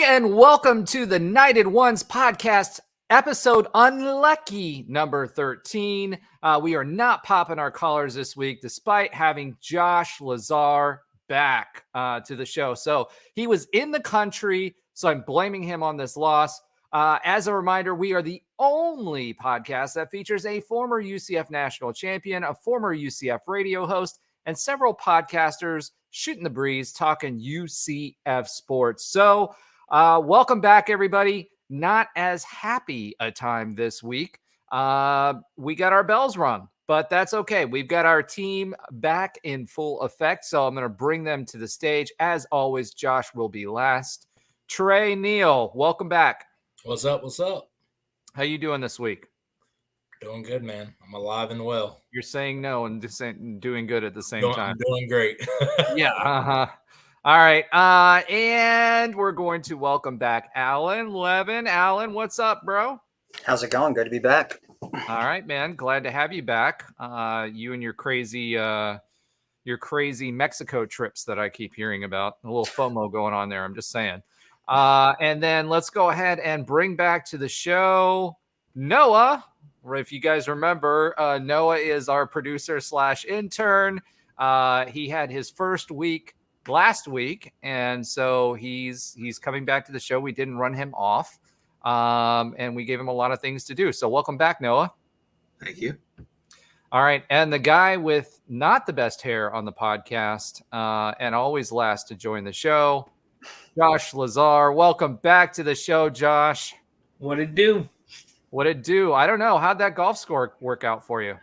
and welcome to the Knighted Ones podcast, episode unlucky number 13. We are not popping our collars this week, despite having Josh Lazar back to the show. So he was in the country, so I'm blaming him on this loss. As a reminder, we are the only podcast that features a former UCF National Champion, a former UCF radio host, and several podcasters shooting the breeze, talking UCF Sports. So welcome back, everybody. Not as happy a time this week. We got our bells rung, but that's okay. We've got our team back in full effect, so I'm going to bring them to the stage. As always, Josh will be last. Tre, Neil, welcome back. What's up? What's up? How you doing this week? Doing good, man. I'm alive and well. You're saying no and just doing good at the same time. I'm doing great. Yeah. All right. And we're going to welcome back Alan Levin. Alan, what's up, bro? How's it going? Good to be back. All right, man. Glad to have you back. You and your crazy Mexico trips that I keep hearing about. A little FOMO going on there. I'm just saying. And then let's go ahead and bring back to the show Noah. If you guys remember, Noah is our producer / intern. He had his first week last week, and so he's coming back to the show. We didn't run him off, and we gave him a lot of things to do. So welcome back, Noah. Thank you. All right, and the guy with not the best hair on the podcast, and always last to join the show, Josh Lazar. Welcome back to the show, Josh. What it do? What it do? I don't know. How'd that golf score work out for you?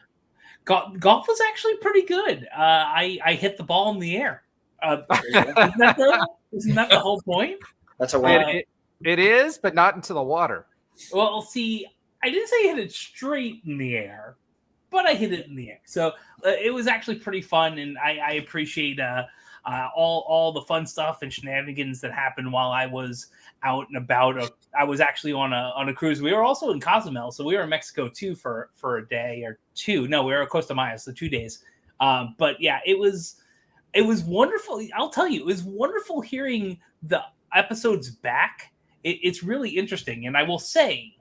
Golf was actually pretty good. I hit the ball in the air. Isn't that the whole point? That's a win. It is, but not into the water. Well, see, I didn't say I hit it straight in the air, but I hit it in the air. So it was actually pretty fun, and I appreciate all the fun stuff and shenanigans that happened while I was out and about. I was actually on a cruise. We were also in Cozumel, so we were in Mexico too for a day or two. No, we were at Costa Maya, so 2 days. But yeah, it was wonderful. I'll tell you, it was wonderful hearing the episodes back. It's really interesting, and I will say,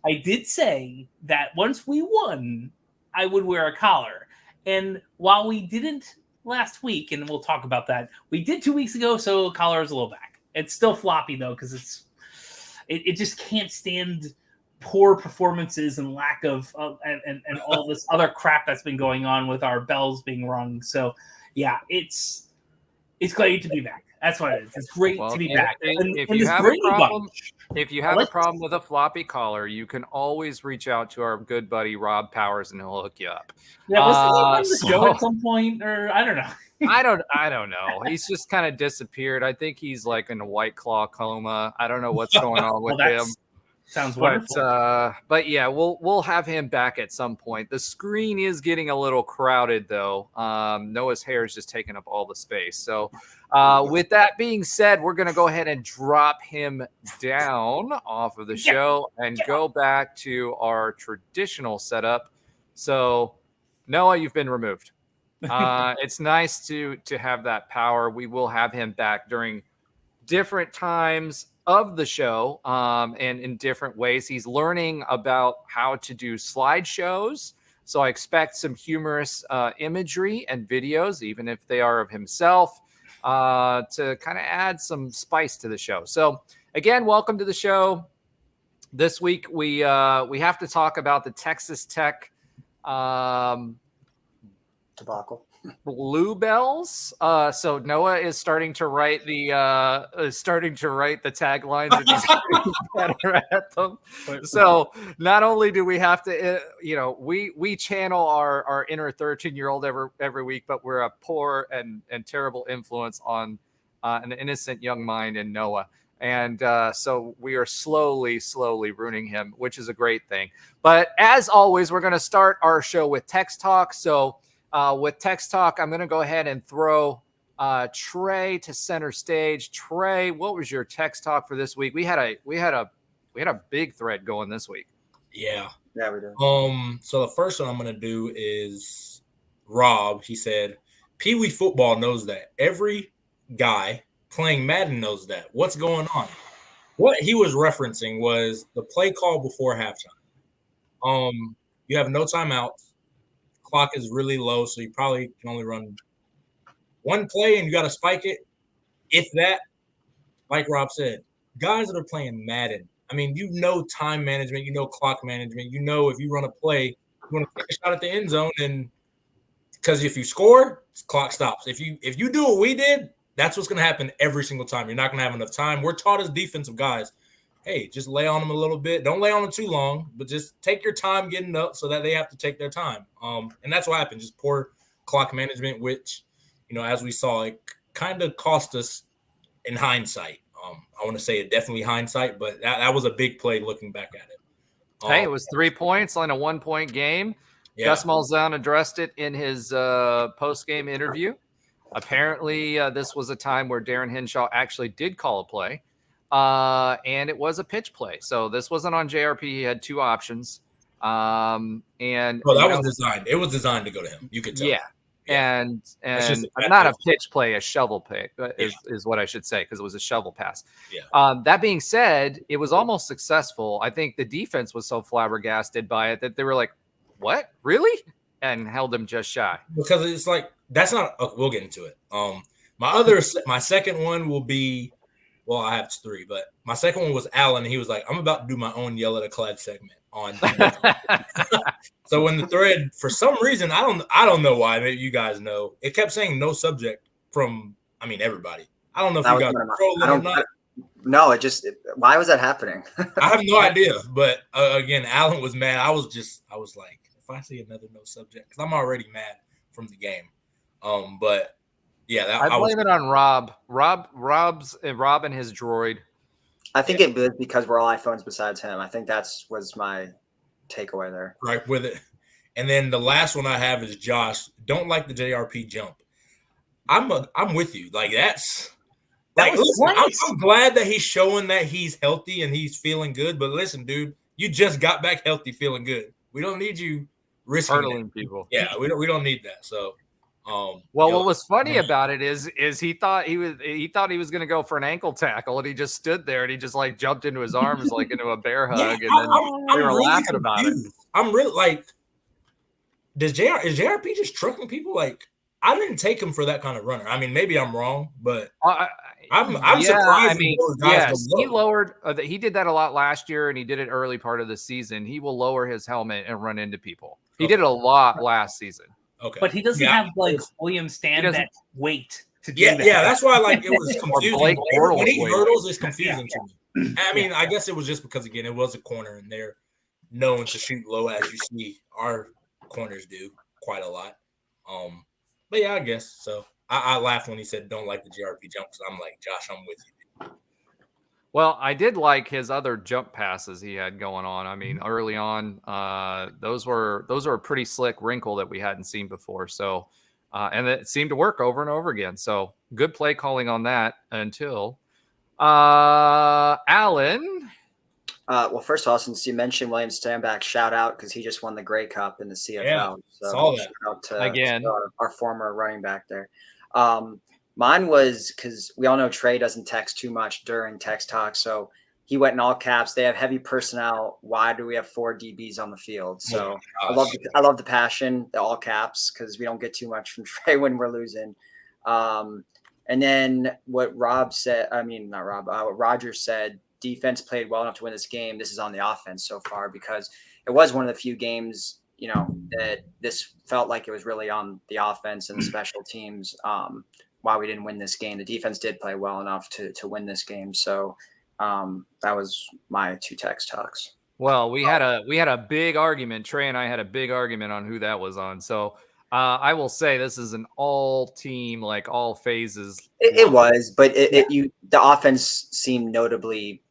I did say that once we won, I would wear a collar. And while we didn't last week, and we'll talk about that, we did 2 weeks ago, so collar is a little back. It's still floppy though, because it just can't stand poor performances and lack of and all this other crap that's been going on with our bells being rung. So yeah, it's great to be back. That's what it is. It's great to be back. If you have a problem with a floppy collar, you can always reach out to our good buddy Rob Powers, and he'll hook you up. Yeah, was he on the show at some point, or I don't know. I don't know. He's just kind of disappeared. I think he's like in a White Claw coma. I don't know what's going on with him. Sounds wonderful. But yeah, we'll have him back at some point. The screen is getting a little crowded though. Noah's hair is just taking up all the space. So with that being said, we're gonna go ahead and drop him down off of the show and go back to our traditional setup. So Noah, you've been removed. It's nice to have that power. We will have him back during different times of the show, and in different ways. He's learning about how to do slideshows. So I expect some humorous imagery and videos, even if they are of himself, to kind of add some spice to the show. So again, welcome to the show. This week we have to talk about the Texas Tech debacle. Bluebells. So Noah is starting to write the taglines and he's getting better at them. So not only do we have to, we channel our inner 13-year-old every week, but we're a poor and terrible influence on an innocent young mind in Noah. And so we are slowly ruining him, which is a great thing. But as always, we're going to start our show with text talk. So with text talk, I'm going to go ahead and throw Tre to center stage. Tre, what was your text talk for this week? We had a big thread going this week. Yeah, we did. So the first one I'm going to do is Rob. He said, Pee Wee football knows that. Every guy playing Madden knows that. What's going on? What he was referencing was the play call before halftime. You have no timeouts. Clock is really low, so you probably can only run one play, and you got to spike it. If that, like Rob said, guys that are playing Madden, I mean, time management, clock management, if you run a play, you want to take a shot at the end zone, and because if you score, clock stops. If you do what we did, that's what's going to happen every single time. You're not going to have enough time. We're taught as defensive guys, hey, just lay on them a little bit. Don't lay on them too long, but just take your time getting up so that they have to take their time. And that's what happened. Just poor clock management, which, as we saw, it kind of cost us in hindsight. I want to say it definitely hindsight, but that was a big play looking back at it. Hey, it was 3 points on a 1-point game. Yeah. Gus Malzahn addressed it in his post-game interview. Apparently, this was a time where Darren Henshaw actually did call a play, and it was a pitch play. So this wasn't on JRP. He had two options. And that was designed. It was designed to go to him. You could tell. Yeah. And not a pitch play, a shovel play is what I should say, because it was a shovel pass. Yeah. That being said, it was almost successful. I think the defense was so flabbergasted by it that they were like, "What? Really?" and held him just shy. Because it's like that's not. We'll get into it. My second one will be. Well, I have three, but my second one was Allen. He was like, "I'm about to do my own Yell at a Clad segment on." So when the thread, for some reason, I don't know why. Maybe you guys know. It kept saying no subject from. Everybody. I don't know if you got trolling or not. No, why was that happening? I have no idea. But again, Allen was mad. I was like, if I see another no subject, because I'm already mad from the game. But. Yeah, I blame it on Rob. Rob and his droid. I think it was because we're all iPhones besides him. I think was my takeaway there. Right with it. And then the last one I have is Josh. Don't like the JRP jump. I'm with you. Like that's like listen, I'm glad that he's showing that he's healthy and he's feeling good. But listen, dude, you just got back healthy, feeling good. We don't need you risking hurdling people. Yeah, we don't need that. So. What was funny about it is he thought he was going to go for an ankle tackle, and he just stood there and he just like jumped into his arms like into a bear hug, and then we were really laughing about it. I'm really like, is JRP just trucking people? Like, I didn't take him for that kind of runner. Maybe I'm wrong, but I'm surprised. Yes, he lowered. He did that a lot last year, and he did it early part of the season. He will lower his helmet and run into people. He did it a lot last season. Okay. But he doesn't have like William Stanback weight to do that. Yeah, that's why it was confusing. When he hurdles, it's confusing to me. I guess it was just because again it was a corner and they're known to shoot low, as you see our corners do quite a lot. But yeah, I guess so. I laughed when he said don't like the JRP jump, because I'm like, Josh, I'm with you. Well, I did like his other jump passes he had going on. Early on, those were a pretty slick wrinkle that we hadn't seen before. So, and it seemed to work over and over again. So good play calling on that until Allen. Well, first of all, since you mentioned William Stanback, shout out because he just won the Grey Cup in the CFL. Yeah, so saw that. Shout out to again our former running back there. Mine was because we all know Tre doesn't text too much during text talk. So he went in all caps. They have heavy personnel. Why do we have 4 DBs on the field? So I love the passion, the all caps, because we don't get too much from Tre when we're losing. And then what Rob said, what Roger said, defense played well enough to win this game. This is on the offense so far, because it was one of the few games, that this felt like it was really on the offense and the special teams. Why we didn't win this game. The defense did play well enough to win this game. So that was my 2 text talks. Well, we had a big argument. Tre and I had a big argument on who that was on. So I will say this is an all team, like all phases. It was, but the offense seemed notably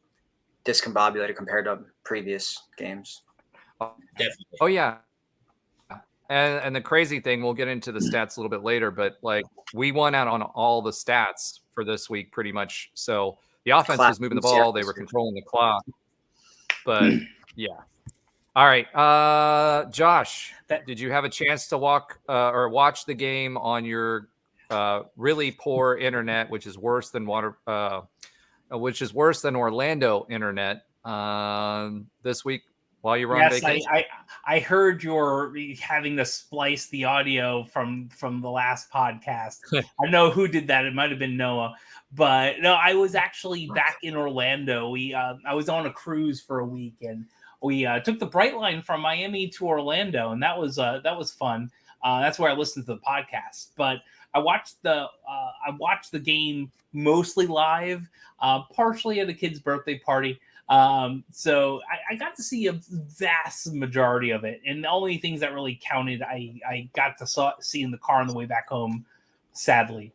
discombobulated compared to previous games. Definitely. Oh yeah. And the crazy thing, we'll get into the stats a little bit later, but like we won out on all the stats for this week pretty much. So the offense was moving the ball. They were controlling the clock. But yeah. All right. Josh, did you have a chance to or watch the game on your really poor internet, which is worse than which is worse than Orlando internet this week while you were on vacation. I heard you're having to splice the audio from the last podcast. I know who did that. It might have been Noah, but no, I was actually back in Orlando. I was on a cruise for a week, and we took the Brightline from Miami to Orlando, and that was fun. That's where I listened to the podcast. But I watched the game mostly live, partially at a kid's birthday party. So I got to see a vast majority of it, and the only things that really counted, I got to see in the car on the way back home, sadly.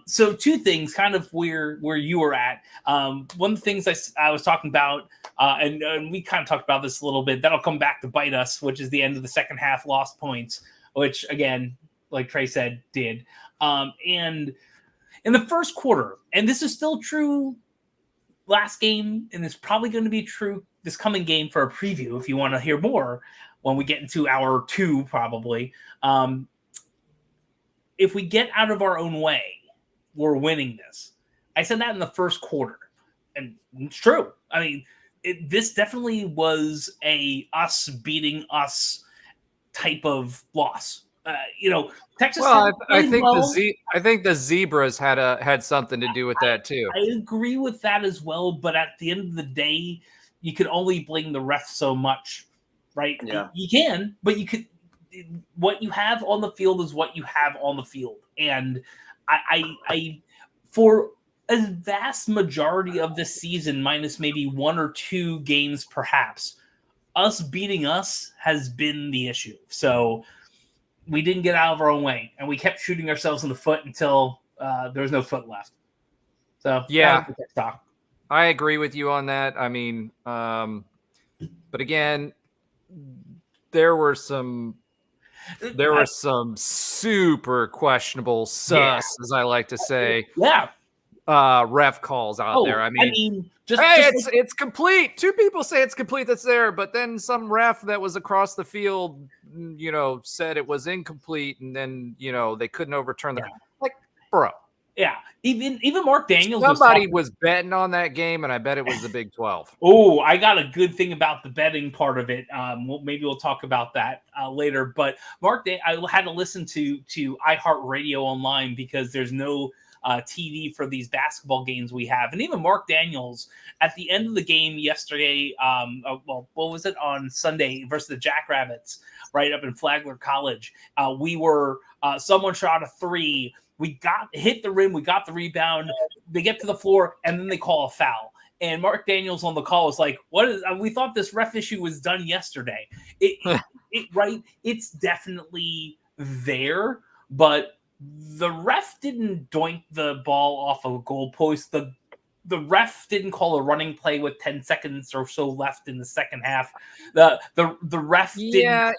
So two things, kind of where you were at. One of the things I was talking about, and we kind of talked about this a little bit, that'll come back to bite us, which is the end of the second half lost points, which again, like Tre said, did. And in the first quarter, and this is still true last game, and it's probably going to be true this coming game for a preview if you want to hear more when we get into hour 2, probably. If we get out of our own way, we're winning this. I said that in the first quarter, and it's true. I mean, this definitely was a us beating us type of loss. Texas. Well, I think the Zebras had something to do with that too. I agree with that as well, but at the end of the day, you can only blame the ref so much, right? Yeah. You can, but you could. What you have on the field is what you have on the field, and I for a vast majority of this season, minus maybe 1 or 2 games, perhaps, us beating us has been the issue. So we didn't get out of our own way, and we kept shooting ourselves in the foot until there was no foot left. So yeah, I agree with you on that. I mean, but again, there were some super questionable sus, as I like to say. Yeah. Ref calls out there. I mean, it's complete. 2 people say it's complete that's there, but then some ref that was across the field, said it was incomplete, and then they couldn't overturn the like, bro. Yeah, even Mark Daniels. Somebody was betting on that game, and I bet it was the Big 12. Oh, I got a good thing about the betting part of it. Maybe we'll talk about that later. But I had to listen to iHeartRadio online because there's no TV for these basketball games we have. And even Mark Daniels, at the end of the game yesterday, what was it, on Sunday versus the Jackrabbits, right up in Flagler College, someone shot a 3. We hit the rim. We got the rebound. They get to the floor, and then they call a foul. And Mark Daniels on the call was like, we thought this ref issue was done yesterday. It's definitely there, but the ref didn't doink the ball off of a goalpost. The ref didn't call a running play with 10 seconds or so left in the second half. The ref didn't.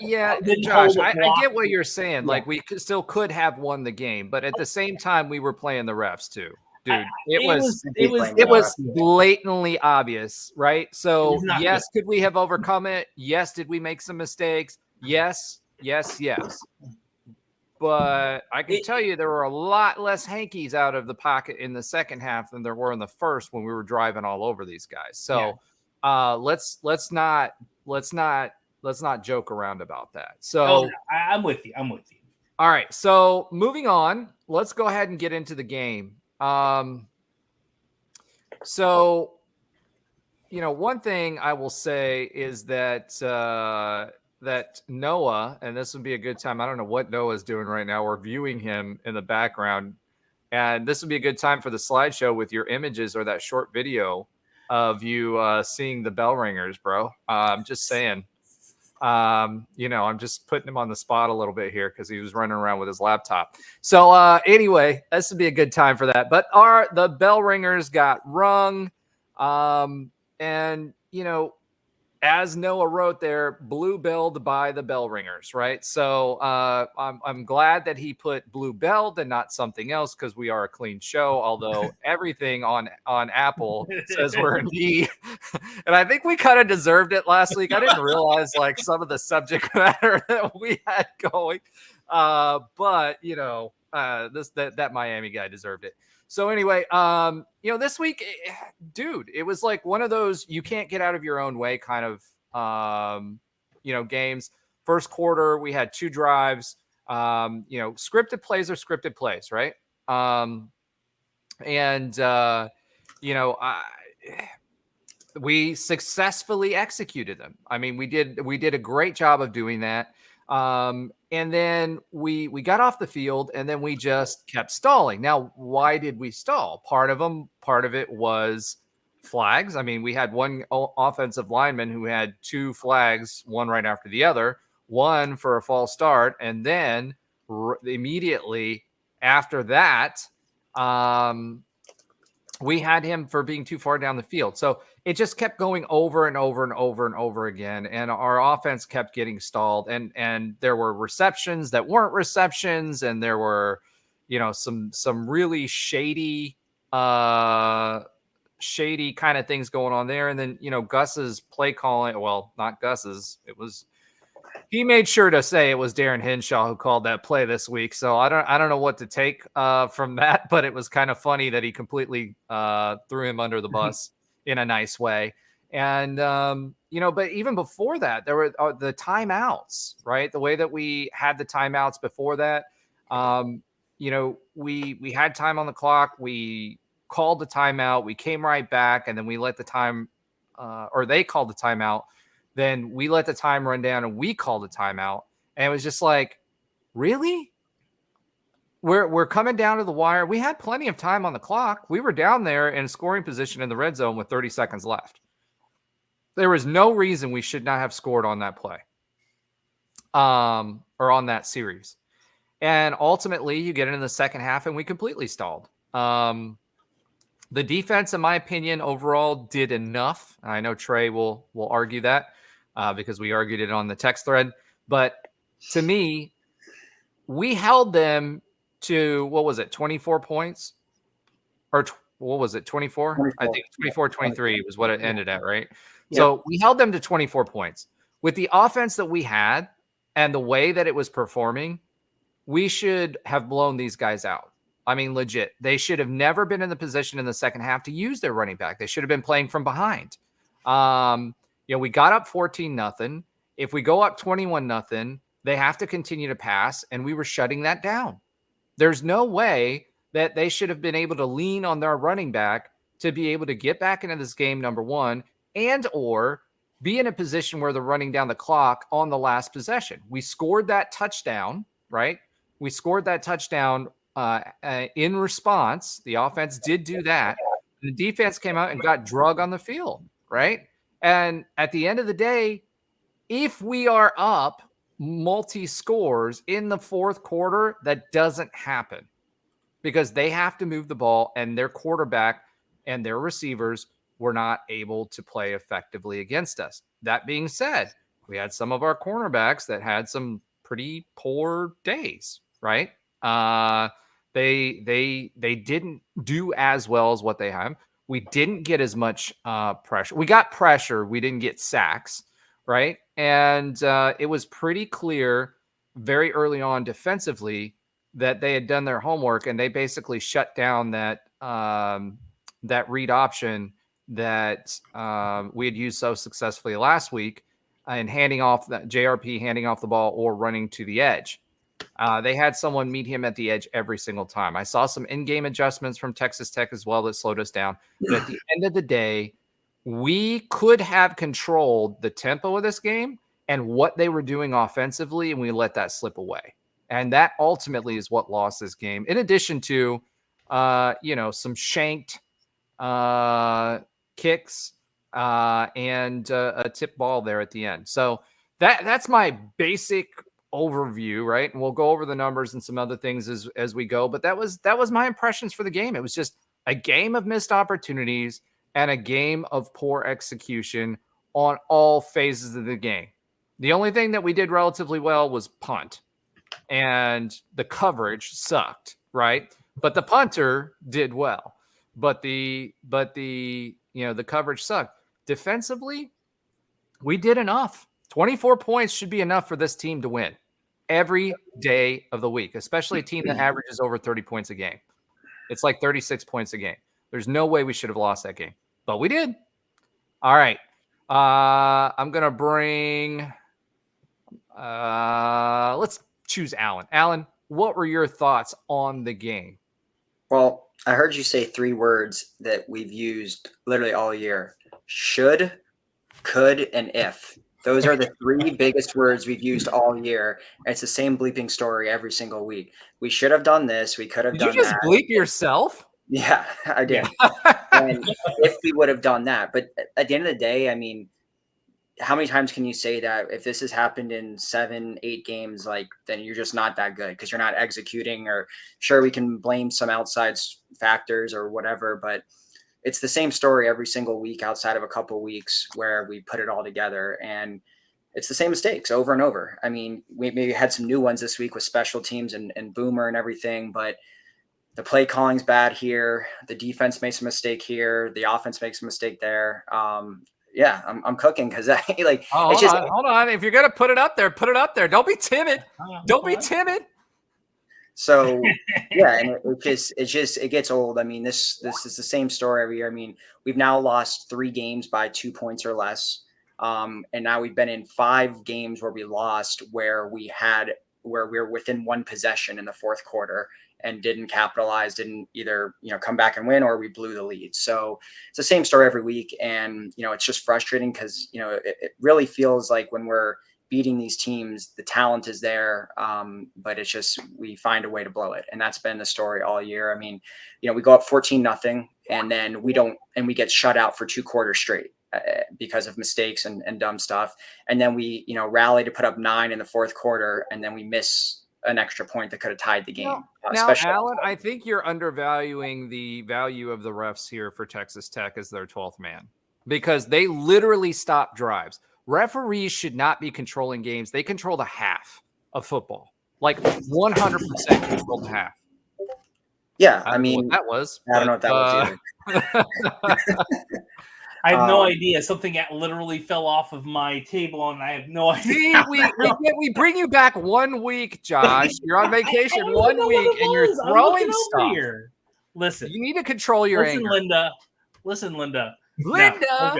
Josh, I get what you're saying. Yeah. Like, we still could have won the game, but at the same time, we were playing the refs too, dude. It was blatantly obvious, right? So yes, could we have overcome it? Yes. Did we make some mistakes? Yes. But I can tell you there were a lot less hankies out of the pocket in the second half than there were in the first when we were driving all over these guys. So let's not joke around about that. So I'm with you. All right. So moving on, let's go ahead and get into the game. So one thing I will say is that Noah, and this would be a good time. I don't know what Noah's doing right now. We're viewing him in the background, and this would be a good time for the slideshow with your images or that short video of you seeing the Bellringers, bro. I'm just saying, I'm just putting him on the spot a little bit here because he was running around with his laptop. So anyway, this would be a good time for that. But the Bellringers got Rung, and as Noah wrote there, blue-billed by the Bellringers, right? So I'm glad that he put blue-billed and not something else because we are a clean show, although everything on Apple says we're an E. And I think we kind of deserved it last week. I didn't realize some of the subject matter that we had going. But that Miami guy deserved it. So anyway, this week, dude, it was like one of those you can't get out of your own way kind of games. First quarter, we had 2 drives. Scripted plays are scripted plays, right? We successfully executed them. I mean, we did a great job of doing that. And then we got off the field, and then we just kept stalling. Now, why did we stall? Part of it was flags. I mean, we had one offensive lineman who had 2 flags, one right after the other, one for a false start, and then immediately after that, we had him for being too far down the field. So it just kept going over and over and over and over again. And our offense kept getting stalled. And there were receptions that weren't receptions. And there were, some really shady kind of things going on there. And then, Gus's play calling, well, not Gus's, he made sure to say it was Darren Hinshaw who called that play this week. So I don't know what to take from that, but it was kind of funny that he completely threw him under the bus in a nice way. And, but even before that, there were the timeouts, right? The way that we had the timeouts before that, we had time on the clock. We called the timeout. We came right back, and then we let the time or they called the timeout. Then we let the time run down and we called a timeout. And it was just like, really? We're coming down to the wire. We had plenty of time on the clock. We were down there in scoring position in the red zone with 30 seconds left. There was no reason we should not have scored on that play or on that series. And ultimately, you get into the second half and we completely stalled. The defense, in my opinion, overall did enough. I know Tre will argue that because we argued it on the text thread. But to me, we held them to, 24 points? Or what was it, 24? I think 24-23 was what it ended at, right? Yeah. So we held them to 24 points. With the offense that we had and the way that it was performing, we should have blown these guys out. I mean, legit. They should have never been in the position in the second half to use their running back. They should have been playing from behind. We got up 14-0. If we go up 21-0, they have to continue to pass, and we were shutting that down. There's no way that they should have been able to lean on their running back to be able to get back into this game, number one, and or be in a position where they're running down the clock on the last possession. We scored that touchdown, right? We scored that touchdown in response. The offense did do that. The defense came out and got drug on the field, right? And at the end of the day, if we are up multi-scores in the fourth quarter, that doesn't happen because they have to move the ball, and their quarterback and their receivers were not able to play effectively against us. That being said, we had some of our cornerbacks that had some pretty poor days, right? They didn't do as well as what they have. We didn't get as much pressure. We got pressure. We didn't get sacks, right? And it was pretty clear very early on defensively that they had done their homework, and they basically shut down that read option that we had used so successfully last week and handing off that JRP, handing off the ball or running to the edge. They had someone meet him at the edge every single time. I saw some in-game adjustments from Texas Tech as well that slowed us down. But at the end of the day, we could have controlled the tempo of this game and what they were doing offensively, and we let that slip away. And that ultimately is what lost this game, in addition to, some shanked kicks and a tip ball there at the end. So that's my basic overview, right? And we'll go over the numbers and some other things as we go. But that was my impressions for the game. It was just a game of missed opportunities and a game of poor execution on all phases of the game. The only thing that we did relatively well was punt, and the coverage sucked, right? But the punter did well. But the coverage sucked. Defensively, we did enough. 24 points should be enough for this team to win. every day of the week, especially a team that averages over 30 points a game. It's like 36 points a game. There's no way we should have lost that game, but we did. All right. I'm going to bring, let's choose Alan. Alan, what were your thoughts on the game? Well, I heard you say 3 words that we've used literally all year: should, could, and if. Those are the 3 biggest words we've used all year. It's the same bleeping story every single week. We should have done this. We could have done that. Did you just bleep yourself? Yeah, I did. And if we would have done that. But at the end of the day, I mean, how many times can you say that if this has happened in 7, 8 games, like, then you're just not that good because you're not executing? Or sure, we can blame some outside factors or whatever, but it's the same story every single week outside of a couple weeks where we put it all together, and it's the same mistakes over and over. I mean, we maybe had some new ones this week with special teams and Boomer and everything, but the play calling's bad here. The defense makes a mistake here. The offense makes a mistake there. Yeah, I'm cooking because I like. Oh, hold on. If you're gonna put it up there, put it up there. Don't be timid. Don't be timid. So yeah, and it gets old. I mean, this is the same story every year. I mean, we've now lost 3 games by 2 points or less, and now we've been in 5 games where we lost, where we were within 1 possession in the 4th quarter and didn't capitalize, didn't either, come back and win, or we blew the lead. So it's the same story every week. And, it's just frustrating because, it really feels like when we're beating these teams, the talent is there. But it's just, we find a way to blow it. And that's been the story all year. I mean, we go up 14-0 and then we get shut out for 2 quarters straight because of mistakes and dumb stuff. And then we, rally to put up 9 in the 4th quarter. And then we miss an extra point that could have tied the game. Now, Alan, I think you're undervaluing the value of the refs here for Texas Tech as their 12th man, because they literally stop drives. Referees should not be controlling games. They control the half of football, like 100% control the half. Yeah, I mean, that was. I don't know what that was either. I have no idea. Something literally fell off of my table, and I have no idea. We bring you back 1 week, Josh. You're on vacation 1 week, and you're throwing stuff. Here. Listen, you need to control your anger. Listen, Linda. Linda. No,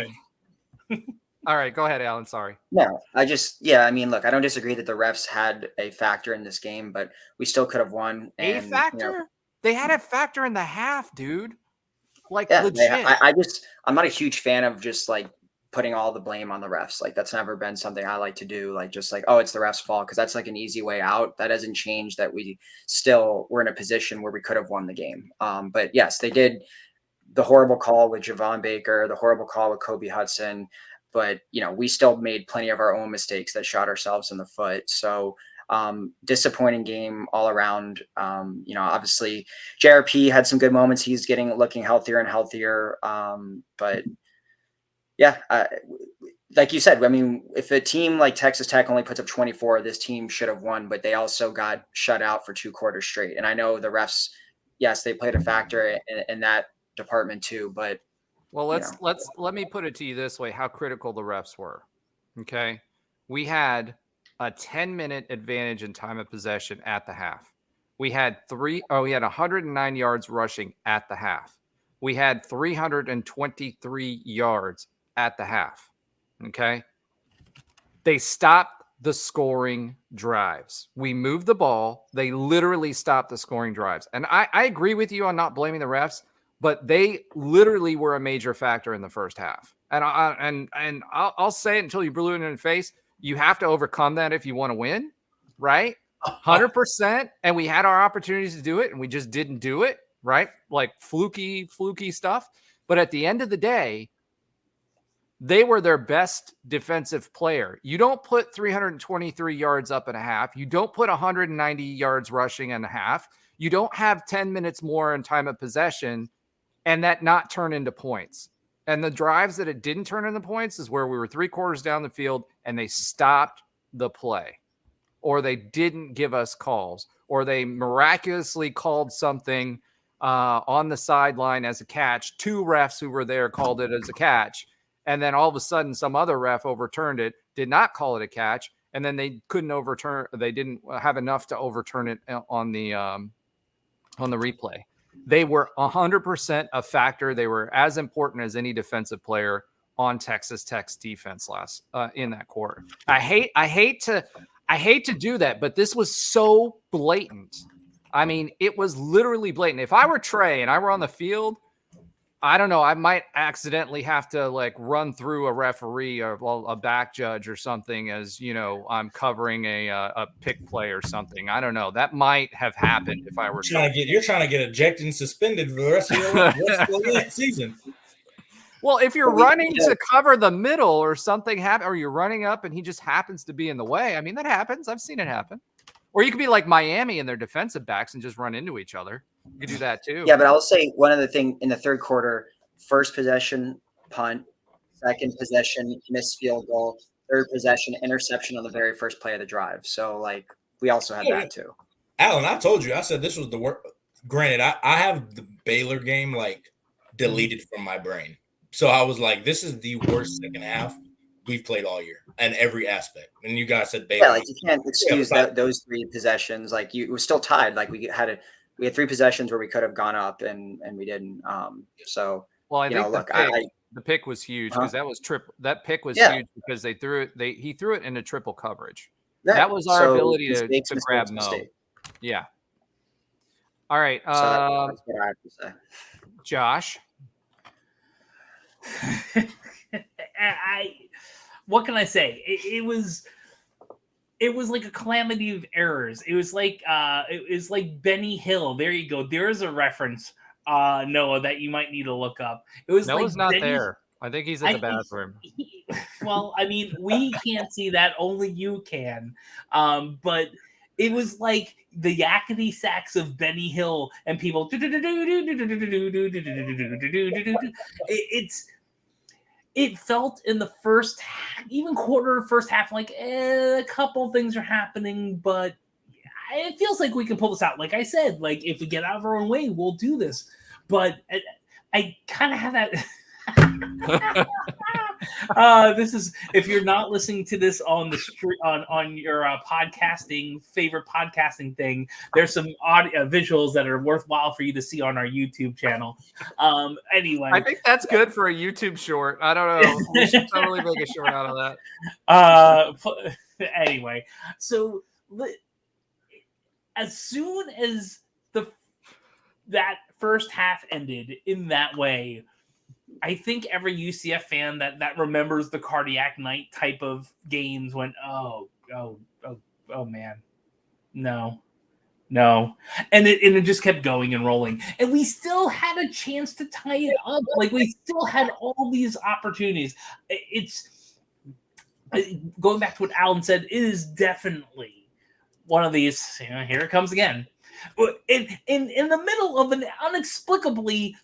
okay. All right, go ahead, Alan. Sorry. No, I mean, look, I don't disagree that the refs had a factor in this game, but we still could have won. A factor? They had a factor in the half, dude. Like, yeah, legit. I'm not a huge fan of just like putting all the blame on the refs. Like, that's never been something I like to do. Like, just like, oh, it's the refs' fault, because that's like an easy way out. That doesn't change that we're in a position where we could have won the game. But yes, they did the horrible call with Javon Baker, the horrible call with Kobe Hudson. But, we still made plenty of our own mistakes that shot ourselves in the foot. So disappointing game all around. Obviously JRP had some good moments. He's looking healthier and healthier. But yeah, like you said, I mean, if a team like Texas Tech only puts up 24, this team should have won, but they also got shut out for 2 quarters straight. And I know the refs, yes, they played a factor in that department too, but well, let me put it to you this way, how critical the refs were. Okay. We had a 10-minute advantage in time of possession at the half. We had 109 yards rushing at the half. We had 323 yards at the half. Okay. They stopped the scoring drives. We moved the ball. They literally stopped the scoring drives. And I agree with you on not blaming the refs, but they literally were a major factor in the first half. And I'll say it until you blew it in the face. You have to overcome that if you want to win, right? 100%. And we had our opportunities to do it, and we just didn't do it, right? Like fluky stuff. But at the end of the day, they were their best defensive player. You don't put 323 yards up in a half. You don't put 190 yards rushing in a half. You don't have 10 minutes more in time of possession and that not turn into points. And the drives that it didn't turn into points is where we were 3 quarters down the field and they stopped the play, or they didn't give us calls, or they miraculously called something on the sideline as a catch. 2 refs who were there called it as a catch. And then all of a sudden some other ref overturned it, did not call it a catch. and then they couldn't overturn. They didn't have enough to overturn it on the replay. They were 100% a factor. They were as important as any defensive player on Texas Tech's defense in that quarter. I hate to do that, but this was so blatant. I mean, it was literally blatant. If I were Tre and I were on the field, I don't know, I might accidentally have to like run through a referee or a back judge or something as, you know, I'm covering a pick play or something. I don't know. That might have happened if I were you're trying to get ejected and suspended for the rest of the season. Well, if you're running to cover the middle or something happen, or you're running up and he just happens to be in the way. I mean, that happens. I've seen it happen. Or you could be like Miami and their defensive backs and just run into each other. You could do that too. Yeah, but I'll say one other thing in the third quarter: first possession, punt; second possession, missed field goal; third possession, interception on the very first play of the drive. So, like, we also had that too. Alan, I told you, I said this was the worst. Granted, I have the Baylor game like deleted from my brain. So I was like, this is the worst second half we've played all year in every aspect. And you guys said Baylor. Yeah, like you can't excuse those three possessions. Like it was still tied. Like we had 3 possessions where we could have gone up and we didn't. So well, I think the pick was huge because that was triple. That pick was huge because he threw it into triple coverage. Yeah. That was our ability to grab Mo. Yeah. All right. That's what I have to say. Josh. What can I say? It was like a calamity of errors. It was like Benny Hill. There you go. There is a reference, Noah, that you might need to look up. It was Noah's like not there. I think he's in the bathroom. Well, I mean, we can't see that. Only you can. But it was like the yakety sax of Benny Hill and people. It felt in the first half, like a couple things are happening, but it feels like we can pull this out. Like I said, like if we get out of our own way, we'll do this. But I kind of have that. This is, if you're not listening to this on the street on your favorite podcasting thing, there's some audio visuals that are worthwhile for you to see on our YouTube channel. Anyway, I think that's good for a YouTube short. I don't know. We should totally make a short out of that. Anyway, so as soon as that first half ended in that way, I think every UCF fan that remembers the cardiac night type of games went, oh man, no. And it just kept going and rolling. And we still had a chance to tie it up. Like we still had all these opportunities. It's going back to what Alan said, it is definitely one of these, here it comes again. In the middle of an inexplicably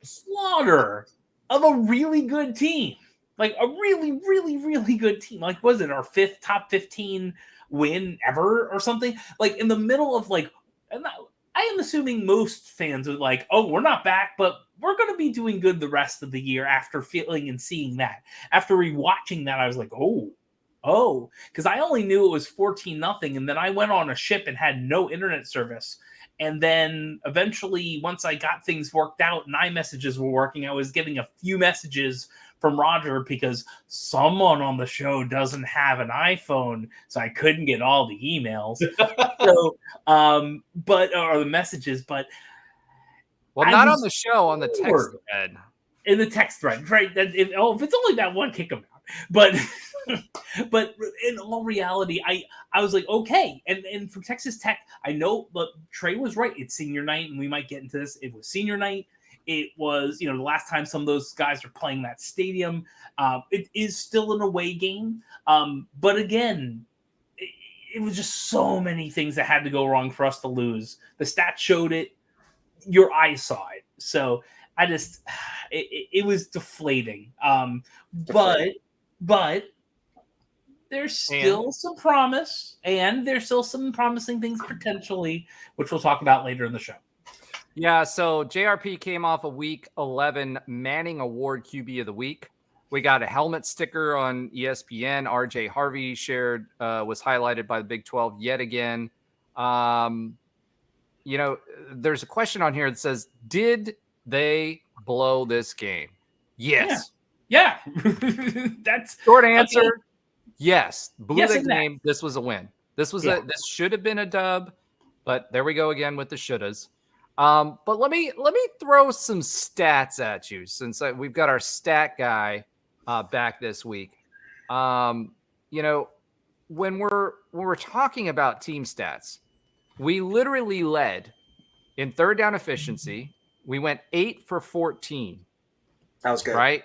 slaughter of a really good team, like a really, really, really good team. Like, was it our 5th top 15 win ever or something? Like in the middle of I am assuming most fans are like, oh, we're not back, but we're going to be doing good the rest of the year after feeling and seeing that. After rewatching that, I was like, oh, because I only knew it was 14-0, and then I went on a ship and had no internet service. And then eventually, once I got things worked out and iMessages were working, I was getting a few messages from Roger because someone on the show doesn't have an iPhone, so I couldn't get all the emails. So, or the messages, but not on the show, on the text thread. In the text thread, right? If it's only that one, kick them out. But in all reality, I was like, okay. And from Texas Tech, I know, but Tre was right. It's senior night, and we might get into this. It was senior night. It was, the last time some of those guys are playing that stadium. It is still an away game. But again, it was just so many things that had to go wrong for us to lose. The stats showed it. Your eyes saw it. So I just, it was deflating. But there's still some promise, and there's still some promising things potentially, which we'll talk about later in the show. Yeah, so JRP came off a Week 11 Manning Award QB of the Week. We got a helmet sticker on ESPN. RJ Harvey shared, was highlighted by the Big 12 yet again. You know, there's a question on here that says, did they blow this game? Yes. Yeah. That's short answer. Yes. Blew Yes the and no. game. This was a win. This should have been a dub, but there we go again with the shouldas. But let me throw some stats at you since we've got our stat guy back this week. You know, when we're talking about team stats, we literally led in third down efficiency. We went 8 for 14. That was good. Right?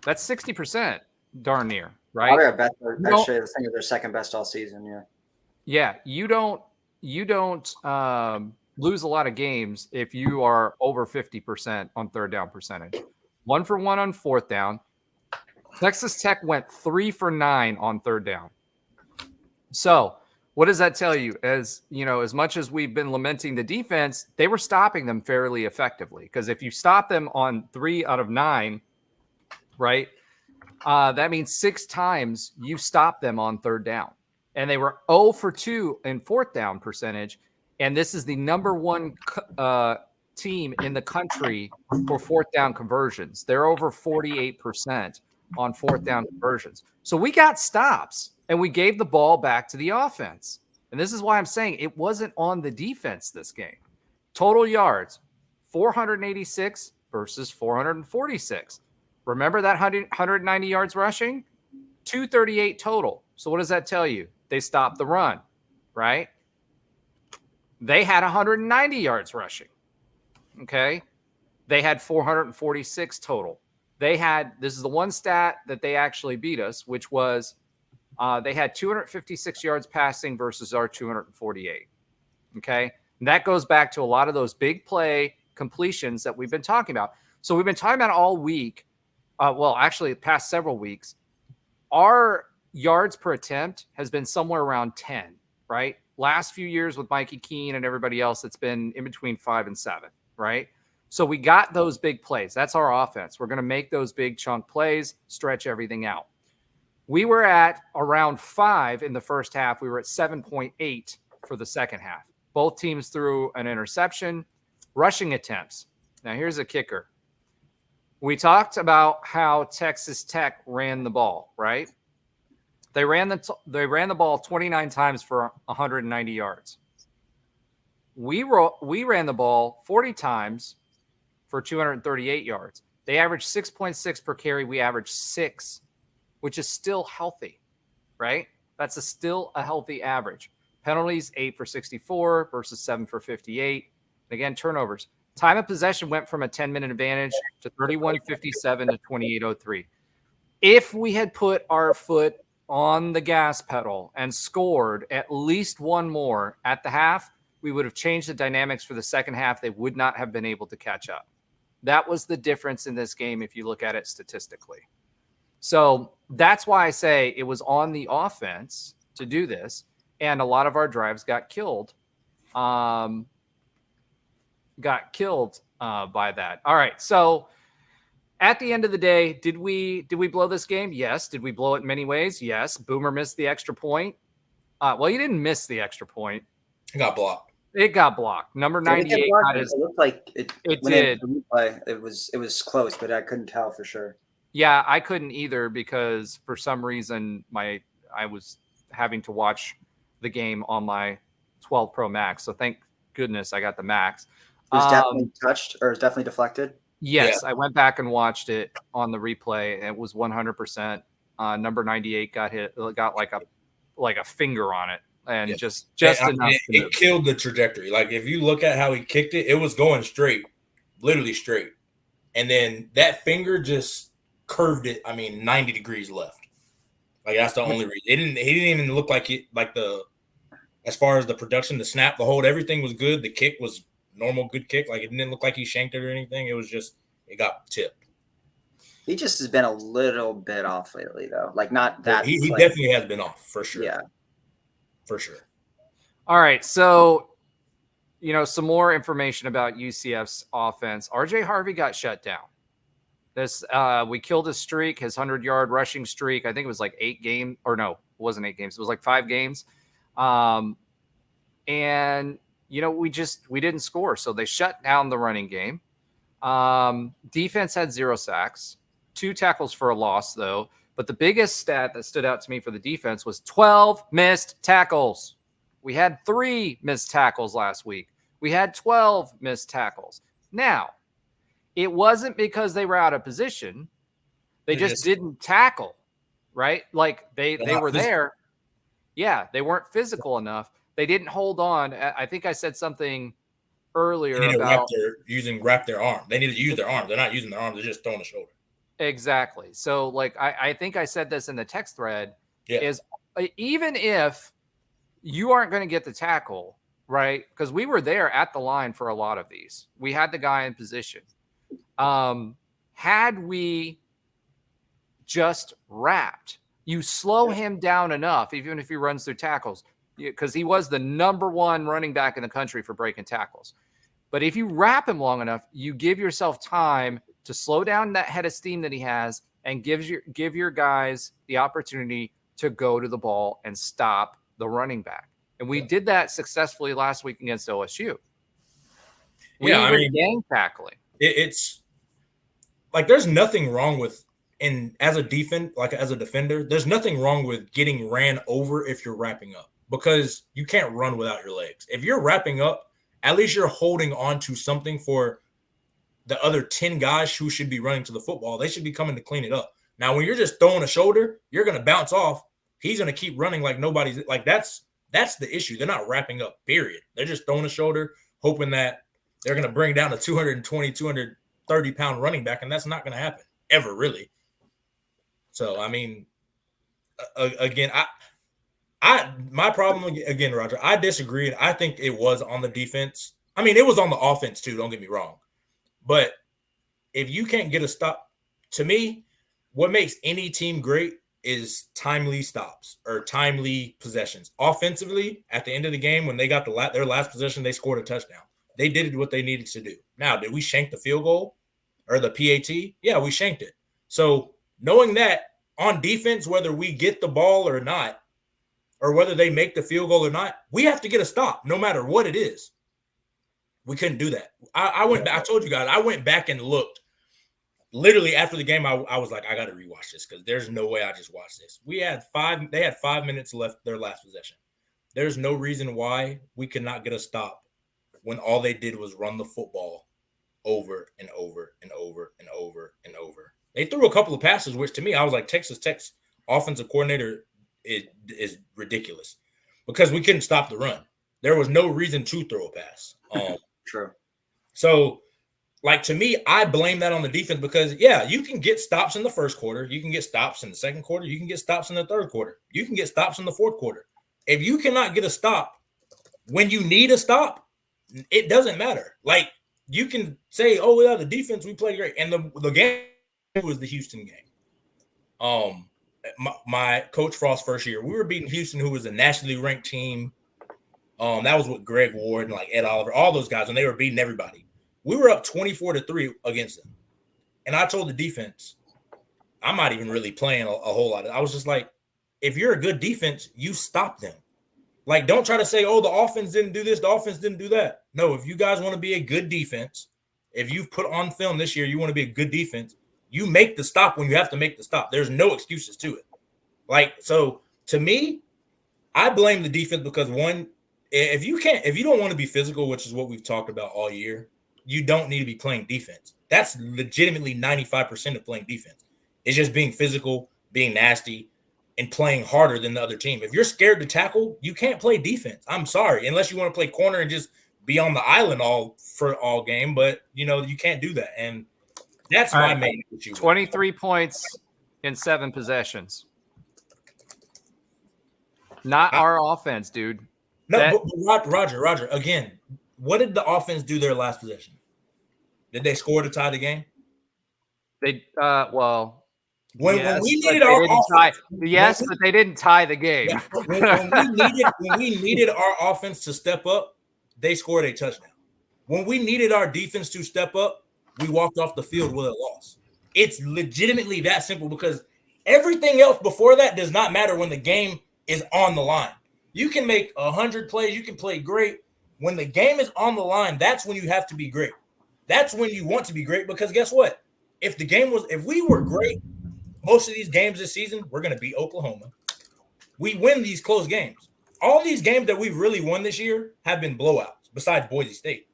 That's 60%, darn near, right? Probably our best. Actually, I think they're second best all season. Yeah. Yeah, you don't lose a lot of games if you are over 50% on third down percentage. 1 for 1 on fourth down. Texas Tech went 3 for 9 on third down. So what does that tell you? As you know, as much as we've been lamenting the defense, they were stopping them fairly effectively. Because if you stop them on 3 out of 9, right, that means 6 times you stop them on third down. And they were 0 for 2 in fourth down percentage. And this is the number 1 team in the country for fourth down conversions. They're over 48% on fourth down conversions. So we got stops and we gave the ball back to the offense. And this is why I'm saying it wasn't on the defense this game. Total yards, 486 versus 446. Remember that 190 yards rushing? 238 total. So what does that tell you? They stopped the run, right? They had 190 yards rushing. Okay. They had 446 total. This is the one stat that they actually beat us, which was they had 256 yards passing versus our 248. Okay. And that goes back to a lot of those big play completions that we've been talking about. So we've been talking about all week. Well, actually the past several weeks, our yards per attempt has been somewhere around 10, right? Last few years with Mikey Keene and everybody else, it's been in between 5 and 7, right? So we got those big plays. That's our offense. We're going to make those big chunk plays, stretch everything out. We were at around 5 in the first half. We were at 7.8 for the second half. Both teams threw an interception. Rushing attempts. Now here's a kicker. We talked about how Texas Tech ran the ball, right? They ran the ball 29 times for 190 yards. We ran the ball 40 times for 238 yards. They averaged 6.6 per carry. We averaged 6, which is still healthy, right? That's still a healthy average. Penalties, 8 for 64 versus 7 for 58. And again, turnovers. Time of possession went from a 10-minute advantage to 31:57 to 28:03. If we had put our foot on the gas pedal and scored at least one more at the half, we would have changed the dynamics for the second half. They would not have been able to catch up. That was the difference in this game if you look at it statistically. So that's why I say it was on the offense to do this, and a lot of our drives got killed. By that. All right. So at the end of the day, did we blow this game? Yes. Did we blow it in many ways? Yes. Boomer missed the extra point. Well, he didn't miss the extra point. It got blocked. It got blocked. Number 98 got his. It looked like it did. It was close, but I couldn't tell for sure. Yeah, I couldn't either because for some reason I was having to watch the game on my 12 Pro Max. So thank goodness I got the Max. It was definitely touched or definitely deflected. Yes, Yeah. I went back and watched it on the replay. And it was 100%. Number 98 got hit, got like a finger on it, and just enough. It killed the trajectory. Like if you look at how he kicked it, it was going straight, literally straight, and then that finger just curved it. 90 degrees left. Like that's the only reason. He didn't even look like it. Like as far as the production, the snap, the hold, everything was good. The kick was normal, good kick. Like it didn't look like he shanked it or anything. It was just it got tipped. He just has been a little bit off lately, though. Like not that. He definitely has been off for sure. Yeah, for sure. All right, so some more information about UCF's offense. RJ Harvey got shut down. We killed his streak, his 100-yard rushing streak. I think it was like 8 games, or no, it wasn't 8 games. It was like 5 games. And we didn't score. So they shut down the running game. Defense had 0 sacks, 2 tackles for a loss though. But the biggest stat that stood out to me for the defense was 12 missed tackles. We had 3 missed tackles last week. We had 12 missed tackles. Now, it wasn't because they were out of position. They just didn't tackle, right? Like they were there. Yeah, they weren't physical enough. They didn't hold on. I think I said something earlier about wrap their arm. They need to use their arms. They're not using their arms. They're just throwing the shoulder. Exactly. So like I think I said this in the text thread is even if you aren't going to get the tackle, right? Because we were there at the line for a lot of these. We had the guy in position. Had we just wrapped, you slow him down enough, even if he runs through tackles, because he was the #1 running back in the country for breaking tackles. But if you wrap him long enough, you give yourself time to slow down that head of steam that he has and give your guys the opportunity to go to the ball and stop the running back. And we did that successfully last week against OSU. Gang tackling. It's like there's nothing wrong with, and as a defender, there's nothing wrong with getting ran over if you're wrapping up, because you can't run without your legs. If you're wrapping up, at least you're holding on to something for the other 10 guys who should be running to the football. They should be coming to clean it up. Now, when you're just throwing a shoulder, you're going to bounce off. He's going to keep running like nobody's – like that's the issue. They're not wrapping up, period. They're just throwing a shoulder, hoping that they're going to bring down a 220, 230-pound running back, and that's not going to happen ever, really. So, I mean, again, my problem, again, Roger, I disagreed. I think it was on the defense. I mean, it was on the offense too, don't get me wrong. But if you can't get a stop, to me, what makes any team great is timely stops or timely possessions. Offensively, at the end of the game, when they got their last possession, they scored a touchdown. They did what they needed to do. Now, did we shank the field goal or the PAT? Yeah, we shanked it. So knowing that on defense, whether we get the ball or not, or whether they make the field goal or not, we have to get a stop no matter what it is. We couldn't do that. I told you guys, I went back and looked. Literally after the game, I was like, I got to rewatch this because there's no way I just watched this. They had 5 minutes left, their last possession. There's no reason why we could not get a stop when all they did was run the football over and over and over and over and over. They threw a couple of passes, which to me, I was like, Texas Tech's offensive coordinator is ridiculous because we couldn't stop the run. There was no reason to throw a pass. True. So, like, to me, I blame that on the defense because, yeah, you can get stops in the first quarter. You can get stops in the second quarter. You can get stops in the third quarter. You can get stops in the fourth quarter. If you cannot get a stop when you need a stop, it doesn't matter. Like, you can say, oh, yeah, the defense, we played great. And the game was the Houston game. My Coach Frost's first year, we were beating Houston, who was a nationally ranked team. That was with Greg Ward and like Ed Oliver, all those guys, and they were beating everybody. We were up 24-3 against them. And I told the defense, I'm not even really playing a whole lot. I was just like, if you're a good defense, you stop them. Like, don't try to say, oh, the offense didn't do this, the offense didn't do that. No, if you guys want to be a good defense, if you've put on film this year, you want to be a good defense, you make the stop when you have to make the stop. There's no excuses to it. Like, so to me, I blame the defense because one, if you don't want to be physical, which is what we've talked about all year, you don't need to be playing defense. That's legitimately 95% of playing defense. It's just being physical, being nasty, and playing harder than the other team. If you're scared to tackle, you can't play defense. I'm sorry, unless you want to play corner and just be on the island all game. But you can't do that, and that's my main issue. 23 points in 7 possessions. Not our offense, dude. No, but Roger. Again, what did the offense do their last possession? Did they score to tie the game? They when we needed our offense, but they didn't tie the game. Yeah, when we needed our offense to step up, they scored a touchdown. When we needed our defense to step up, we walked off the field with a loss. It's legitimately that simple because everything else before that does not matter when the game is on the line. You can make 100 plays. You can play great. When the game is on the line, that's when you have to be great. That's when you want to be great because guess what? If we were great, most of these games this season, we're going to beat Oklahoma. We win these close games. All these games that we've really won this year have been blowouts besides Boise State.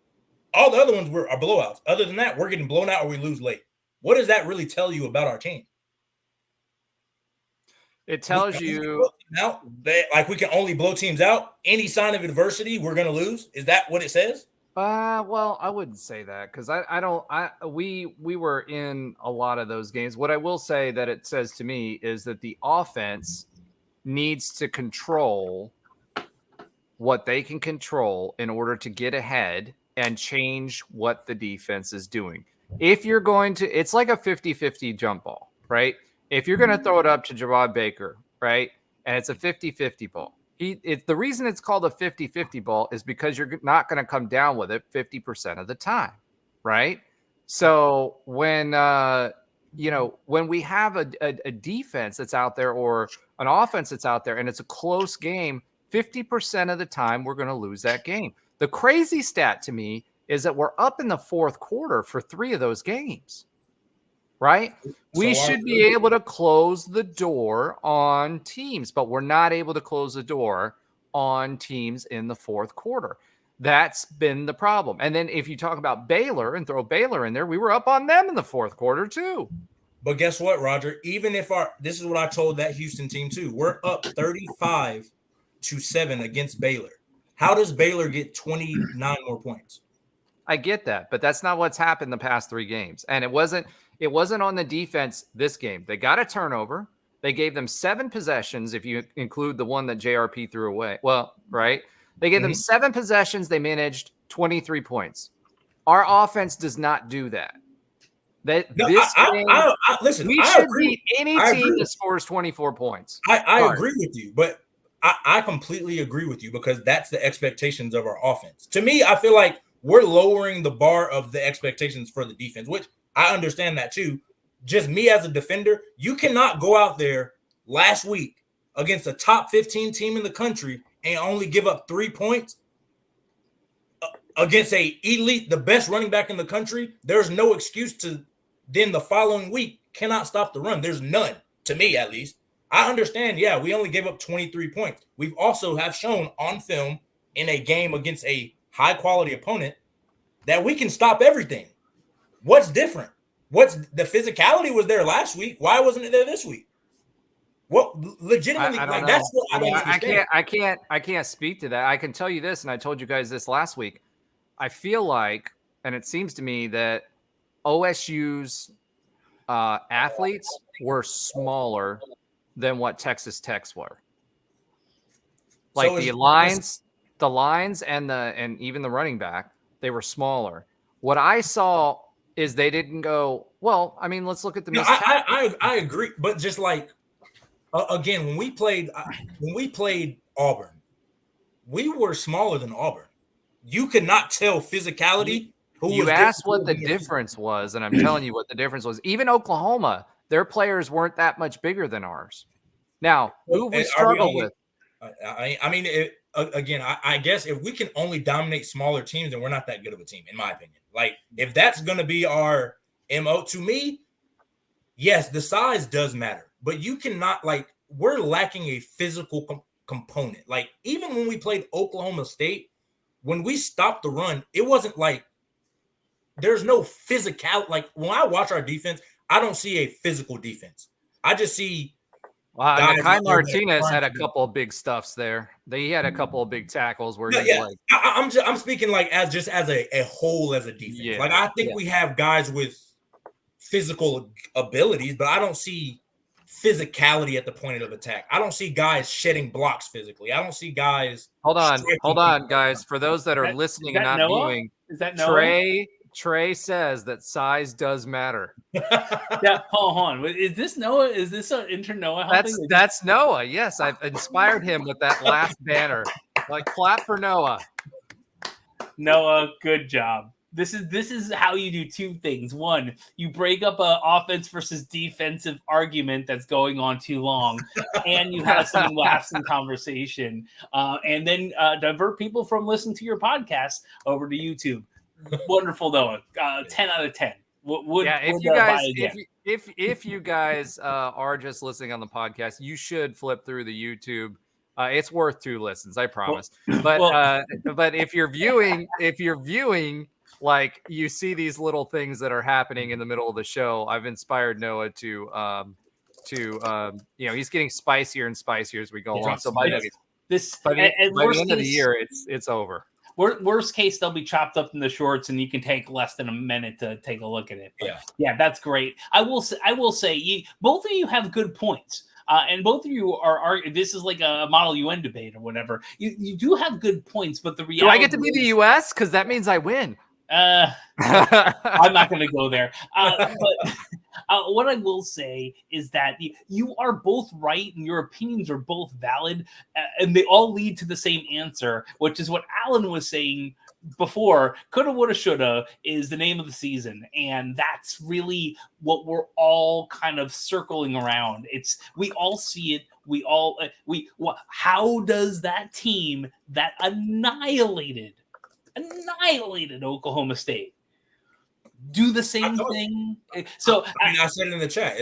All the other ones are blowouts. Other than that, we're getting blown out or we lose late. What does that really tell you about our team? It tells you we can only blow teams out. Any sign of adversity, we're going to lose. Is that what it says? Well, I wouldn't say that because we were in a lot of those games. What I will say that it says to me is that the offense needs to control what they can control in order to get ahead and change what the defense is doing. If you're going to, it's like a 50-50 jump ball, right? If you're going to throw it up to Javon Baker, right, and it's a 50-50 ball, the reason it's called a 50-50 ball is because you're not going to come down with it 50% of the time, right? So when we have a defense that's out there or an offense that's out there and it's a close game, 50% of the time we're going to lose that game. The crazy stat to me is that we're up in the fourth quarter for 3 of those games, right? We should be able to close the door on teams, but we're not able to close the door on teams in the fourth quarter. That's been the problem. And then if you talk about Baylor and throw Baylor in there, we were up on them in the fourth quarter too. But guess what, Roger? Even if this is what I told that Houston team too. We're up 35-7 against Baylor. How does Baylor get 29 more points? I get that, but that's not what's happened the past 3 games. And it wasn't on the defense this game. They got a turnover. They gave them 7 possessions if you include the one that JRP threw away. Well, right? They gave them 7 possessions. They managed 23 points. Our offense does not do that. Listen, we should beat any team that scores 24 points. I agree with you, but I completely agree with you because that's the expectations of our offense. To me, I feel like we're lowering the bar of the expectations for the defense, which I understand that too. Just me as a defender, you cannot go out there last week against a top 15 team in the country and only give up 3 points against the best running back in the country. There's no excuse to then the following week cannot stop the run. There's none, to me at least. I understand, yeah, we only gave up 23 points. We've also have shown on film in a game against a high-quality opponent that we can stop everything. What's different? The physicality was there last week. Why wasn't it there this week? What legitimately? That's what I don't understand. I can't speak to that. I can tell you this, and I told you guys this last week. I feel like, and it seems to me that OSU's athletes were smaller than what Texas Tech's were. Like the lines and even the running back, they were smaller. What I saw is they didn't go, well, I mean, let's look at the I agree, but just like again, when we played Auburn, we were smaller than Auburn. You could not tell physicality. You asked what the difference was, and I'm telling you what the difference was. Even Oklahoma, their players weren't that much bigger than ours. Now, who we struggle with? I guess if we can only dominate smaller teams, then we're not that good of a team, in my opinion. Like, if that's going to be our MO, to me, yes, the size does matter. But you cannot, we're lacking a physical component. Like, even when we played Oklahoma State, when we stopped the run, it wasn't like there's no physical. Like, when I watch our defense, I don't see a physical defense. I just see Kai Martinez had a couple of big stuffs there. He had a couple of big tackles where I'm speaking as a whole as a defense. Yeah, I think we have guys with physical abilities, but I don't see physicality at the point of attack. I don't see guys shedding blocks physically. I don't see guys. Hold on, guys. For those that are listening and not viewing, is that Noah? Trey says that size does matter. Yeah, hold on. Is this Noah? Is this an intern Noah? That's Noah. Yes, I've inspired him with that last banner. Clap for Noah. Noah, good job. This is how you do two things. One, you break up an offense versus defensive argument that's going on too long, and you have some lasting conversation, and then divert people from listening to your podcast over to YouTube. Wonderful, Noah. 10 out of 10. If you guys are just listening on the podcast, you should flip through the YouTube. It's worth 2 listens, I promise. But if you're viewing, like, you see these little things that are happening in the middle of the show, I've inspired Noah to he's getting spicier and spicier as we go along. So by the end of the year, it's over. Worst case, they'll be chopped up in the shorts, and you can take less than a minute to take a look at it. But yeah, that's great. I will say, both of you have good points. And both of you are this is like a Model UN debate or whatever. You do have good points, but the reality. Do I get to be the U.S.? Because that means I win. I'm not going to go there. But what I will say is that you are both right, and your opinions are both valid, and they all lead to the same answer, which is what Alan was saying before. Coulda, woulda, shoulda is the name of the season, and that's really what we're all kind of circling around. We all see it. How does that team that annihilated Oklahoma State do the same thing? So I said it in the chat.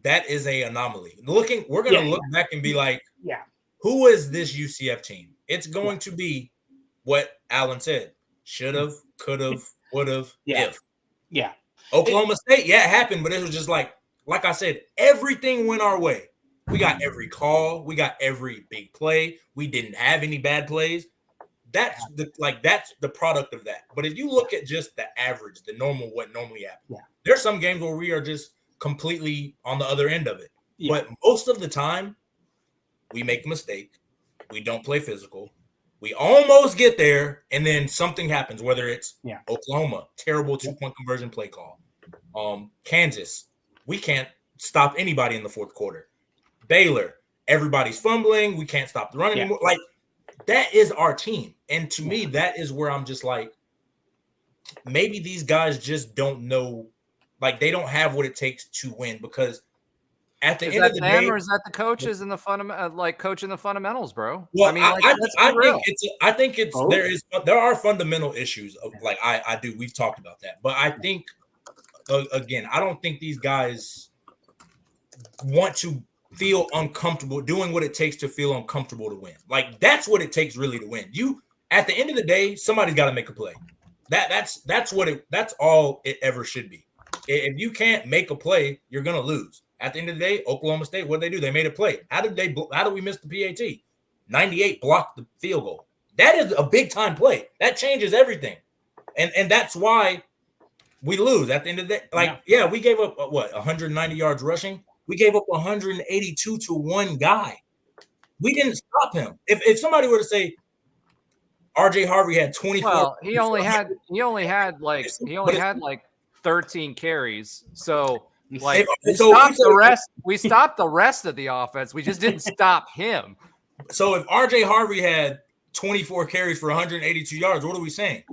That is a anomaly. We're going to look back and be like, who is this UCF team? It's going to be what Alan said. Should have, could have, would have, if. Yeah. Oklahoma State, it happened, but it was just like I said, everything went our way. We got every call. We got every big play. We didn't have any bad plays. That's the product of that. But if you look at just the average, what normally happens, there's some games where we are just completely on the other end of it. Yeah. But most of the time, we make a mistake. We don't play physical. We almost get there, and then something happens, whether it's Oklahoma, terrible 2-point conversion play call. Kansas, we can't stop anybody in the fourth quarter. Baylor, everybody's fumbling. We can't stop the run anymore. Like, that is our team. And to me, that is where I'm just like, maybe these guys just don't know, like, they don't have what it takes to win, because at the end of the day, or is that the coaches and the coaching the fundamentals, bro? Well, I mean, I think there are fundamental issues of, like, I do. We've talked about that, but I think again, I don't think these guys want to feel uncomfortable doing what it takes to feel uncomfortable to win. Like, that's what it takes really to win. At the end of the day, somebody's got to make a play. That's all it ever should be. If you can't make a play, you're gonna lose. At the end of the day, Oklahoma State, what did they do? They made a play. How did we miss the PAT? 98 blocked the field goal. That is a big time play. That changes everything. And that's why we lose at the end of the day. We gave up 190 yards rushing. We gave up 182 to one guy. We didn't stop him. If somebody were to say RJ Harvey had 24, well, he only had like 13 carries. So we stopped the rest of the offense. We just didn't stop him. So if RJ Harvey had 24 carries for 182 yards, what are we saying?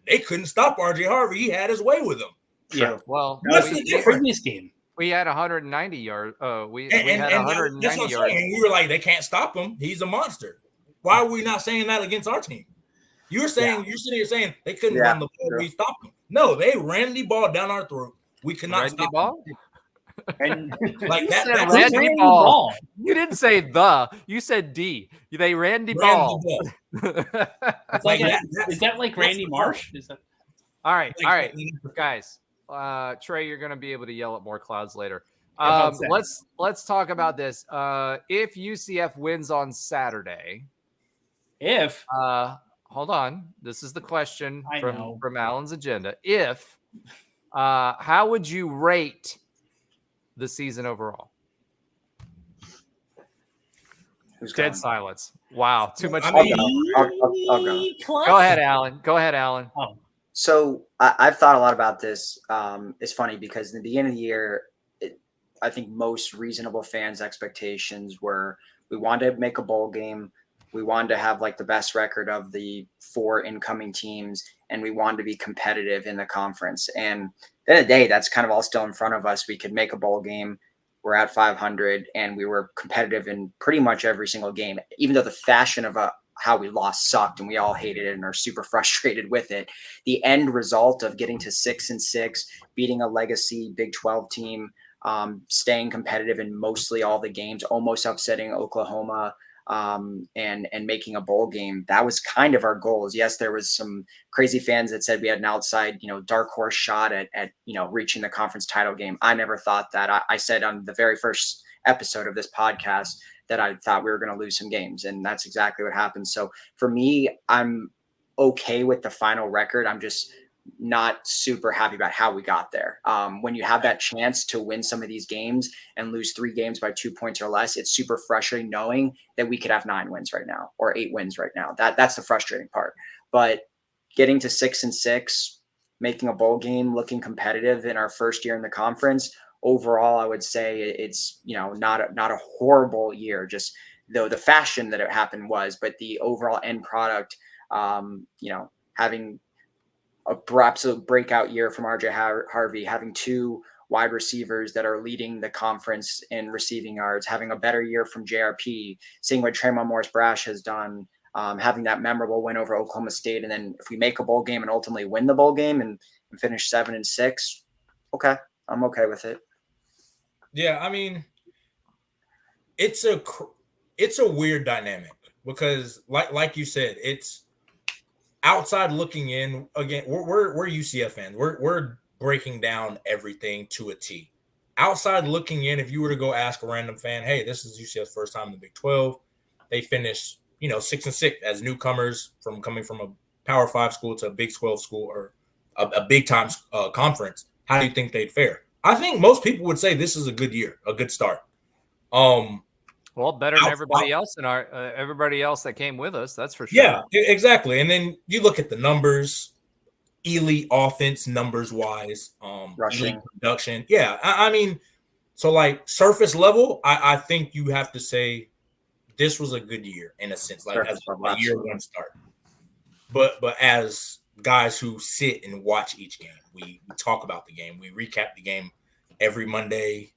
They couldn't stop RJ Harvey. He had his way with them. Yeah. Well, what's the difference? This game, we had 190 yards. We had 190 yards. And we were like, they can't stop him. He's a monster. Why are we not saying that against our team? You're sitting here saying they couldn't run the ball. We stopped them. No, they ran the ball down our throat. We could not stop them. And like that, that's ran the ball. You didn't say the. You said D. They ran the ball. Is that like Randy Marsh? Is that? All right, guys. Trey, you're going to be able to yell at more clouds later. Let's talk about this. If UCF wins on Saturday, hold on, this is the question from Alan's agenda. How would you rate the season overall? Dead silence. Wow, too much. I'll go. Go ahead, Alan. Oh. So I've thought a lot about this. It's funny because in the beginning of the year, I think most reasonable fans' expectations were we wanted to make a bowl game. We wanted to have like the best record of the 4 incoming teams, and we wanted to be competitive in the conference. And at the end of the day, that's kind of all still in front of us. We could make a bowl game. We're at 500, and we were competitive in pretty much every single game, even though the fashion of how we lost sucked and we all hated it and are super frustrated with it. The end result of getting to 6-6, beating a legacy Big 12 team, staying competitive in mostly all the games, almost upsetting Oklahoma, and making a bowl game. That was kind of our goals. Yes, there was some crazy fans that said we had an outside, dark horse shot at reaching the conference title game. I never thought that. I said on the very first episode of this podcast that I thought we were going to lose some games, and that's exactly what happened. So for me, I'm okay with the final record. I'm just not super happy about how we got there. When you have that chance to win some of these games and lose 3 games by 2 points or less, it's super frustrating knowing that we could have 9 wins right now or 8 wins right now. That's the frustrating part. But getting to 6-6, making a bowl game, looking competitive in our first year in the conference, overall, I would say it's not a horrible year. Just though the fashion that it happened was, but the overall end product, having a absolute breakout year from RJ Harvey, having 2 wide receivers that are leading the conference in receiving yards, having a better year from JRP, seeing what Tremont Morris-Brash has done, having that memorable win over Oklahoma State. And then if we make a bowl game and ultimately win the bowl game and finish 7-6, okay, I'm okay with it. Yeah, I mean, it's a weird dynamic because like you said, it's outside looking in. Again, we're UCF fans. We're breaking down everything to a T. Outside looking in, if you were to go ask a random fan, hey, this is UCF's first time in the Big 12. They finished, 6-6 as newcomers coming from a Power 5 school to a Big 12 school or a big time conference. How do you think they'd fare? I think most people would say this is a good year, a good start. Well, better than everybody else everybody else that came with us. That's for sure. Yeah, exactly. And then you look at the numbers, elite offense numbers wise, rushing, elite production. Yeah, I mean, so like surface level, I think you have to say this was a good year in a sense, like as a year 1 start. But as guys who sit and watch each game, we talk about the game, we recap the game every Monday.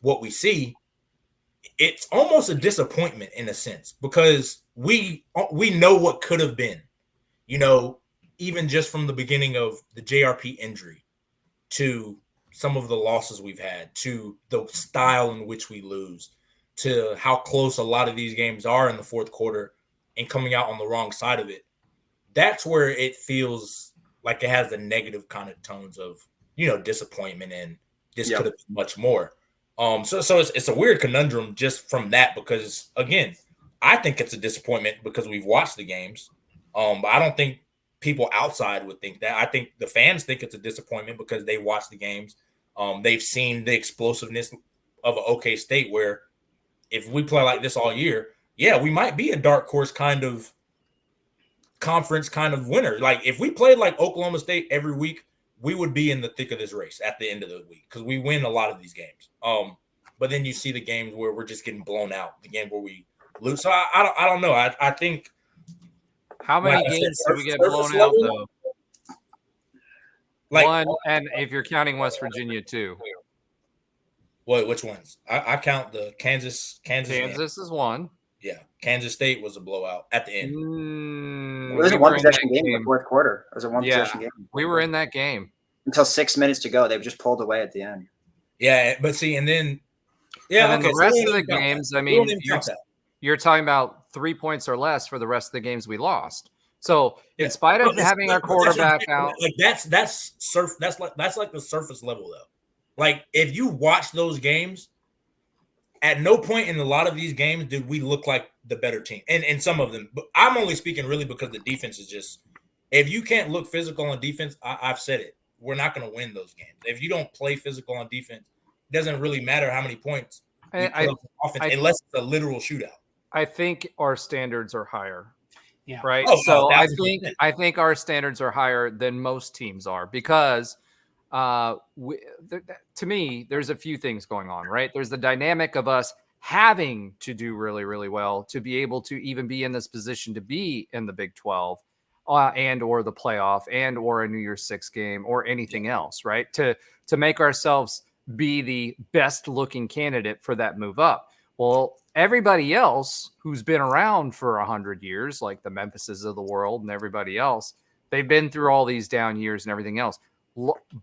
What we see. It's almost a disappointment in a sense because we know what could have been, even just from the beginning of the JRP injury to some of the losses we've had, to the style in which we lose, to how close a lot of these games are in the fourth quarter and coming out on the wrong side of it. That's where it feels like it has the negative kind of tones of, disappointment and this could have been much more. So it's a weird conundrum just from that because, again, I think it's a disappointment because we've watched the games. But I don't think people outside would think that. I think the fans think it's a disappointment because they watch the games. They've seen the explosiveness of an OK State where if we play like this all year, we might be a dark horse kind of conference kind of winner. Like if we played like Oklahoma State every week, we would be in the thick of this race at the end of the week because we win a lot of these games. But then you see the games where we're just getting blown out, the game where we lose. So I don't know. I think. How many games did we get blown out though? Like 1, and if you're counting West Virginia 2. What? Which ones? I count the Kansas. Kansas is 1. Yeah, Kansas State was a blowout at the end. It was a 1-possession game in the fourth quarter. It was a 1-possession game. We were in that game until 6 minutes to go. They just pulled away at the end. Yeah, but see, and then the rest of the games. I mean, you're talking about 3 points or less for the rest of the games we lost. So, in spite of having our quarterback out, like that's like the surface level though. Like if you watch those games. At no point in a lot of these games did we look like the better team. And some of them. But I'm only speaking really because the defense is just – if you can't look physical on defense, I've said it. We're not going to win those games. If you don't play physical on defense, it doesn't really matter how many points you put up on offense unless it's a literal shootout. I think our standards are higher. Yeah. Right? So I think our standards are higher than most teams are because – to me, there's a few things going on, right? There's the dynamic of us having to do really, really well to be able to even be in this position to be in the Big 12 and or the playoff and or a New Year's Six game or anything else, right? To make ourselves be the best looking candidate for that move up. Well, everybody else who's been around for 100 years, like the Memphises of the world and everybody else, they've been through all these down years and everything else.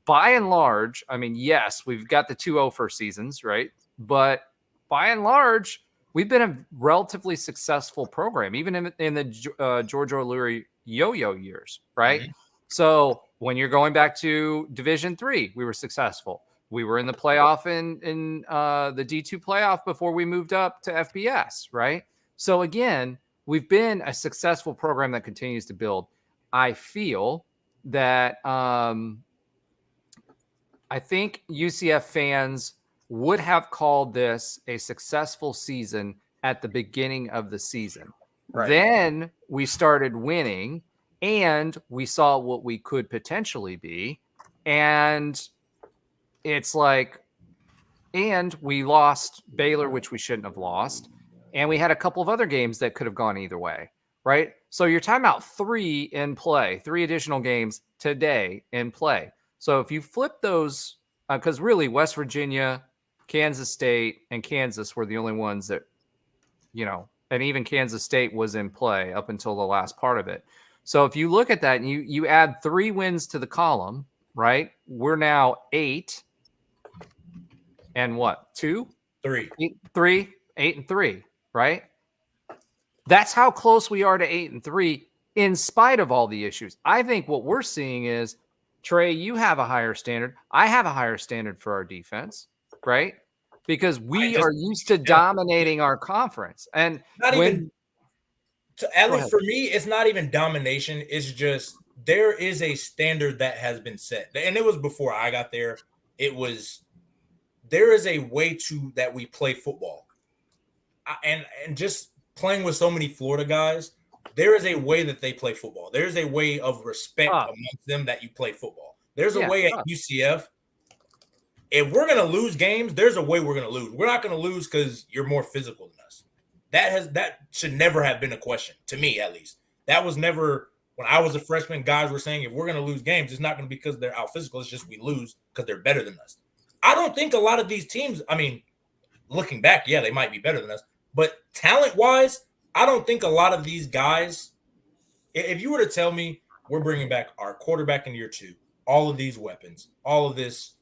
By and large, I mean, yes, we've got the 2-0 first seasons, right? But by and large, we've been a relatively successful program, even in the George O'Leary yo-yo years, right? Mm-hmm. So when you're going back to Division III, we were successful. We were in the playoff in the D2 playoff before we moved up to FBS, right? So again, we've been a successful program that continues to build. I feel that I think UCF fans would have called this a successful season at the beginning of the season. Right. Then we started winning and we saw what we could potentially be. And it's like, and we lost Baylor, which we shouldn't have lost. And we had a couple of other games that could have gone either way, right? So you're talking about 3 in play, 3 additional games today in play. So if you flip those, because really West Virginia, Kansas State, and Kansas were the only ones that, and even Kansas State was in play up until the last part of it. So if you look at that and you add 3 wins to the column, right? We're now 8 and what? 2? 3. 8 and 3, right? That's how close we are to 8 and 3 in spite of all the issues. I think what we're seeing is, Tre, you have a higher standard. I have a higher standard for our defense, right? Because we are used to dominating our conference. And at least for me, it's not even domination. It's just there is a standard that has been set. And it was before I got there. There is a way that we play football. And just playing with so many Florida guys, there is a way that they play football. There's a way of respect amongst them that you play football. There's a way at UCF. If we're going to lose games, there's a way we're going to lose. We're not going to lose because you're more physical than us. That should never have been a question, to me at least. That was never, when I was a freshman, guys were saying if we're going to lose games, it's not going to be because they're out physical. It's just we lose because they're better than us. I don't think a lot of these teams, I mean, looking back, yeah, they might be better than us. But talent-wise, I don't think a lot of these guys, if you were to tell me we're bringing back our quarterback in year 2, all of these weapons, all of this,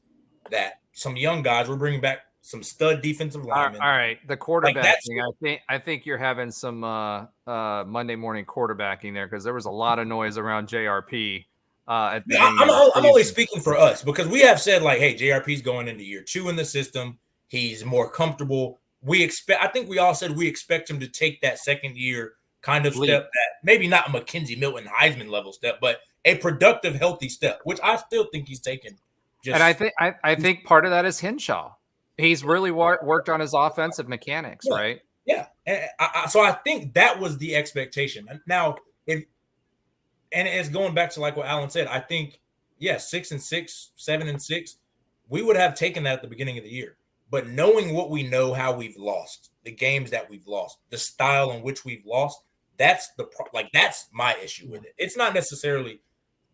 that, some young guys, we're bringing back some stud defensive linemen. All right, the quarterbacking, I think you're having some Monday morning quarterbacking there because there was a lot of noise around JRP. I'm only speaking for us because we have said, like, hey, JRP's going into year 2 in the system. He's more comfortable. I think we all said we expect him to take that second year kind of step, that maybe not a Mackenzie Milton Heisman level step, but a productive, healthy step, which I still think he's taken. And I think part of that is Henshaw. He's really worked on his offensive mechanics, right? Yeah. So I think that was the expectation. Now, and it's going back to like what Alan said, I think, 6-6, 7-6, we would have taken that at the beginning of the year. But knowing what we know, how we've lost, the games that we've lost, the style in which we've lost, that's my issue with it. It's not necessarily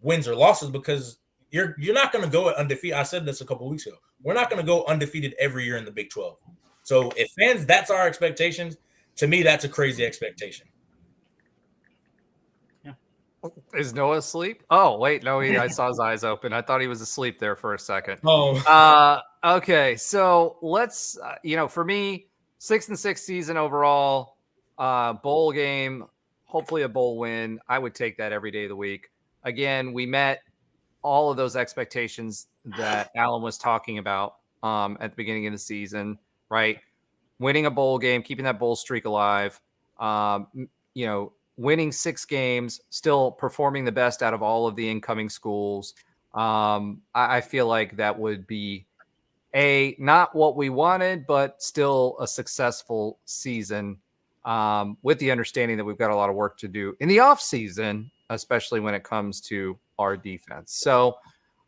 wins or losses because you're not going to go undefeated. I said this a couple of weeks ago. We're not going to go undefeated every year in the Big 12. So if fans, that's our expectations. To me, that's a crazy expectation. Yeah. Is Noah asleep? Oh, wait. No, I saw his eyes open. I thought he was asleep there for a second. Oh. Okay. So let's, for me, 6-6 season overall, bowl game, hopefully a bowl win. I would take that every day of the week. Again, we met all of those expectations that Alan was talking about at the beginning of the season, right? Winning a bowl game, keeping that bowl streak alive, winning 6 games, still performing the best out of all of the incoming schools. I feel like that would be not what we wanted, but still a successful season with the understanding that we've got a lot of work to do in the off season, especially when it comes to our defense. So,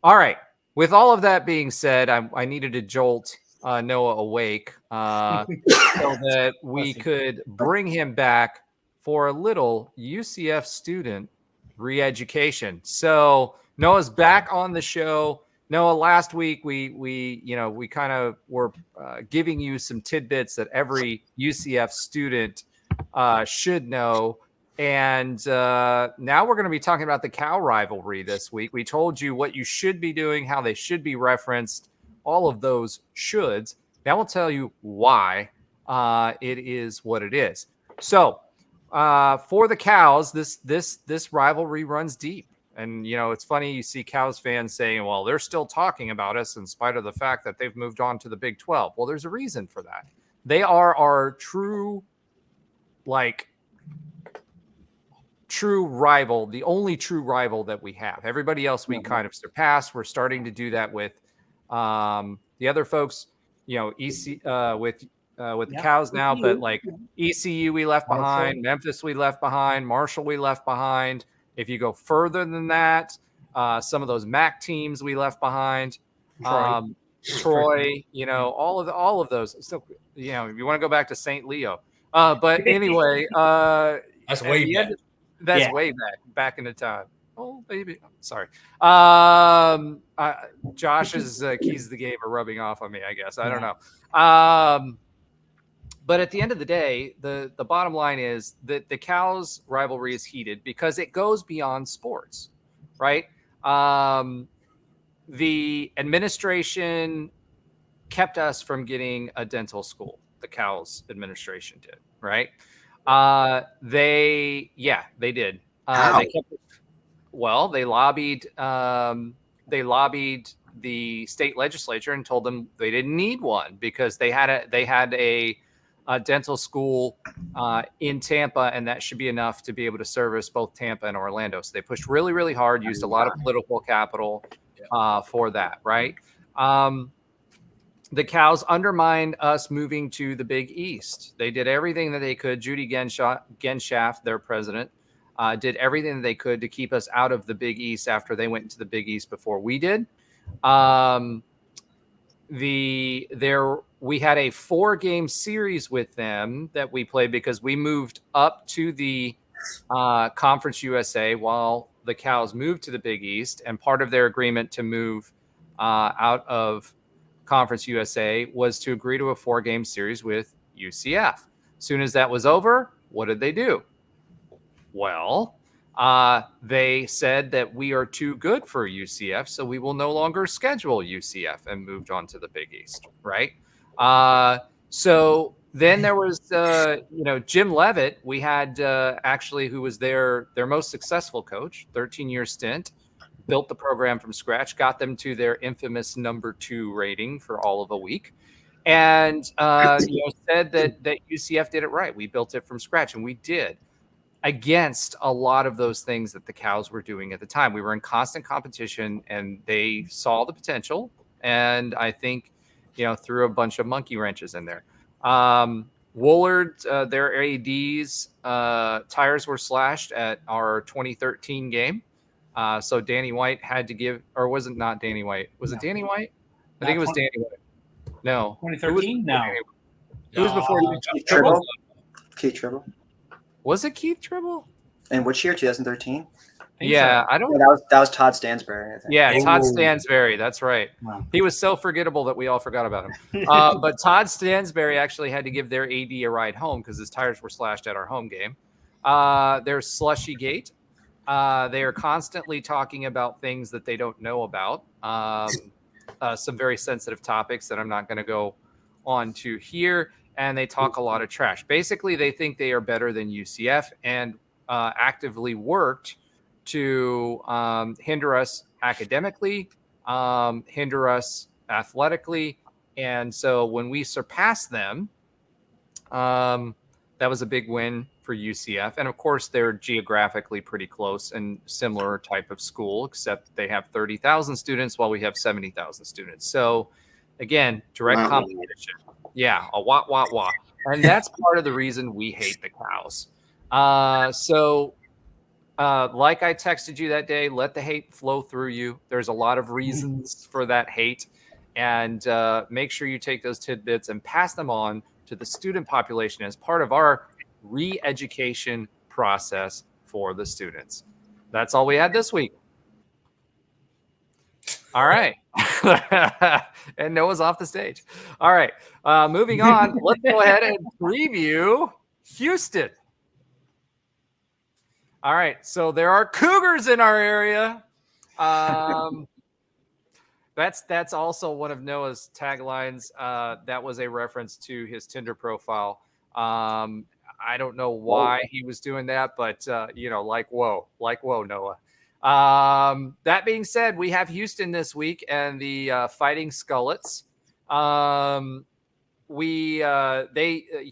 all right. With all of that being said, I needed to jolt Noah awake so that we could bring him back for a little UCF student re-education. So Noah's back on the show. Noah, last week we kind of were giving you some tidbits that every UCF student should know. And now we're going to be talking about the Cal rivalry this week. We told you what you should be doing, how they should be referenced, all of those shoulds. Now we'll tell you why it is what it is. So for the Cows, this rivalry runs deep. And, it's funny, you see Cows fans saying, well, they're still talking about us in spite of the fact that they've moved on to the Big 12. Well, there's a reason for that. They are our true rival, the only true rival that we have. Everybody else we kind of surpassed. We're starting to do that with the other folks, EC with the Cows now, but like ECU we left behind, Memphis we left behind, Marshall we left behind. If you go further than that, some of those MAC teams we left behind, Troy, all of those. So if you want to go back to St. Leo, but anyway, that's way back. That's way back into time. Oh, baby. I'm sorry. Josh's keys to the game are rubbing off on me, I guess. I don't know. But at the end of the day, the bottom line is that the Cows rivalry is heated because it goes beyond sports, right? The administration kept us from getting a dental school. The Cows administration did, right? They did. They lobbied. They lobbied the state legislature and told them they didn't need one because they had a dental school in Tampa, and that should be enough to be able to service both Tampa and Orlando. So they pushed really, really hard, used a lot of political capital for that, right? The Cows undermined us moving to the Big East. They did everything that they could. Judy Genshaft, their president, did everything that they could to keep us out of the Big East after they went into the Big East before we did. We had a 4-game series with them that we played because we moved up to the Conference USA while the Cows moved to the Big East. And part of their agreement to move out of Conference USA was to agree to a 4-game series with UCF. As soon as that was over, what did they do? Well, they said that we are too good for UCF, so we will no longer schedule UCF, and moved on to the Big East, right? So then there was, Jim Levitt. We had actually who was their most successful coach, 13-year stint, built the program from scratch, got them to their infamous number 2 rating for all of a week, and said that UCF did it right. We built it from scratch, and we did. Against a lot of those things that the Cows were doing at the time. We were in constant competition, and they saw the potential, and I think, threw a bunch of monkey wrenches in there. Woolard, their ADs, tires were slashed at our 2013 game. So Danny White had to give, or was it not Danny White? Was it Danny White? I think it was Danny White. No. 2013? No. It was before Keith Tribble. Was it Keith Tribble? In which year? 2013? Yeah, so. I don't. Yeah, that was Todd Stansbury, I think. Yeah, Todd Stansbury. That's right. Wow. He was so forgettable that we all forgot about him. But Todd Stansbury actually had to give their AD a ride home because his tires were slashed at our home game. There's Slushy Gate. They are constantly talking about things that they don't know about. Some very sensitive topics that I'm not going to go on to here. And they talk a lot of trash. Basically, they think they are better than UCF and actively worked to hinder us academically, hinder us athletically. And so when we surpassed them, that was a big win for UCF. And of course, they're geographically pretty close and similar type of school, except they have 30,000 students while we have 70,000 students. So again, direct competition. Yeah, a wah. And that's part of the reason we hate the Cows. Like I texted you that day, let the hate flow through you. There's a lot of reasons for that hate. and make sure you take those tidbits and pass them on to the student population as part of our re-education process for the students. That's all we had this week. All right. And Noah's off the stage. All right. Moving on. Let's go ahead and preview Houston. All right. So there are Cougars in our area. That's also one of Noah's taglines. That was a reference to his Tinder profile. I don't know why he was doing that, but like whoa, Noah. That being said, we have Houston this week and the Fighting Skullets.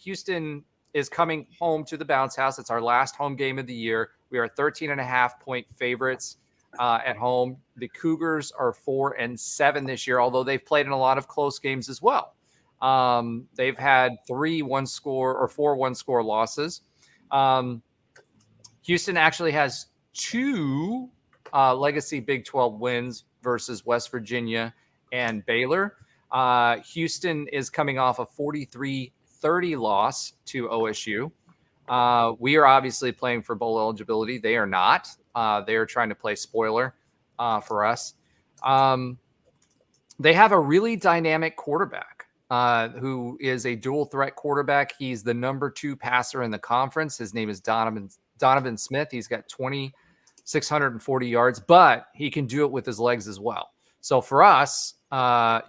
Houston is coming home to the Bounce House. It's our last home game of the year. We are 13.5-point favorites at home. The Cougars are 4-7 this year, although they've played in a lot of close games as well. They've had 4 one-score losses. Houston actually has 2 legacy Big 12 wins versus West Virginia and Baylor. Houston is coming off a 43-30 loss to OSU. We are obviously playing for bowl eligibility. They are not. They are trying to play spoiler for us. They have a really dynamic quarterback who is a dual threat quarterback. He's the number 2 passer in the conference. His name is Donovan Smith. He's got 2,640 yards, but he can do it with his legs as well. So for us, I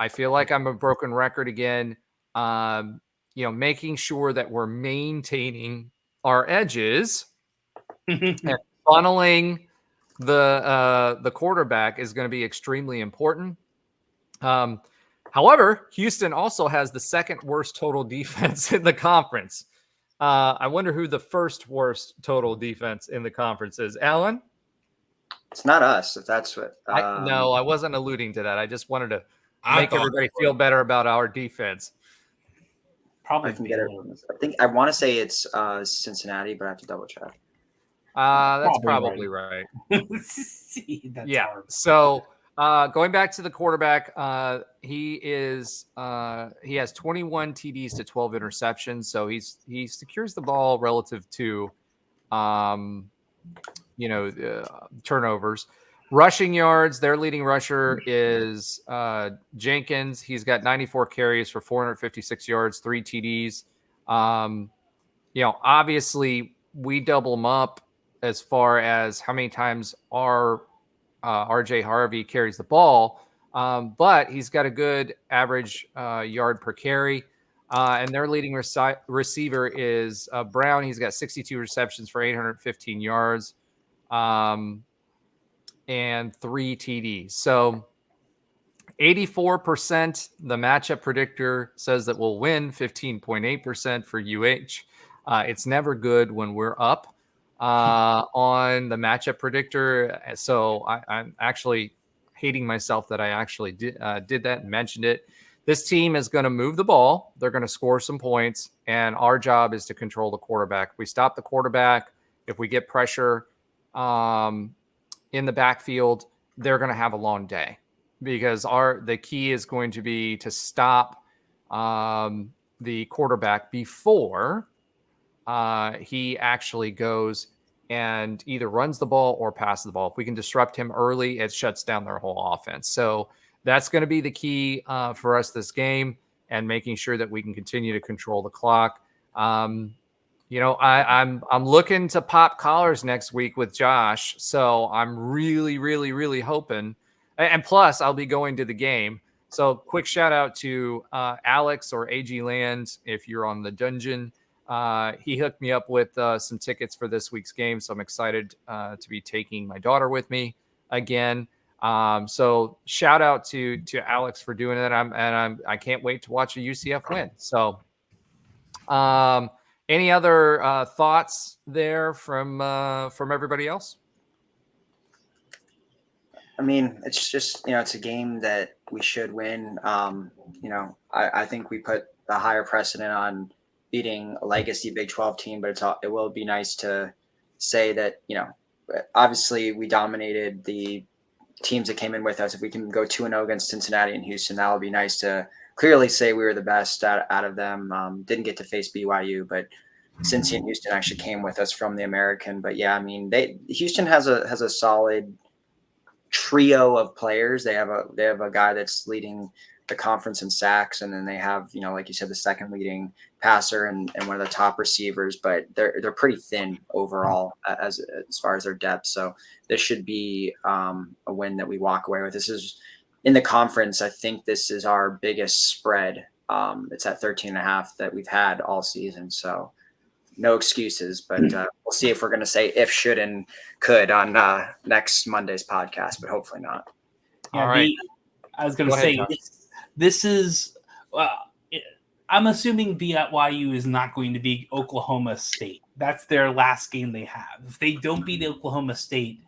feel like I'm a broken record again. Making sure that we're maintaining our edges and funneling the quarterback is going to be extremely important. However, Houston also has the second worst total defense in the conference. I wonder who the first worst total defense in the conference is. Alan? It's not us, if that's what. No, I wasn't alluding to that. I just wanted to make everybody feel better about our defense. Probably I can get it. I want to say it's Cincinnati, but I have to double check. That's probably right. Yeah. Hard. So going back to the quarterback, he has 21 TDs to 12 interceptions. So he secures the ball relative to turnovers. Rushing yards, their leading rusher is Jenkins. He's got 94 carries for 456 yards, 3 TDs. Obviously we double him up as far as how many times our RJ Harvey carries the ball, but he's got a good average yard per carry. And their leading receiver is Brown. He's got 62 receptions for 815 yards. And 3 TDs. So 84%, the matchup predictor says that we'll win, 15.8% for UH. It's never good when we're up on the matchup predictor. So I'm actually hating myself that I actually did that and mentioned it. This team is going to move the ball. They're going to score some points, and our job is to control the quarterback. If we stop the quarterback, if we get pressure in the backfield, they're going to have a long day because the key is going to be to stop the quarterback before he actually goes and either runs the ball or passes the ball. If we can disrupt him early, it shuts down their whole offense. So that's going to be the key for us this game, and making sure that we can continue to control the clock. I'm looking to pop collars next week with Josh, so I'm really, really, really hoping. And plus, I'll be going to the game. So, quick shout out to Alex or AG Land if you're on the dungeon. He hooked me up with some tickets for this week's game, so I'm excited to be taking my daughter with me again. So, shout out to Alex for doing it. I can't wait to watch a UCF win. So, any other thoughts there from everybody else? I mean, it's just, it's a game that we should win. I think we put a higher precedent on beating a legacy Big 12 team, but it will be nice to say that, obviously we dominated the teams that came in with us. If we can go 2-0 against Cincinnati and Houston, that would be nice to clearly say we were the best out of them. Didn't get to face BYU, but Cincy and Houston actually came with us from the American. But yeah, I mean, Houston has a solid trio of players. They have a guy that's leading the conference in sacks, and then they have, like you said, the second leading passer and one of the top receivers, but they're pretty thin overall as far as their depth. So this should be a win that we walk away with. This is in the conference. I think this is our biggest spread. It's at 13.5 that we've had all season. So no excuses, but we'll see if we're going to say if, should, and could on next Monday's podcast, but hopefully not. Yeah, all right. I was going to say, this is I'm assuming BYU is not going to beat Oklahoma State. That's their last game they have. If they don't beat Oklahoma State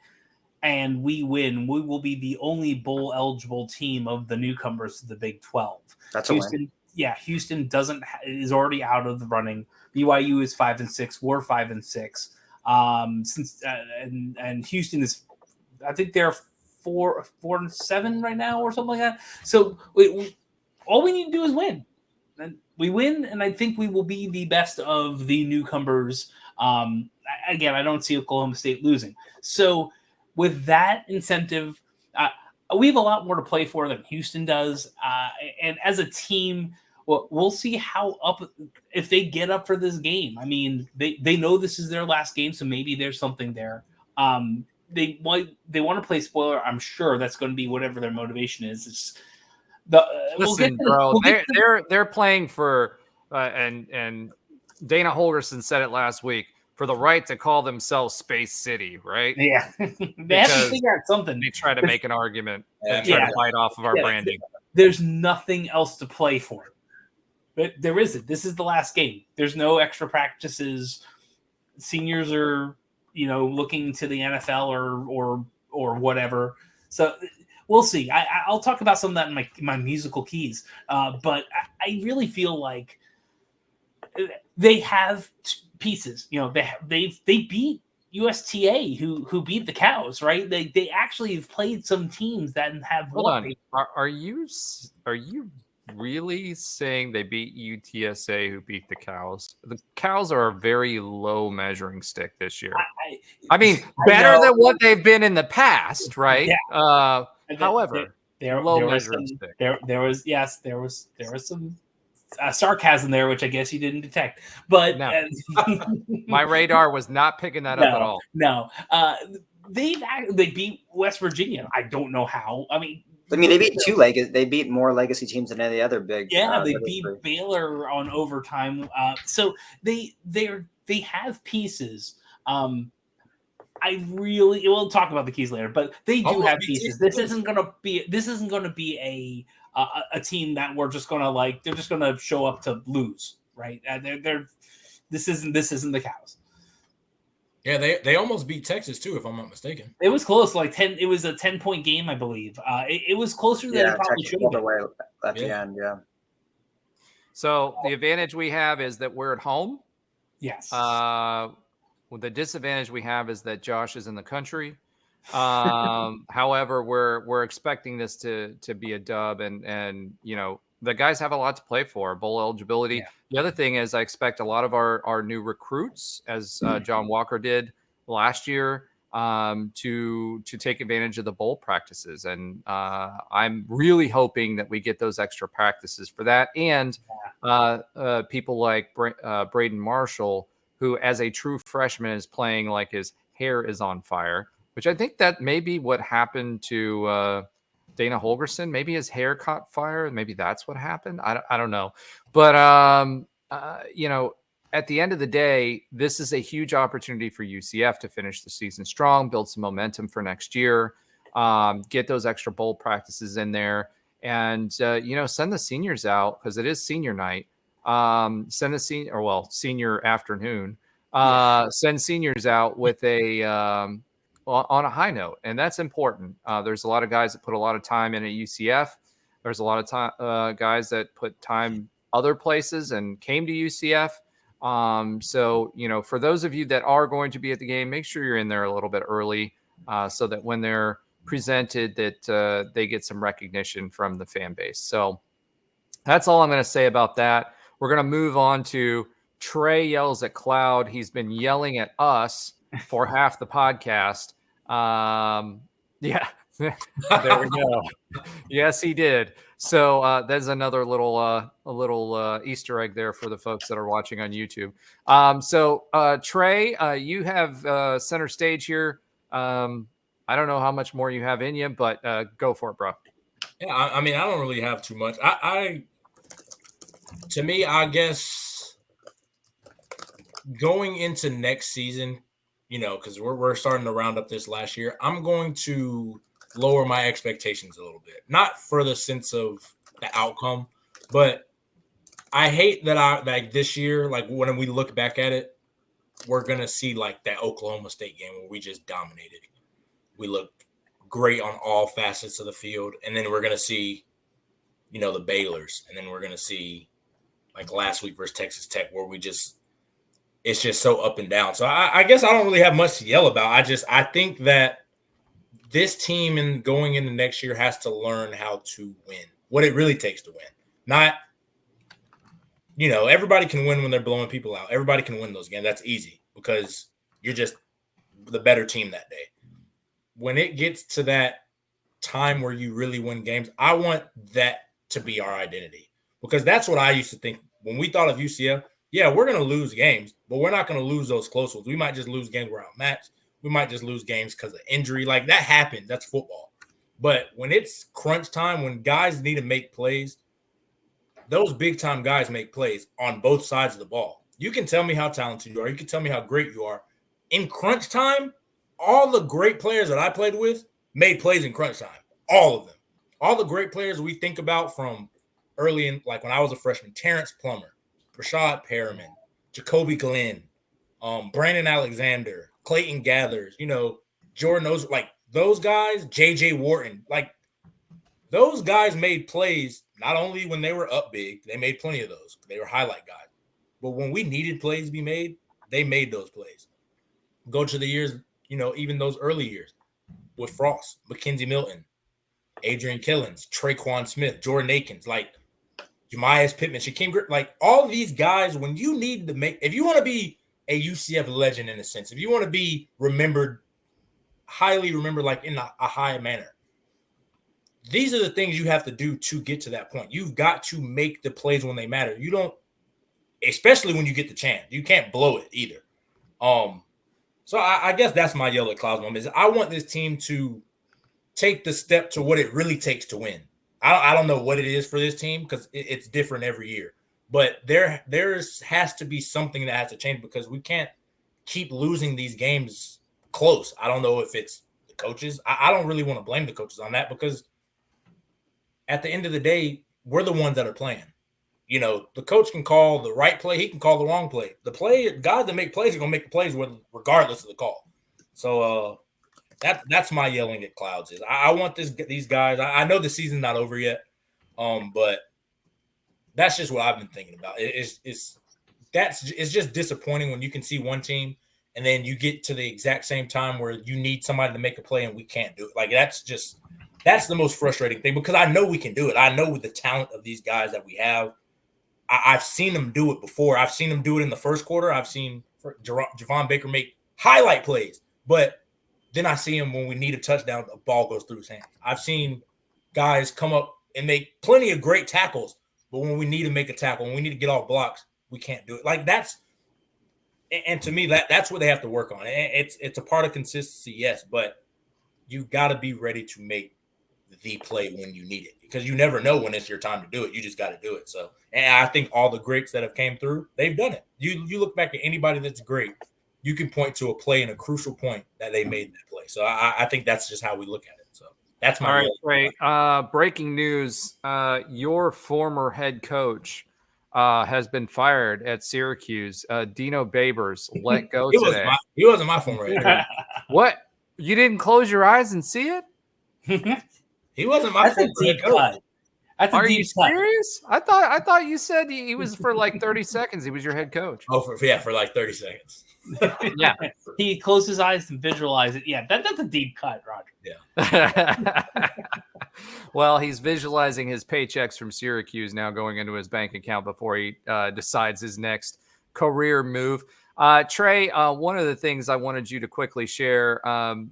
and we win, we will be the only bowl eligible team of the newcomers to the Big 12. That's Houston, a win. Yeah, Houston is already out of the running. BYU is 5-6. We're 5-6. And Houston is, I think they're 4-7 right now or something like that. So all we need to do is win. And we win, and I think we will be the best of the newcomers. Again, I don't see Oklahoma State losing. So with that incentive, we have a lot more to play for than Houston does. And as a team, we'll see if they get up for this game. I mean, they know this is their last game, so maybe there's something there. They want to play spoiler. I'm sure that's going to be whatever their motivation is. They're playing for and Dana Holgerson said it last week, for the right to call themselves Space City, right? Yeah, they have to figure out something. They try to make an argument and try to bite off of our branding. There's nothing else to play for, but there isn't. This is the last game. There's no extra practices. Seniors are, looking to the NFL or whatever. So we'll see. I'll talk about some of that in my musical keys. But I really feel like they have pieces. They beat USTA, who beat the Cows, right? They actually have played some teams that have. Hold on. Are you really saying they beat UTSA, who beat the Cows? The Cows are a very low measuring stick this year. I mean, better than what they've been in the past, right? Yeah. However, low measuring stick. There was some sarcasm there, which I guess you didn't detect. But no. My radar was not picking that up at all. No, they beat West Virginia. I don't know how. I mean, they beat they beat more legacy teams than any other big. Yeah, they beat Baylor on overtime. So they have pieces. We'll talk about the keys later, but they do have pieces. This isn't going to be a team that we're just going to they're just going to show up to lose, right? This isn't the Cows. Yeah, they almost beat Texas too, if I'm not mistaken. It was close, it was a 10-point game, I believe. It was closer than it probably should have been. At the end, yeah. So the advantage we have is that we're at home. Yes. The disadvantage we have is that Josh is in the country. However, we're expecting this to be a dub, and the guys have a lot to play for, bowl eligibility. Yeah. The other thing is I expect a lot of our new recruits, as John Walker did last year, to take advantage of the bowl practices. And I'm really hoping that we get those extra practices for that. And people like Braden Marshall, who as a true freshman is playing like his hair is on fire, which I think that may be what happened to Dana Holgerson. Maybe his hair caught fire. Maybe that's what happened. I don't know. But, at the end of the day, this is a huge opportunity for UCF to finish the season strong, build some momentum for next year, get those extra bowl practices in there, and, send the seniors out, because it is senior night. Send the senior afternoon. Send seniors out with on a high note, and that's important. There's a lot of guys that put a lot of time in at UCF. There's a lot of guys that put time other places and came to UCF. So for those of you that are going to be at the game, make sure you're in there a little bit early, so that when they're presented that they get some recognition from the fan base. So that's all I'm going to say about that. We're going to move on to Tre Yells at Cloud. He's been yelling at us for half the podcast. Yeah, there we go. Yes, he did. So that's another little Easter egg there for the folks that are watching on YouTube. So Tre, you have center stage here. I don't know how much more you have in you, but go for it, bro. Yeah, I mean, I don't really have too much. To me, I guess going into next season, because we're starting to round up this last year, I'm going to lower my expectations a little bit. Not for the sense of the outcome, but I hate that this year, like when we look back at it, we're gonna see like that Oklahoma State game where we just dominated. We looked great on all facets of the field, and then we're gonna see, the Baylors, and then we're gonna see like last week versus Texas Tech where it's just so up and down. So I guess I don't really have much to yell about. I think that this team and going into next year has to learn how to win, what it really takes to win. Not, everybody can win when they're blowing people out. Everybody can win those games. That's easy because you're just the better team that day. When it gets to that time where you really win games, I want that to be our identity, because that's what I used to think when we thought of UCF. Yeah, we're going to lose games, but we're not going to lose those close ones. We might just lose games we're outmatched. We might just lose games because of injury. Like, that happens. That's football. But when it's crunch time, when guys need to make plays, those big-time guys make plays on both sides of the ball. You can tell me how talented you are. You can tell me how great you are. In crunch time, all the great players that I played with made plays in crunch time. All of them. All the great players we think about from early in, like when I was a freshman, Terrence Plummer, Rashad Perriman, Jacoby Glenn, Brandon Alexander, Clayton Gathers, Jordan Ozer, like those guys, J.J. Wharton, like those guys made plays not only when they were up big, they made plenty of those. They were highlight guys. But when we needed plays to be made, they made those plays. Go to the years, even those early years with Frost, Mackenzie Milton, Adrian Killens, Traquan Smith, Jordan Akins, like Jemias Pittman, Shaquem Griffin, like all these guys, when you need to if you want to be a UCF legend in a sense, if you want to be remembered, highly remembered, like in a high manner, these are the things you have to do to get to that point. You've got to make the plays when they matter. You don't, especially when you get the chance. You can't blow it either. So I guess that's my yellow clouds moment. Is I want this team to take the step to what it really takes to win. I don't know what it is for this team because it's different every year. But there has to be something that has to change because we can't keep losing these games close. I don't know if it's the coaches. I don't really want to blame the coaches on that because at the end of the day, we're the ones that are playing. The coach can call the right play. He can call the wrong play. The guys that make plays are going to make the plays regardless of the call. So that's my yelling at clouds is I want these guys. I know the season's not over yet, but that's just what I've been thinking about. It's just disappointing when you can see one team and then you get to the exact same time where you need somebody to make a play and we can't do it. Like that's the most frustrating thing because I know we can do it. I know with the talent of these guys that we have, I've seen them do it before. I've seen them do it in the first quarter. I've seen Javon Baker make highlight plays, but then I see him when we need a touchdown, the ball goes through his hands. I've seen guys come up and make plenty of great tackles, but when we need to make a tackle, when we need to get off blocks, we can't do it. Like and to me, that's what they have to work on. It's a part of consistency, yes, but you got to be ready to make the play when you need it because you never know when it's your time to do it. You just got to do it. So, and I think all the greats that have came through, they've done it. You look back at anybody that's great, you can point to a play and a crucial point that they made that play. So I think that's just how we look at it. So that's my all right. Great. Breaking news: your former head coach has been fired at Syracuse. Dino Babers let go today. He wasn't my former head coach. What? You didn't close your eyes and see it? He wasn't my former head coach. That's a Are deep you cut. serious? I thought you said he was for like 30 seconds. He was your head coach. Oh, for like 30 seconds. Yeah. He closed his eyes and visualized it. Yeah, that's a deep cut, Roger. Yeah. Well, he's visualizing his paychecks from Syracuse now going into his bank account before he decides his next career move. Tre, one of the things I wanted you to quickly share,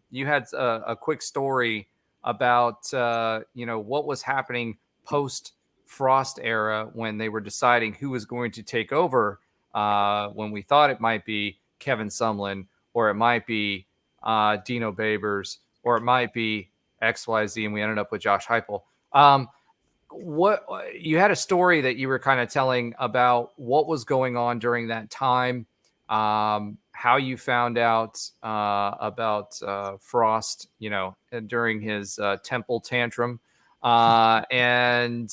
you had a quick story about what was happening post Frost era when they were deciding who was going to take over. When we thought it might be Kevin Sumlin, or it might be Dino Babers, or it might be XYZ, and we ended up with Josh Heupel. What you had a story that you were kind of telling about what was going on during that time, how you found out about Frost, during his temple tantrum, and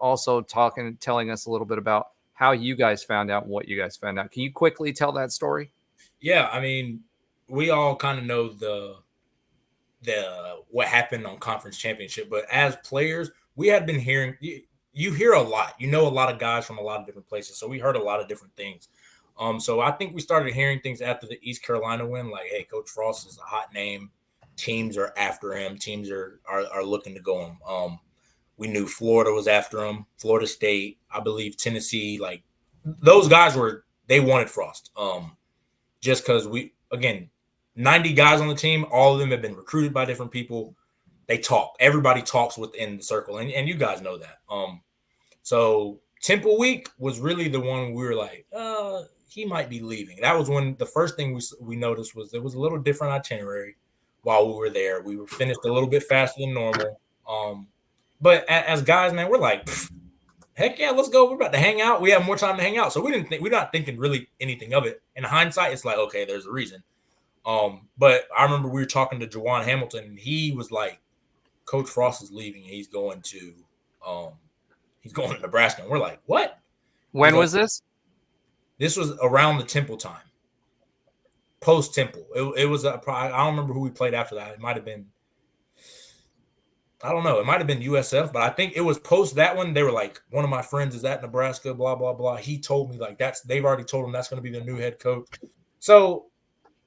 also telling us a little bit about how you guys found out what you guys found out. Can you quickly tell that story? Yeah, I mean, we all kind of know the what happened on conference championship, but as players, we had been hearing. You hear a lot. You know a lot of guys from a lot of different places, so we heard a lot of different things. So I think we started hearing things after the East Carolina win, like, "Hey, Coach Frost is a hot name. Teams are after him. Teams are looking to go him." We knew Florida was after him, Florida State, I believe Tennessee. Like, those guys they wanted Frost. Just because 90 guys on the team, all of them have been recruited by different people. They talk. Everybody talks within the circle, and you guys know that. So Temple Week was really the one we were like, he might be leaving. That was when the first thing we noticed was there was a little different itinerary while we were there. We were finished a little bit faster than normal. But as guys, man, we're like, heck yeah, let's go. We're about to hang out. We have more time to hang out. So we're not thinking really anything of it. In hindsight, it's like, okay, there's a reason. But I remember we were talking to Juwan Hamilton, and he was like, Coach Frost is leaving, and he's going to Nebraska. And we're like, what? When was this? This was around the Temple time. Post Temple. It was I don't remember who we played after that. It might have been, I don't know. It might have been USF, but I think it was post that one. They were like, one of my friends is at Nebraska, blah, blah, blah. He told me like they've already told him that's going to be the new head coach. So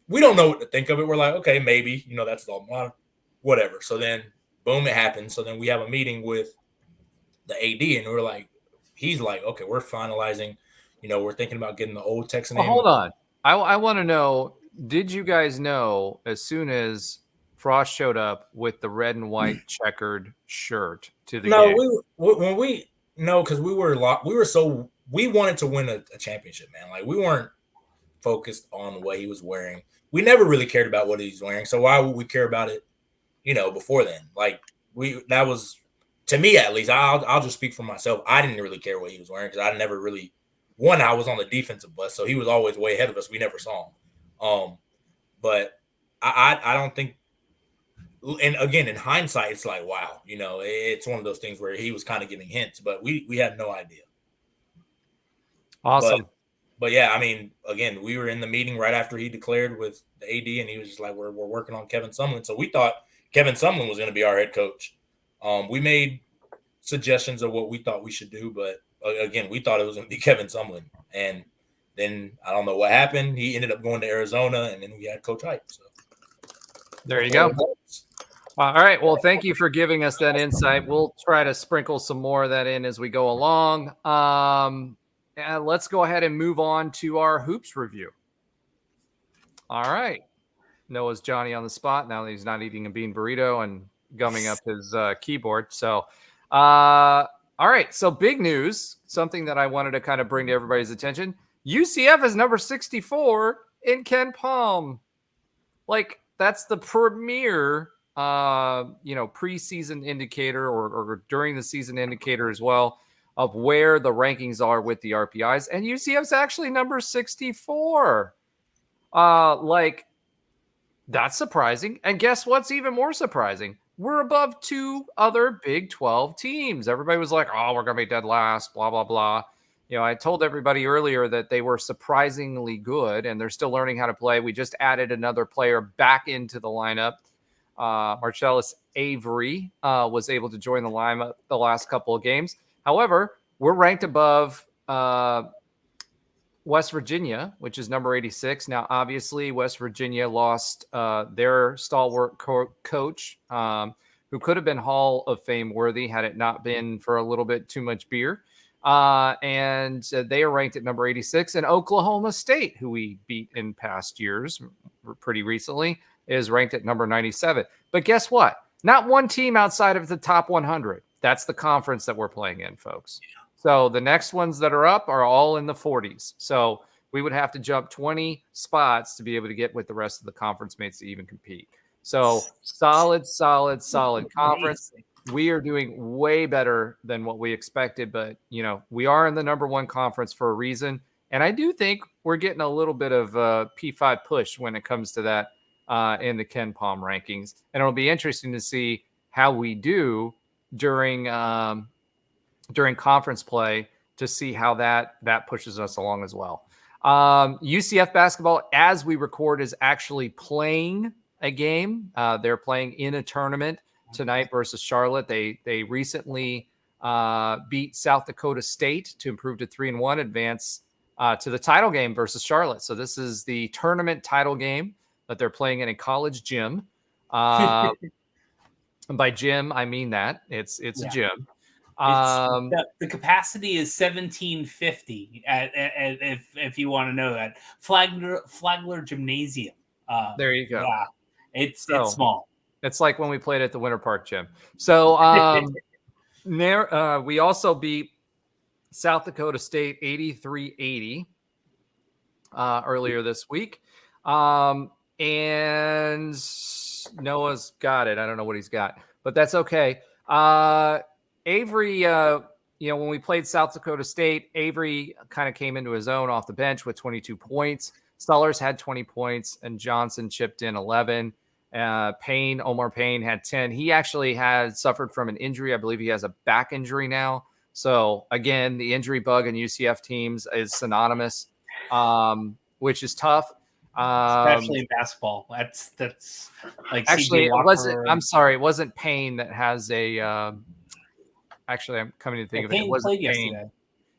we don't know what to think of it. We're like, okay, maybe, that's all, whatever. So then boom, it happens. So then we have a meeting with the AD, and we're like, he's like, okay, we're finalizing, we're thinking about getting the old Texan name. Hold on. I want to know, did you guys know as soon as Frost showed up with the red and white checkered shirt to the game? Because we wanted to win a championship, man. Like, we weren't focused on what he was wearing. We never really cared about what he's wearing. So why would we care about it, before then? Like, that was, to me at least, I'll just speak for myself. I didn't really care what he was wearing because I never really, I was on the defensive bus, so he was always way ahead of us. We never saw him. But I don't think, and again, in hindsight, it's like, wow, it's one of those things where he was kind of giving hints, but we had no idea. Awesome. But yeah, I mean, again, we were in the meeting right after he declared with the AD, and he was just like, we're working on Kevin Sumlin. So we thought Kevin Sumlin was going to be our head coach. We made suggestions of what we thought we should do, but again, we thought it was going to be Kevin Sumlin. And then I don't know what happened. He ended up going to Arizona, and then we had Coach Hype. So there you go. All right. Well, thank you for giving us that insight. We'll try to sprinkle some more of that in as we go along. And let's go ahead and move on to our hoops review. All right. Noah's Johnny on the spot now that he's not eating a bean burrito and gumming up his keyboard. So, all right. So big news, something that I wanted to kind of bring to everybody's attention. UCF is number 64 in Ken Palm. Like, that's the premier, preseason indicator or during the season indicator as well of where the rankings are with the RPIs. And UCF's actually number 64. That's surprising. And guess what's even more surprising? We're above two other Big 12 teams. Everybody was like, oh, we're going to be dead last, blah, blah, blah. I told everybody earlier that they were surprisingly good, and they're still learning how to play. We just added another player back into the lineup. Marcellus Avery was able to join the lineup the last couple of games. However, we're ranked above West Virginia, which is number 86. Now, obviously, West Virginia lost their stalwart coach, who could have been Hall of Fame worthy had it not been for a little bit too much beer. And they are ranked at number 86. And Oklahoma State, who we beat in past years pretty recently, is ranked at number 97. But guess what? Not one team outside of the top 100. That's the conference that we're playing in, folks. So the next ones that are up are all in the 40s. So we would have to jump 20 spots to be able to get with the rest of the conference mates to even compete. So solid conference. We are doing way better than what we expected, but we are in the number one conference for a reason. And I do think we're getting a little bit of a P5 push when it comes to that in the Ken Palm rankings. And it'll be interesting to see how we do during conference play to see how that pushes us along as well. UCF basketball, as we record, is actually playing a game. They're playing in a tournament tonight versus Charlotte. They recently beat South Dakota State to improve to 3-1, advance to the title game versus Charlotte. So this is the tournament title game that they're playing in a college gym. By gym, I mean that it's a gym. The capacity is 1750. If you want to know that, Flagler Gymnasium. There you go. Yeah, it's small. It's like when we played at the Winter Park Gym. So we also beat South Dakota State 83-80 earlier this week. And Noah's got it. I don't know what he's got, but that's okay. Avery, when we played South Dakota State, Avery kind of came into his own off the bench with 22 points. Stullers had 20 points, and Johnson chipped in 11. Omar Payne had 10. He actually had suffered from an injury. I believe he has a back injury now. So, again, the injury bug in UCF teams is synonymous, which is tough. Especially in basketball. That's like actually, it wasn't Payne that has a actually, I'm coming to think of it. It wasn't Payne.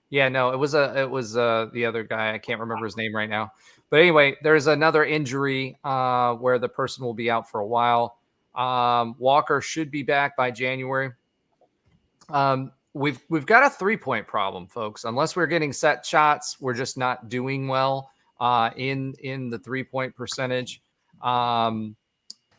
Yeah, no, it was the other guy. I can't remember his name right now. But anyway, there's another injury where the person will be out for a while. Walker should be back by January. We've got a 3-point problem, folks. Unless we're getting set shots, we're just not doing well in the 3-point percentage.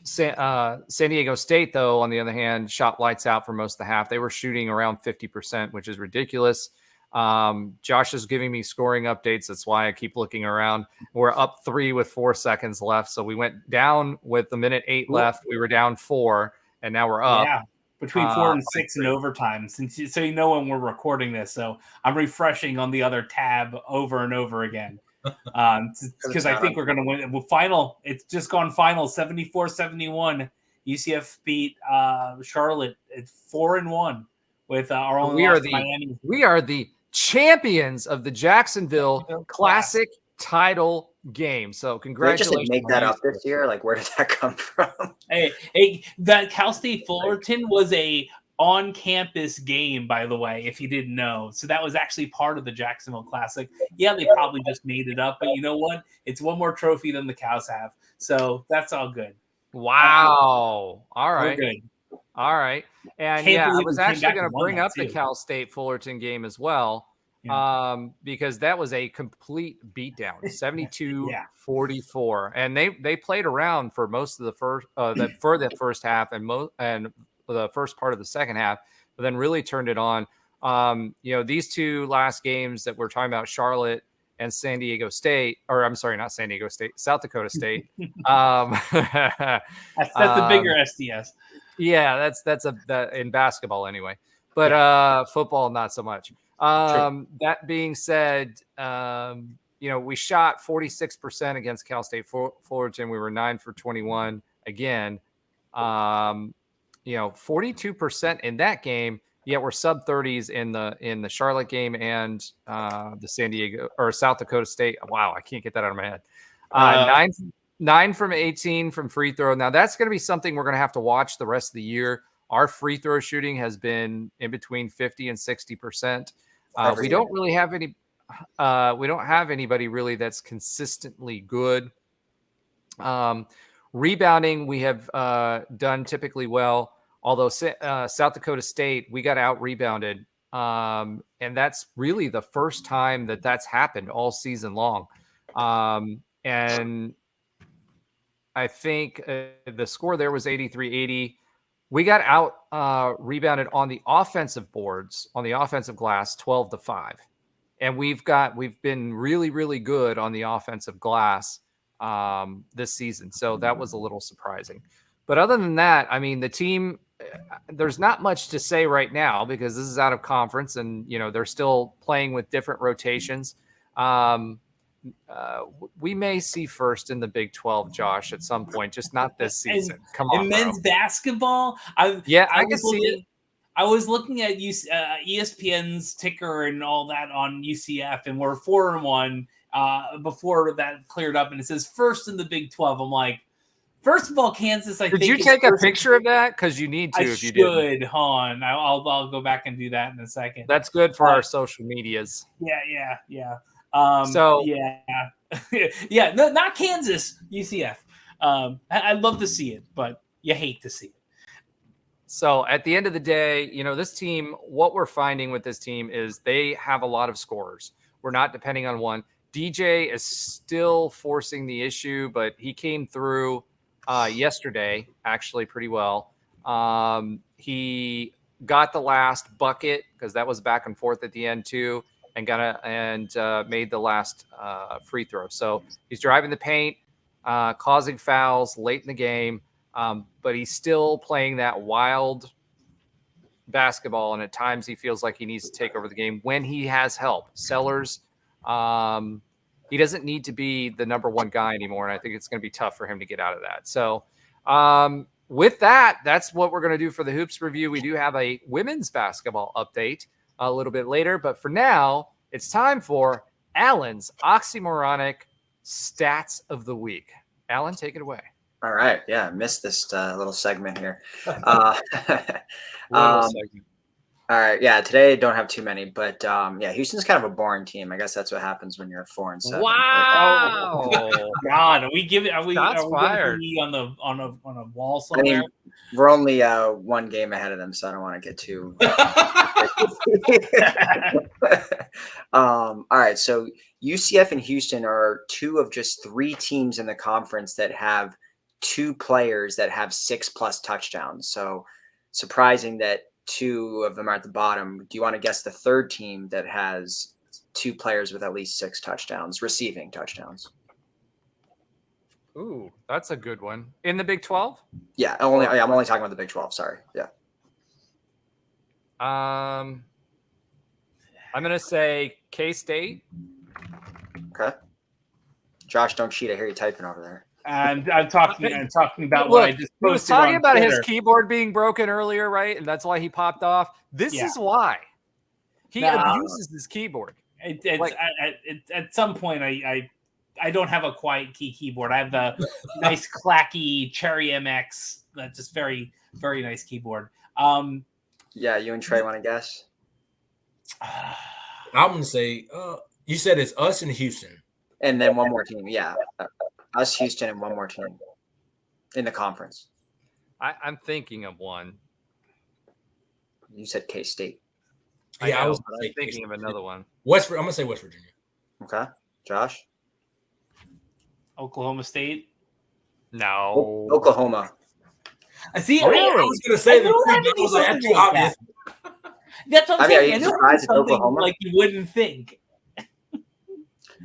San Diego State, though, on the other hand, shot lights out for most of the half. They were shooting around 50%, which is ridiculous. Josh is giving me scoring updates. That's why I keep looking around. We're up 3 with 4 seconds left. So we went down with the minute 8 left. We were down 4, and now we're up. Yeah, between 4 and 6 in overtime. So when we're recording this. So I'm refreshing on the other tab over and over again. Because I think we're going to win. Well, it's just gone final 74-71. UCF beat Charlotte at 4-1 with our own Miami. We are the champions of the Jacksonville Classic title game. So congratulations. Did they just make that up this year? Like, where did that come from? Hey, that Cal State Fullerton was a on-campus game, by the way, if you didn't know. So that was actually part of the Jacksonville Classic. Yeah, they probably just made it up, but you know what? It's one more trophy than the Cows have. So that's all good. Wow. All right. We're good. All right. And I was actually going to bring up the Cal State Fullerton game as well, because that was a complete beatdown, 72-44. And they played around for most of the first half and the first part of the second half, but then really turned it on. These two last games that we're talking about, Charlotte and San Diego State, or I'm sorry, not San Diego State, South Dakota State. That's the bigger SDS. Yeah, that's in basketball anyway, but football not so much. That being said, we shot 46% against Cal State Fullerton. We were 9 for 21 again. 42% in that game. Yet we're sub 30s in the Charlotte game and the San Diego or South Dakota State. Wow, I can't get that out of my head. 9 from 18 from free throw. Now that's going to be something we're going to have to watch the rest of the year. Our free throw shooting has been in between 50 and 60%. We don't really have any. We don't have anybody really that's consistently good. Rebounding, we have done typically well. Although South Dakota State, we got out rebounded. And that's really the first time that that's happened all season long. And I think the score there was 83-80. We got out rebounded on the offensive boards, on the offensive glass, 12-5. And we've been really, really good on the offensive glass this season. So that was a little surprising. But other than that, I mean, the team, there's not much to say right now because this is out of conference and, they're still playing with different rotations. We may see first in the Big 12, Josh, at some point, just not this season. Come on, in men's basketball, I can see it. I was looking at ESPN's ticker and all that on UCF, and we're 4-1 before that cleared up, and it says first in the Big 12. I'm like, first of all, Kansas. Did you take a picture of that? Because you need to. If you did, hon. I'll go back and do that in a second. That's good for our social medias. Yeah. Yeah. No, not Kansas. UCF. I'd love to see it, but you hate to see it. So at the end of the day, this team, what we're finding with this team is they have a lot of scorers. We're not depending on one. DJ is still forcing the issue, but he came through yesterday actually pretty well. He got the last bucket because that was back and forth at the end too, and made the last free throw. So he's driving the paint, causing fouls late in the game. But he's still playing that wild basketball, and at times he feels like he needs to take over the game when he has help. Sellers, he doesn't need to be the number one guy anymore, and I think it's going to be tough for him to get out of that. So with that, that's what we're going to do for the Hoops review. We do have a women's basketball update a little bit later, but for now, it's time for Alan's oxymoronic stats of the week. Alan, take it away. All right. Yeah, I missed this little segment here. Segment. All right. Yeah, today I don't have too many, but Houston's kind of a boring team. I guess that's what happens when you're 4-7. Wow. God, are we fired. on a wall somewhere? I mean, we're only one game ahead of them, so I don't want to get too. All right. So UCF and Houston are two of just three teams in the conference that have two players that have 6+ touchdowns. So surprising that two of them are at the bottom. Do you want to guess the third team that has two players with at least 6 touchdowns, receiving touchdowns? Ooh, that's a good one. In the Big 12? Yeah, I'm only talking about the Big 12. Sorry. Yeah. I'm going to say K-State. Okay. Josh, don't cheat. I hear you typing over there. And I'm talking about what I just posted. He was talking about Twitter. his keyboard being broken earlier, right? And that's why he popped off. This is why. He abuses his keyboard. At some point, I don't have a quiet keyboard. I have the nice clacky Cherry MX. That's just very, very nice keyboard. Yeah, you and Trey want to guess? I'm going to say, you said it's us and Houston. And then one more team. Yeah. Us, Houston, and one more team in the conference. I'm thinking of one. You said K-State. Yeah, I was thinking of another one. I'm going to say West Virginia. Okay. Josh? Oklahoma State? No. Oklahoma. I see. Really? I was going to say that was like too obvious. That's what I'm saying. Are you surprised at Oklahoma? Like you wouldn't think.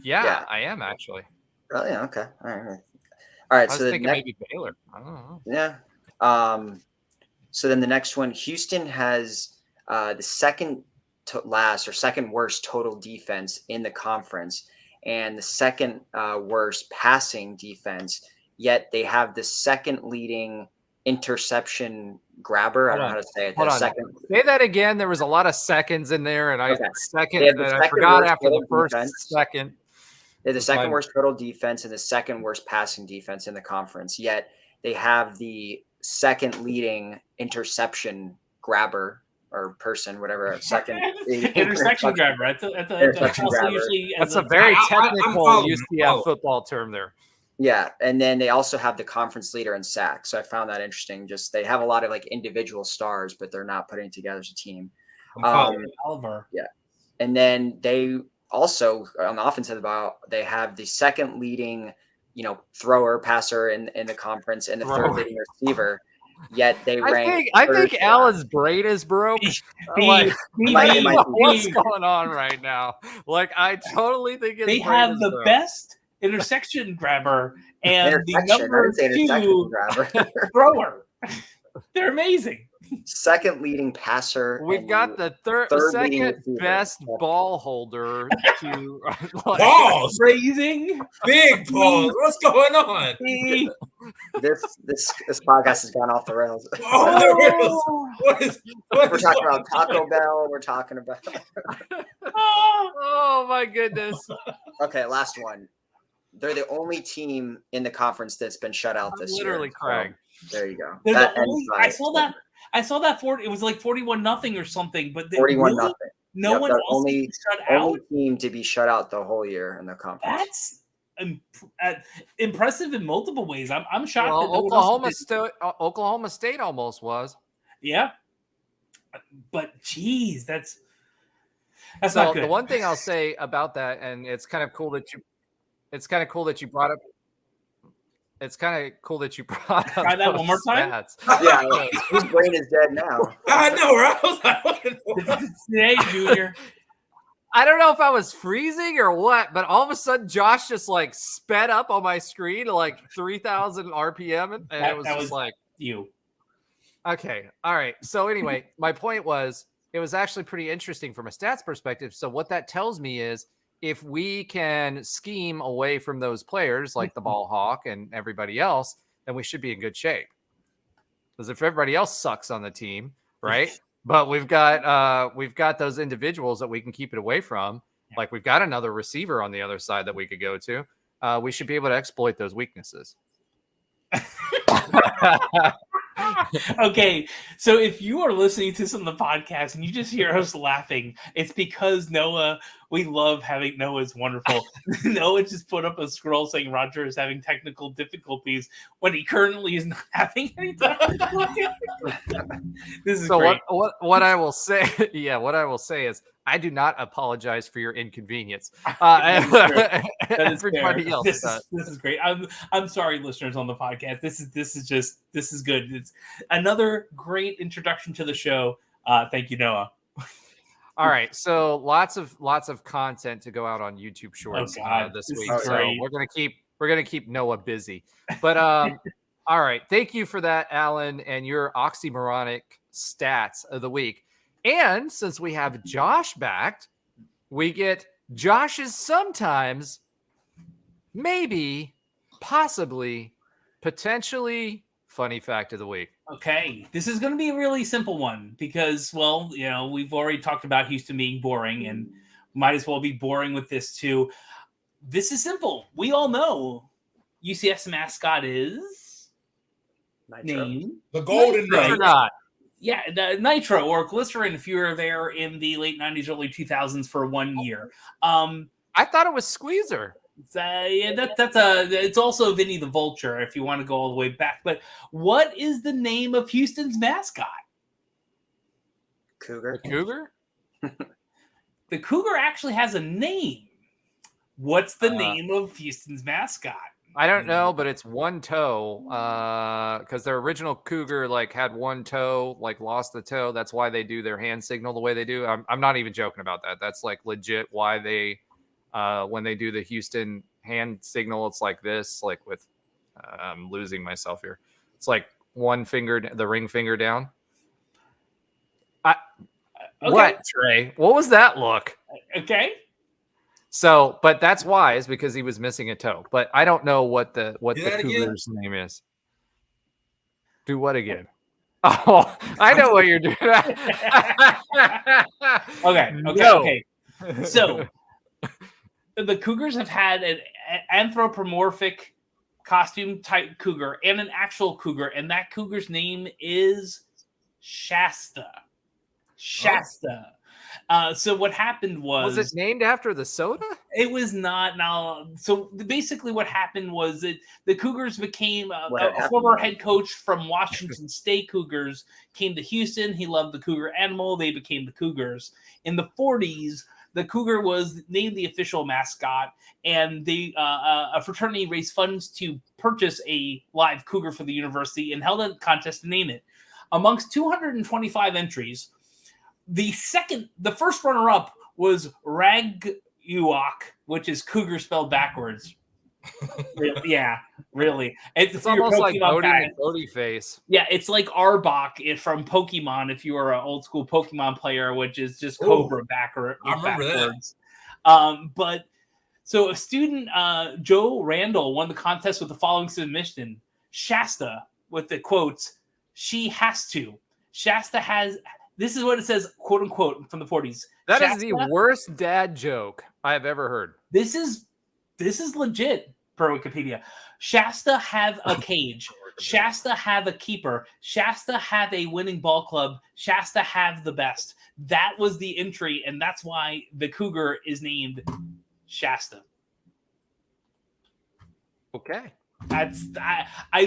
Yeah, I am actually. Really? Okay. All right. I was thinking maybe Baylor. I don't know. Yeah. So then the next one, Houston has the second worst total defense in the conference and the second worst passing defense, yet they have the second leading interception grabber. I don't know how to say it. Say that again. There was a lot of seconds in there, and I forgot after the first second. They're the second worst total defense and the second worst passing defense in the conference. Yet they have the second leading interception grabber or person, whatever. Second intersection grabber. That's a very technical UCF football term there. Yeah, and then they also have the conference leader in sacks. So I found that interesting. Just they have a lot of like individual stars, but they're not putting together as a team. Oliver. Yeah, and then they also on the offensive ball, they have the second leading, thrower passer in the conference and the third leading receiver. Yet they rank. I think Alan's brain is broke. What's going on right now? Like I totally think they have the best intersection grabber and the number 2 thrower. They're amazing. Second leading passer. We've got the second best ball holder to balls. Raising big balls. What's going on? This podcast has gone off the rails. We're talking about Taco Bell. We're talking about. Oh my goodness. Okay, last one. They're the only team in the conference that's been shut out this year. Literally, Craig. So, there you go. I saw that it was like 41-0 or something, but 41-0. No one else only team to be shut out the whole year in the conference. That's impressive in multiple ways. I'm shocked. Well, Oklahoma State almost was. Yeah, but geez, that's so not good. The one thing I'll say about that, and it's kind of cool that you brought up. It's kind of cool that you brought up. Try that one more time. Yeah, his brain is dead now. I know, right? I was like, today, Junior. I don't know if I was freezing or what, but all of a sudden Josh just like sped up on my screen to like 3,000 RPM, and it was just like you. Okay, all right. So anyway, my point was it was actually pretty interesting from a stats perspective. So what that tells me is, if we can scheme away from those players like the ball hawk and everybody else, then we should be in good shape. Because if everybody else sucks on the team, right? But we've got those individuals that we can keep it away from. Like we've got another receiver on the other side that we could go to. We should be able to exploit those weaknesses. Okay, so if you are listening to this on the podcast and you just hear us laughing, it's because Noah, we love having Noah's wonderful. Noah just put up a scroll saying Roger is having technical difficulties when he currently is not having any technical difficulties. This is great. What I will say, what I will say is I do not apologize for your inconvenience. Everybody else does. This is great. I'm sorry, listeners on the podcast. This is good. It's another great introduction to the show. Thank you, Noah. All right, so lots of content to go out on YouTube Shorts this week. So we're gonna keep Noah busy. But all right, thank you for that, Alan, and your oxymoronic stats of the week. And since we have Josh back, we get Josh's sometimes, maybe, possibly, potentially funny fact of the week. Okay, this is going to be a really simple one because, well, we've already talked about Houston being boring and might as well be boring with this too. This is simple. We all know UCF's mascot is Nitro. The Golden Knight. Yeah, the Nitro or Glycerin if you were there in the late 90s, early 2000s for 1 year. I thought it was Squeezer. It's also Vinny the Vulture if you want to go all the way back. But what is the name of Houston's mascot? Cougar. The Cougar? The Cougar actually has a name. What's the name of Houston's mascot? I don't know, but it's one toe. Because their original Cougar had one toe, lost the toe. That's why they do their hand signal the way they do. I'm not even joking about that. That's legit why they. When they do the Houston hand signal, it's like this, with, I'm losing myself here. It's like one finger, the ring finger down. Okay. What, Trey? What was that look? Okay. So, but that's why is because he was missing a toe. But I don't know what the Cougar's name is. Do what again? Oh, I know what you're doing. Okay. So the Cougars have had an anthropomorphic costume type cougar and an actual cougar, and that cougar's name is Shasta. Shasta. So what happened was it named after the soda? It was not. Now, so basically, what happened was that the Cougars became a former head coach from Washington State Cougars came to Houston. He loved the cougar animal. They became the Cougars. In the 40s, the cougar was named the official mascot, and a fraternity raised funds to purchase a live cougar for the university and held a contest to name it. Amongst 225 entries, the first runner-up was Raguak, which is cougar spelled backwards. Yeah, really. It's almost like Bodie face. Yeah, it's like Arbok from Pokemon if you are an old school Pokemon player, which is just Cobra backwards. I remember that. But so a student, Joe Randall, won the contest with the following submission: Shasta, with the quotes, "She has to." Shasta has. This is what it says, quote unquote, from the 40s. That is the worst dad joke I have ever heard. This is legit, per Wikipedia. Shasta have a cage. Shasta have a keeper. Shasta have a winning ball club. Shasta have the best. That was the entry, and that's why the cougar is named Shasta. Okay. I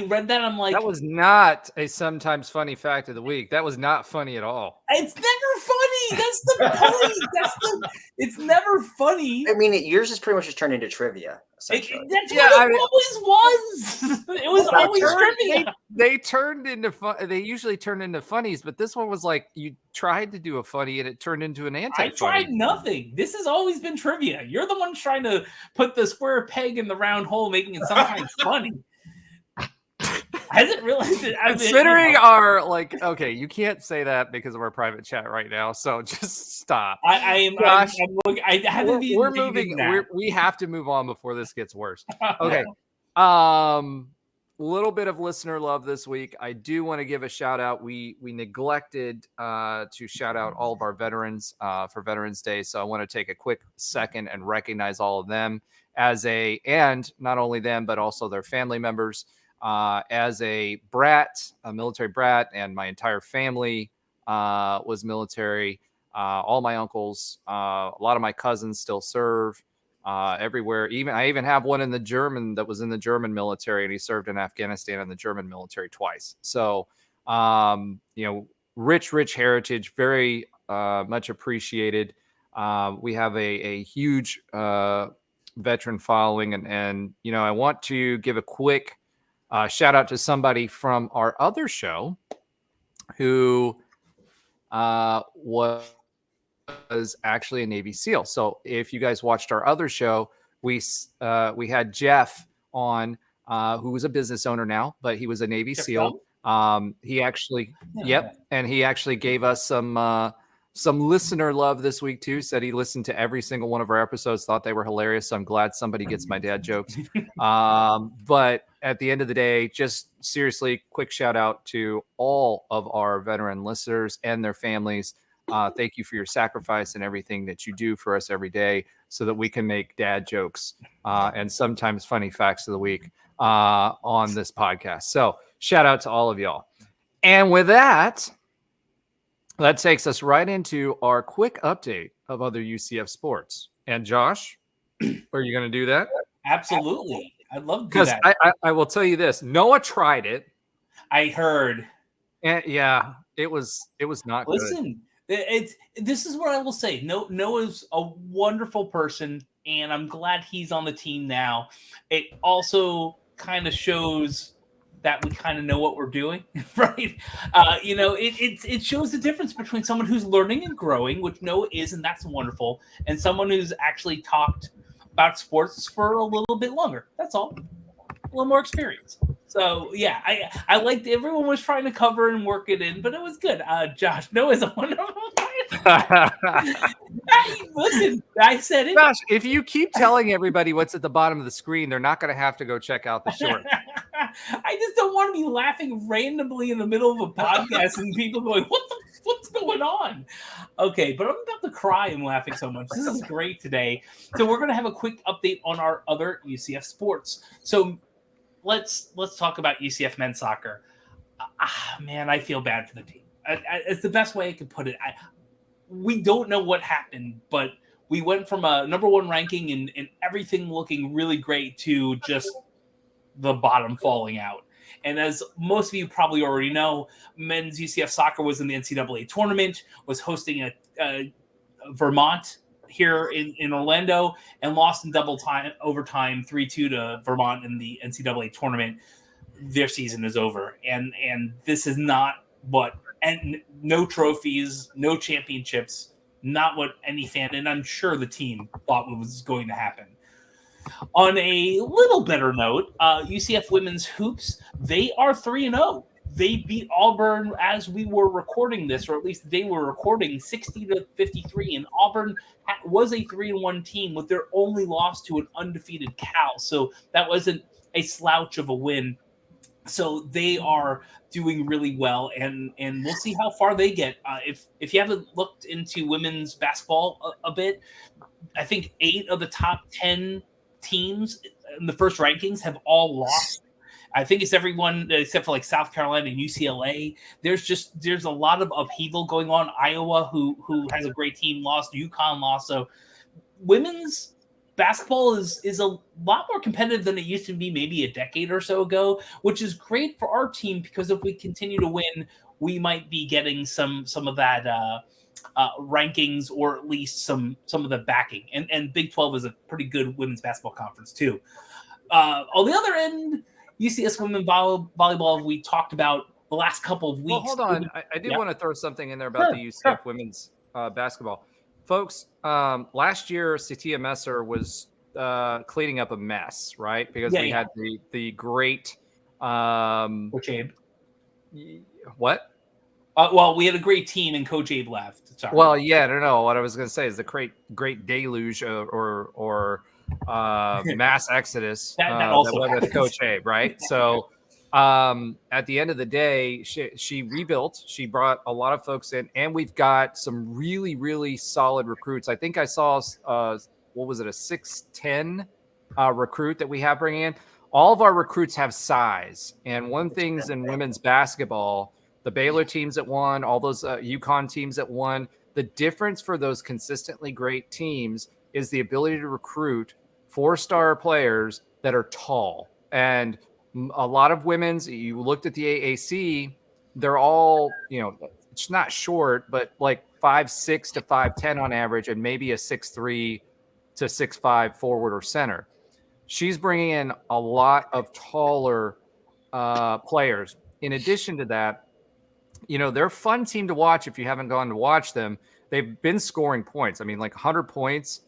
read that. I'm like, that was not a sometimes funny fact of the week. That was not funny at all. It's never funny. That's the point. It's never funny. I mean, yours is pretty much just turned into trivia. That's what it always was. It was always trivia. They turned into fun. They usually turn into funnies, but this one was like you tried to do a funny and it turned into an anti-funny. I tried nothing. This has always been trivia. You're the one trying to put the square peg in the round hole, making it sometimes funny. I didn't realize it. Considering our okay, you can't say that because of our private chat right now, so just stop. We're moving. We have to move on before this gets worse. Okay. Little bit of listener love this week. I do want to give a shout out. We neglected to shout out all of our veterans for Veterans Day, so I want to take a quick second and recognize all of them and not only them but also their family members. As a military brat, and my entire family was military. All my uncles, a lot of my cousins still serve everywhere. I even have one that was in the German military, and he served in Afghanistan in the German military twice. So, rich heritage, very much appreciated. We have a huge veteran following, and I want to give a quick shout out to somebody from our other show who was actually a Navy SEAL. So if you guys watched our other show, we had Jeff on, who was a business owner now, but he was a Navy SEAL. He actually, and he actually gave us some listener love this week too. Said he listened to every single one of our episodes, thought they were hilarious. So I'm glad somebody gets my dad jokes. But at the end of the day, just seriously, quick shout out to all of our veteran listeners and their families. Thank you for your sacrifice and everything that you do for us every day so that we can make dad jokes and sometimes funny facts of the week on this podcast. So shout out to all of y'all. And with that takes us right into our quick update of other UCF sports. And Josh, are you going to do that? Absolutely. I'd love to do that. Because I will tell you this. Noah tried it. I heard. And yeah, it was not good. Listen, this is what I will say. Noah's a wonderful person, and I'm glad he's on the team now. It also kind of shows that we kind of know what we're doing, right? It shows the difference between someone who's learning and growing, which Noah is, and that's wonderful, and someone who's actually talked about sports for a little bit longer. That's all. A little more experience. So yeah, I liked everyone was trying to cover and work it in, but it was good. Josh, Noah's a wonderful player. Listen, I said it. Josh, if you keep telling everybody what's at the bottom of the screen, they're not going to have to go check out the short. I just don't want to be laughing randomly in the middle of a podcast and people going, "What the What's going on? Okay, but I'm about to cry. I'm laughing so much. This is great today. So we're going to have a quick update on our other UCF sports. So let's talk about UCF men's soccer. Man, I feel bad for the team. It's the best way I could put it. We don't know what happened, but we went from a number 1 ranking and everything looking really great to just the bottom falling out. And as most of you probably already know, men's UCF soccer was in the NCAA tournament, was hosting a Vermont here in Orlando, and lost in overtime 3-2 to Vermont in the NCAA tournament. Their season is over, and this is not what, and no trophies, no championships, not what any fan, and I'm sure the team thought was going to happen. On a little better note, UCF women's hoops, they are 3-0. They beat Auburn as we were recording this, or at least they were recording, 60-53. And Auburn was a 3-1 team with their only loss to an undefeated Cal. So that wasn't a slouch of a win. So they are doing really well, and we'll see how far they get. If you haven't looked into women's basketball a bit, I think 8 of the top 10 teams in the first rankings have all lost. I think it's everyone except for like South Carolina and UCLA. There's a lot of upheaval going on. Iowa, who has a great team, lost. UConn lost. So women's basketball is a lot more competitive than it used to be maybe a decade or so ago, which is great for our team because if we continue to win, we might be getting some of that rankings, or at least some of the backing. And Big 12 is a pretty good women's basketball conference too. On the other end, UCS women volleyball, we talked about the last couple of weeks. Well, hold on. I did want to throw something in there about the UCF women's basketball. Folks, last year, Satia Messer was cleaning up a mess, right? Because we had the great Coach Abe. What? Well, we had a great team, and Coach Abe left. Sorry. Well, yeah, I don't know. What I was going to say is the great deluge or mass exodus that went with Coach Abe, right? So at the end of the day, she rebuilt. She brought a lot of folks in, and we've got some really, really solid recruits. I think I saw, what was it, a 6'10" recruit that we have bringing in. All of our recruits have size. And one thing's in women's basketball, the Baylor teams that won, all those UConn teams that won, the difference for those consistently great teams is the ability to recruit 4-star players that are tall. And a lot of women's, you looked at the AAC, they're all, it's not short, but like 5'6" to 5'10" on average, and maybe a 6'3" to 6'5" forward or center. She's bringing in a lot of taller players. In addition to that, they're a fun team to watch if you haven't gone to watch them. They've been scoring points. I mean, like 100 points.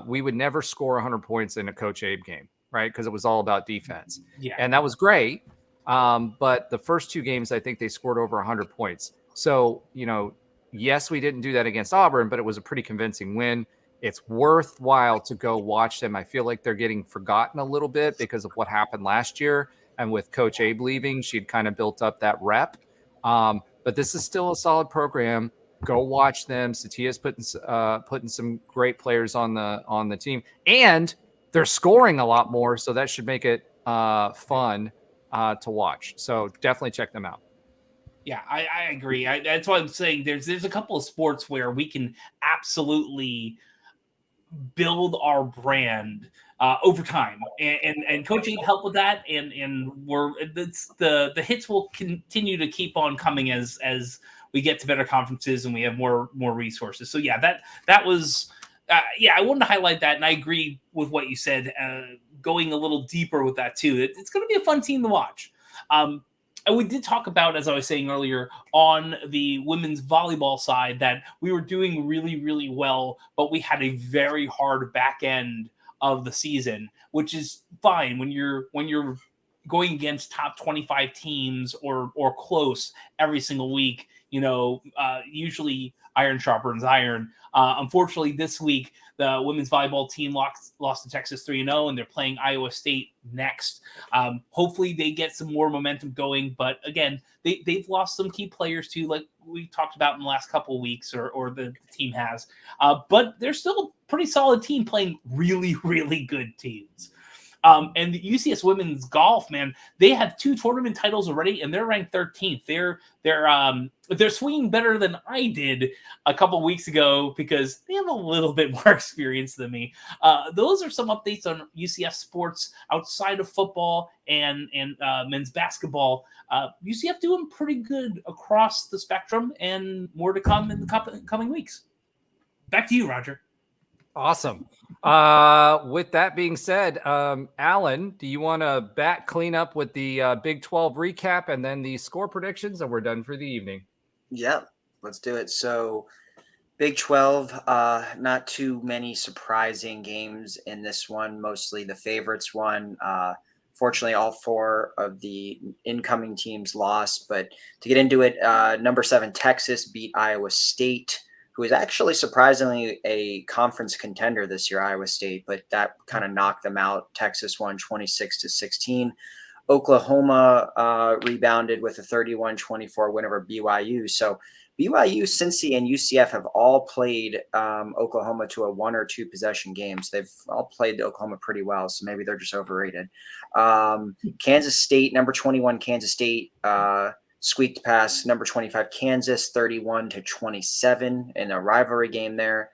We would never score 100 points in a Coach Abe game, right? Because it was all about defense. Yeah. And that was great. But the first 2 games, I think they scored over 100 points. So, yes, we didn't do that against Auburn, but it was a pretty convincing win. It's worthwhile to go watch them. I feel like they're getting forgotten a little bit because of what happened last year. And with Coach Abe leaving, she'd kind of built up that rep. But this is still a solid program. Go watch them. Satia's putting some great players on the team, and they're scoring a lot more, so that should make it fun to watch. So definitely check them out. Yeah, I agree. That's why I'm saying there's a couple of sports where we can absolutely build our brand over time, and Coach Abe helped with that, and the hits will continue to keep on coming as we get to better conferences and we have more resources. So yeah, that was I wanted to highlight that, and I agree with what you said. Going a little deeper with that too, it's going to be a fun team to watch. And we did talk about, as I was saying earlier, on the women's volleyball side, that we were doing really, really well, but we had a very hard back end of the season, which is fine when you're going against top 25 teams or close every single week. Usually iron sharpens iron. Unfortunately, this week the women's volleyball team lost to Texas 3-0, and they're playing Iowa State next. Hopefully, they get some more momentum going. But again, they've lost some key players too, like we talked about in the last couple of weeks, or the team has. But they're still a pretty solid team playing really, really good teams. And the UCS women's golf, man, they have 2 tournament titles already, and they're ranked 13th. They're swinging better than I did a couple weeks ago because they have a little bit more experience than me. Those are some updates on UCF sports outside of football and men's basketball. UCF doing pretty good across the spectrum, and more to come in the coming weeks. Back to you, Roger. Awesome. With that being said, Alan, do you want to clean up with the Big 12 recap and then the score predictions, and we're done for the evening? Yeah, let's do it. So Big 12, not too many surprising games in this one, mostly the favorites won. Fortunately, all 4 of the incoming teams lost. But to get into it, number 7, Texas beat Iowa State, who is actually surprisingly a conference contender this year, Iowa State, but that kind of knocked them out. Texas won 26-16. Oklahoma rebounded with a 31-24 win over BYU. So BYU, Cincy, and UCF have all played Oklahoma to a 1 or 2 possession games. They've all played Oklahoma pretty well, so maybe they're just overrated. Kansas State, number 21, Kansas State, squeaked past number 25 Kansas 31-27 in a rivalry game there.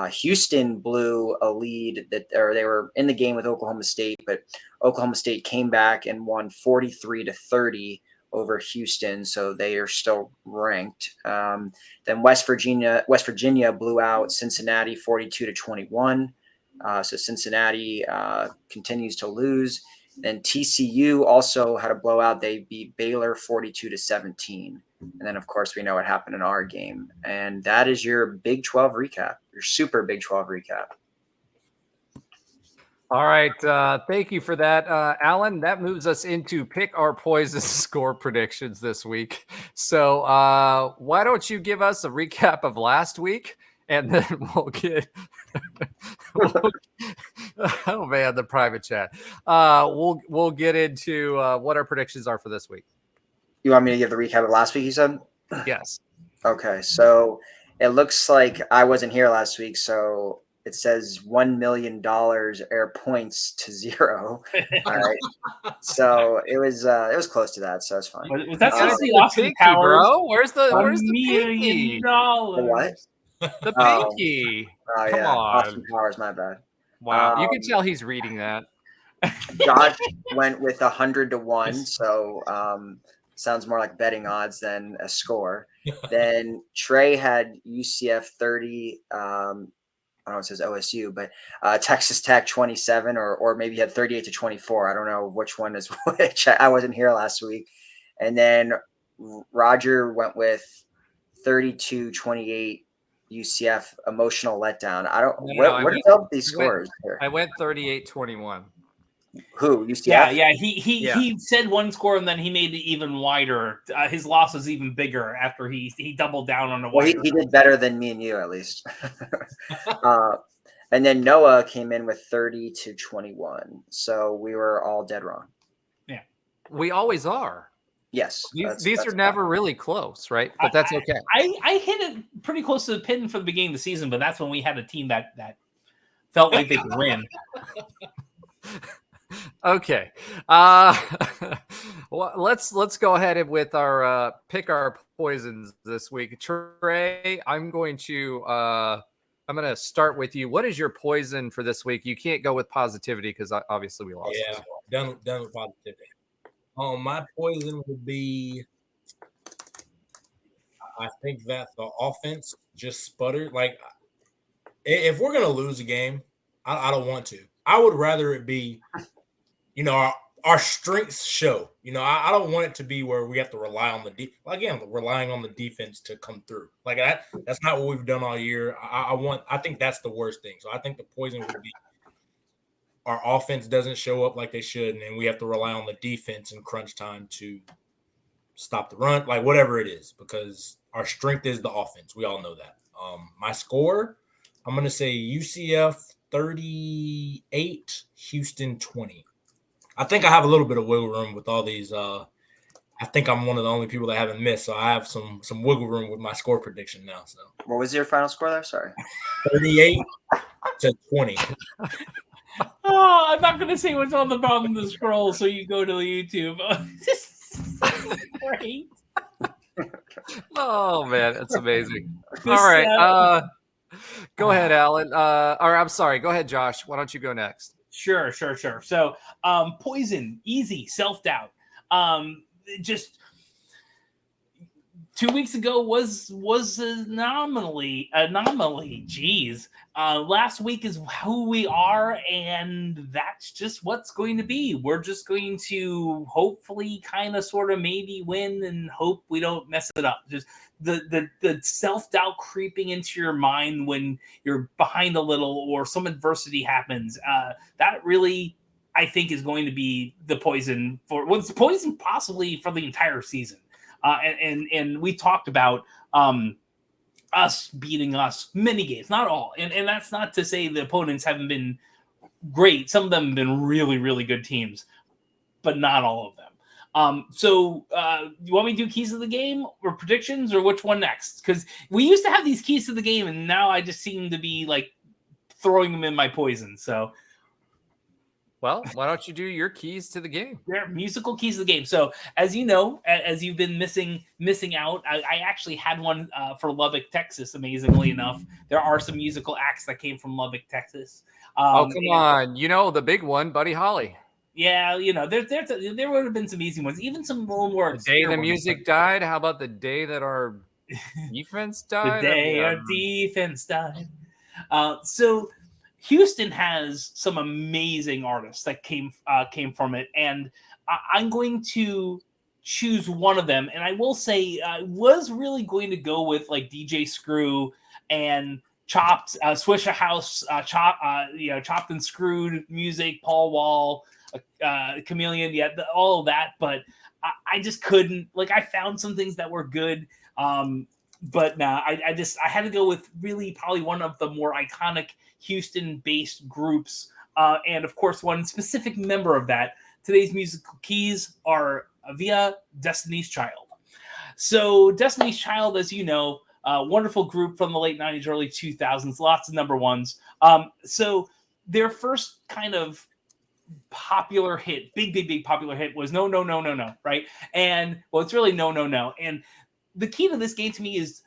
Houston blew a lead they were in the game with Oklahoma State, but Oklahoma State came back and won 43-30 over Houston, so they are still ranked. Then West Virginia blew out Cincinnati 42-21. So Cincinnati continues to lose. Then TCU also had a blowout. They beat Baylor 42-17. And then, of course, we know what happened in our game. And that is your Big 12 recap, your super Big 12 recap. All right. Thank you for that, Alan. That moves us into pick our poison score predictions this week. So why don't you give us a recap of last week, and then we'll get oh man, the private chat. We'll get into what our predictions are for this week. You want me to give the recap of last week, you said? Yes. Okay, so it looks like I wasn't here last week, so it says $1 million air points to 0. All right, so it was close to that, so it's fine. Was that since the Austin Powers, bro? Where's the pinky? The what? The pinky. Oh Come yeah, on. Austin Powers. My bad. Wow, you can tell he's reading that. Josh went with 100-1, so sounds more like betting odds than a score. Then Trey had UCF 30. I don't know, it says OSU, but Texas Tech 27, or maybe he had 38-24. I don't know which one is which. I wasn't here last week. And then Roger went with 32-28 UCF emotional letdown. I don't. What are these scores here? I went 38-21. Who? UCF? Yeah. He said one score and then he made it even wider. His loss was even bigger after he doubled down on the wider. Well, he did better than me and you at least. And then Noah came in with 30-21. So we were all dead wrong. Yeah, we always are. Yes, these are never really close, right? But that's okay. I hit it pretty close to the pin for the beginning of the season, but that's when we had a team that felt like they could win. Okay. Well, let's go ahead with our pick our poisons this week. Trey, I'm going to start with you. What is your poison for this week? You can't go with positivity because obviously we lost. Yeah, done with positivity. My poison would be, I think that the offense just sputtered. Like, if we're going to lose a game, I don't want to. I would rather it be, our strengths show. I don't want it to be where we have to rely on relying on the defense to come through. Like that's not what we've done all year. I think that's the worst thing. So I think the poison would be our offense doesn't show up like they should, and we have to rely on the defense in crunch time to stop the run, like whatever it is, because our strength is the offense. We all know that. My score, I'm going to say UCF 38, Houston 20. I think I have a little bit of wiggle room with all these. I think I'm one of the only people that haven't missed, so I have some wiggle room with my score prediction now. So what was your final score there? Sorry. 38 to 20. Oh, I'm not going to say what's on the bottom of the scroll, so you go to the YouTube. This is great. Oh man, that's amazing. All right, go ahead, Alan. Or I'm sorry, go ahead, Josh. Why don't you go next? Sure. So, poison, easy, self-doubt. Just 2 weeks ago was an anomaly. Geez. Last week is who we are, and that's just what's going to be. We're just going to hopefully kind of sort of maybe win and hope we don't mess it up. Just the self-doubt creeping into your mind when you're behind a little or some adversity happens. That really, I think, is going to be the poison it's poison possibly for the entire season. And we talked about us beating us many games, not all. And that's not to say the opponents haven't been great. Some of them have been really, really good teams, but not all of them. So you want me to do keys of the game or predictions, or which one next? Because we used to have these keys to the game, and now I just seem to be like throwing them in my poison. So well, why don't you do your keys to the game? They're musical keys to the game. So, as you know, as you've been missing out, I actually had one for Lubbock, Texas. Amazingly enough, there are some musical acts that came from Lubbock, Texas. Oh, come on! You know the big one, Buddy Holly. Yeah, you know there would have been some easy ones, even some little more. The day the music died. How about the day that our defense died? The day our defense died. So Houston has some amazing artists that came from it, and I'm going to choose one of them. And I will say, I was really going to go with like DJ Screw and Chopped, Swisha House, Chopped and Screwed music, Paul Wall, Chameleon, all of that. But I just couldn't. Like, I found some things that were good. But nah, I had to go with really probably one of the more iconic Houston-based groups, and of course one specific member of that. Today's musical keys are via Destiny's Child. So Destiny's Child, as you know, wonderful group from the late 90s, early 2000s, lots of number ones. So their first kind of popular hit, big popular hit was No, No, No, No, No, right? And well, it's really No, No, No. And the key to this game to me is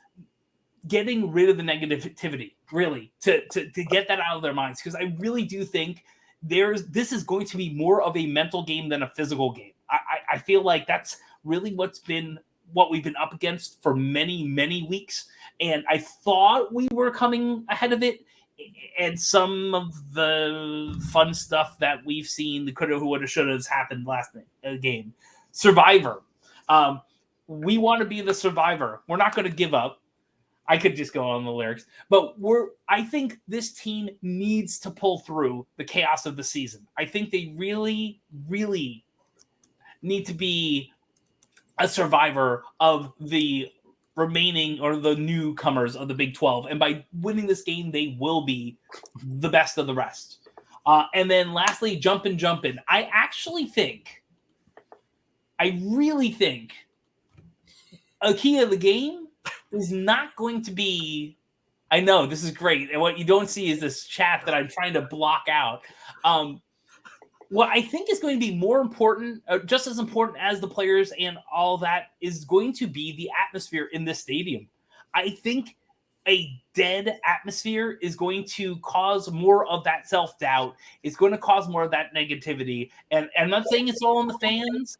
getting rid of the negativity, really, to get that out of their minds. Because I really do think this is going to be more of a mental game than a physical game. I feel like that's really what we've been up against for many, many weeks. And I thought we were coming ahead of it. And some of the fun stuff that we've seen, the coulda, woulda, shoulda, has happened last game. Survivor. We want to be the survivor. We're not going to give up. I could just go on the lyrics, but I think this team needs to pull through the chaos of the season. I think they really, really need to be a survivor of the remaining or the newcomers of the Big 12. And by winning this game, they will be the best of the rest. And then lastly, jumpin'. I really think a key of the game is not going to be, I know this is great. And what you don't see is this chat that I'm trying to block out. What I think is going to be more important, just as important as the players and all that, is going to be the atmosphere in this stadium. I think a dead atmosphere is going to cause more of that self-doubt. It's going to cause more of that negativity. And I'm not saying it's all on the fans,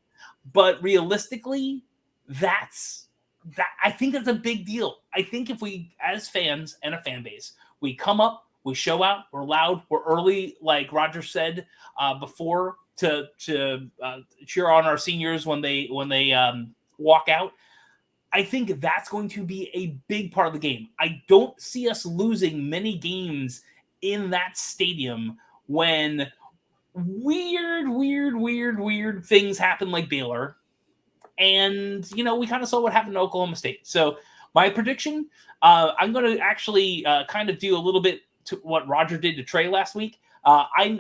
but realistically, I think that's a big deal. I think if we, as fans and a fan base, we come up, we show out, we're loud, we're early, like Roger said before, to cheer on our seniors when they walk out. I think that's going to be a big part of the game. I don't see us losing many games in that stadium when weird things happen like Baylor. And, we kind of saw what happened to Oklahoma State. So my prediction, I'm going to actually kind of do a little bit to what Roger did to Tre last week. I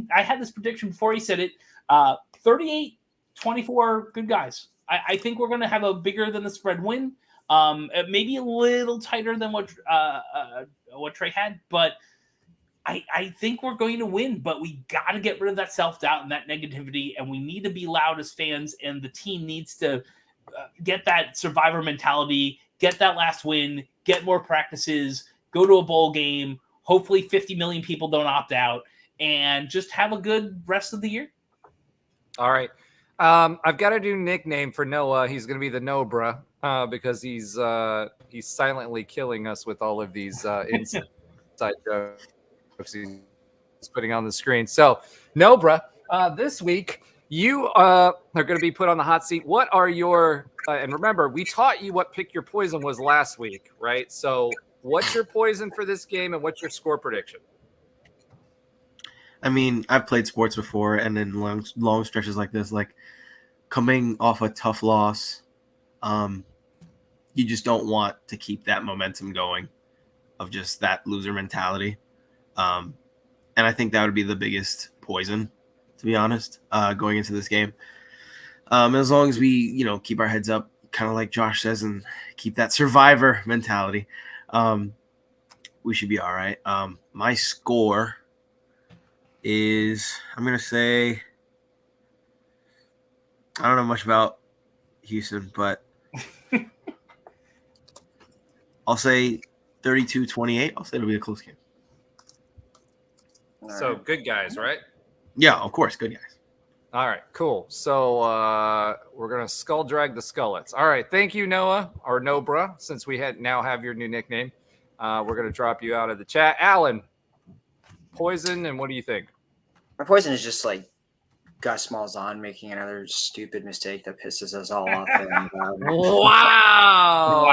had this prediction before he said it, 38-24 good guys. I think we're going to have a bigger than the spread win. Maybe a little tighter than what Tre had, but I think we're going to win, but we got to get rid of that self-doubt and that negativity, and we need to be loud as fans, and the team needs to get that survivor mentality, get that last win, get more practices, go to a bowl game, hopefully 50 million people don't opt out, and just have a good rest of the year. All right. I've got to do nickname for Noah. He's going to be the Nobra because he's silently killing us with all of these inside jokes he's putting on the screen. So, Nobra, this week you are going to be put on the hot seat. What are your and remember, we taught you what pick your poison was last week, right? So, what's your poison for this game, and what's your score prediction? I mean, I've played sports before, and in long stretches like this, like coming off a tough loss, you just don't want to keep that momentum going of just that loser mentality. And I think that would be the biggest poison, to be honest, going into this game. As long as we, keep our heads up, kind of like Josh says, and keep that survivor mentality, we should be all right. My score is, I'm going to say, I don't know much about Houston, but I'll say 32-28. I'll say it'll be a close game. So good guys, right? Yeah, of course. Good guys. All right, cool. So we're going to skull drag the Skullets. All right. Thank you, Noah, or Nobra, since we now have your new nickname. We're going to drop you out of the chat. Alan, poison, and what do you think? My poison is just like Gus Malzahn making another stupid mistake that pisses us all off.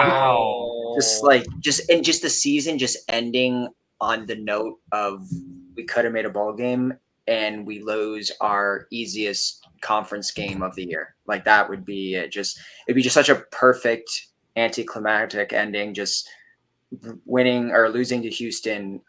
Wow. Just the season just ending on the note of we could have made a bowl game and we lose our easiest conference game of the year. Like that would be it. It'd be just such a perfect anticlimactic ending, just winning or losing to Houston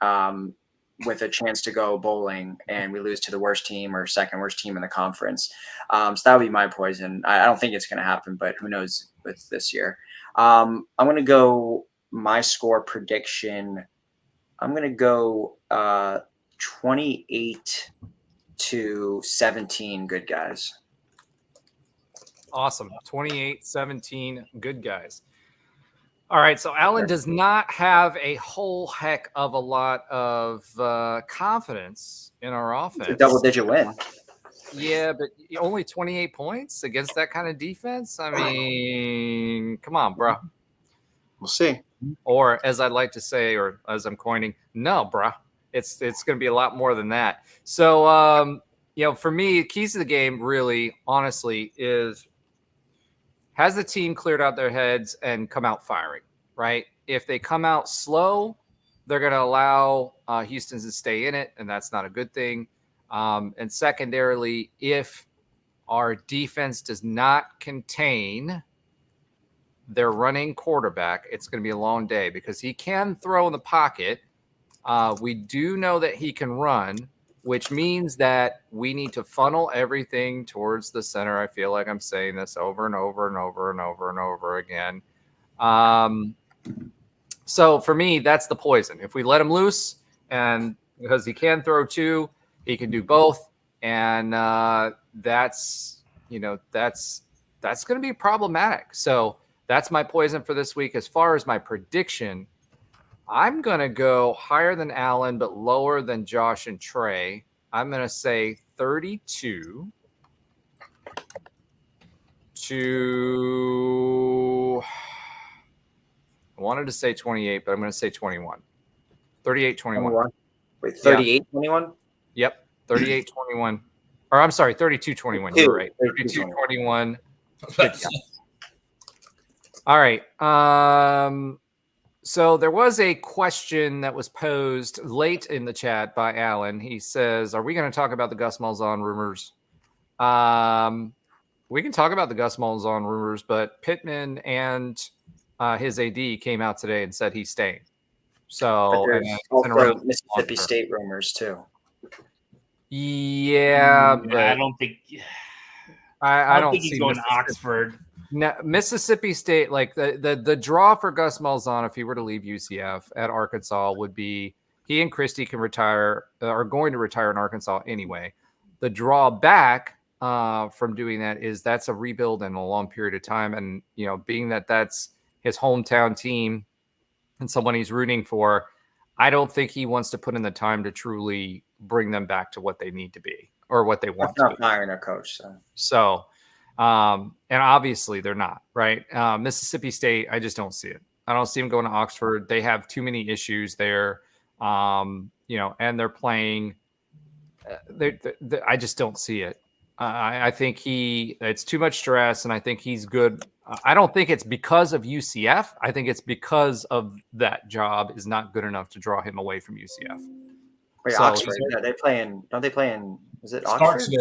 with a chance to go bowling, and we lose to the worst team or second worst team in the conference. So that would be my poison. I don't think it's going to happen, but who knows with this year. I'm going to go my score prediction. I'm going to go 28-17 good guys. Awesome. 28-17 good guys. All right, so Alan does not have a whole heck of a lot of confidence in our offense. It's a double-digit win. Yeah, but only 28 points against that kind of defense? I mean, come on, bro. We'll see. Or as I'd like to say, or as I'm coining, no, bro. It's going to be a lot more than that. So, for me, keys to the game really, honestly, is has the team cleared out their heads and come out firing, right? If they come out slow, they're going to allow Houston to stay in it, and that's not a good thing. And secondarily, if our defense does not contain their running quarterback, it's going to be a long day because he can throw in the pocket. We do know that he can run, which means that we need to funnel everything towards the center. I feel like I'm saying this over and over and over and over and over again. So for me, that's the poison. If we let him loose, and because he can throw two, he can do both, and that's going to be problematic. So that's my poison for this week. As far as my prediction, I'm going to go higher than Alan, but lower than Josh and Tre. I'm going to say 32 to, I wanted to say 28, but I'm going to say 21. 38-21. Wait, 38-21? Yep, 38-21. Or I'm sorry, 32-21. You're right. 32-21. All right. So there was a question that was posed late in the chat by Alan. He says, "Are we going to talk about the Gus Malzahn rumors?" We can talk about the Gus Malzahn rumors, but Pittman and his AD came out today and said he's staying. So, But and there's it's been around also Mississippi longer. State rumors too. Yeah, but I don't think. I don't think he's see going to Mississippi. Oxford. No, Mississippi State, like the draw for Gus Malzahn, if he were to leave UCF at Arkansas, would be he and Christie can retire, are going to retire in Arkansas anyway. The drawback from doing that is that's a rebuild in a long period of time, and being that that's his hometown team and someone he's rooting for, I don't think he wants to put in the time to truly bring them back to what they need to be or what they want That's to not be. firing a coach. So, and obviously they're not, right? Mississippi State, I just don't see it. I don't see them going to Oxford. They have too many issues there, and they're playing. I just don't see it. I think it's too much stress, and I think he's good. I don't think it's because of UCF. I think it's because of that job is not good enough to draw him away from UCF. Wait, So Oxford? No, they play in. Don't they play in? Is it Oxford?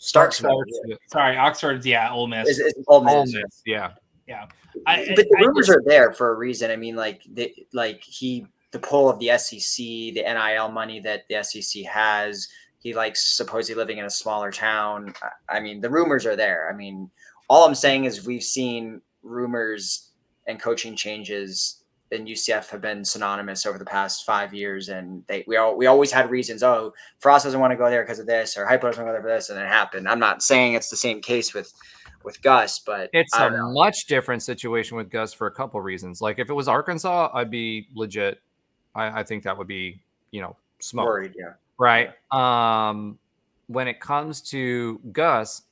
Starksville. Sorry, Oxford's Ole Miss. It's Ole Miss. Ole Miss, yeah. But the rumors are there for a reason. I mean, the pull of the SEC, the NIL money that the SEC has. He likes supposedly living in a smaller town. I mean, the rumors are there. I mean, all I'm saying is we've seen rumors and coaching changes in UCF have been synonymous over the past 5 years, and we always had reasons. Oh, Frost doesn't want to go there because of this, or Hypo doesn't want to go there for this, and it happened. I'm not saying it's the same case with Gus, but it's a much different situation with Gus for a couple of reasons. Like if it was Arkansas, I'd be legit. I think that would be smoke. Worried, yeah. Right. When it comes to Gus,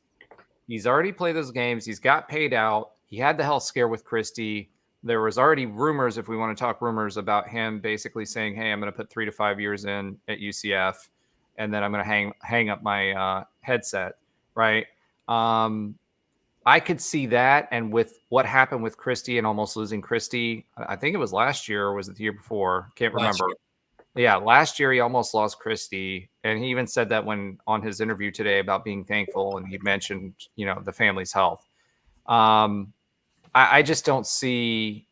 he's already played those games. He's got paid out. He had the health scare with Christie. There was already rumors, if we want to talk rumors, about him basically saying, "Hey, I'm going to put 3 to 5 years in at UCF, and then I'm going to hang up my headset." Right. I could see that, and with what happened with Christie and almost losing Christie, I think it was last year or was it the year before? Can't remember. Yeah, last year he almost lost Christie, and he even said that on his interview today about being thankful, and he mentioned the family's health. I just don't see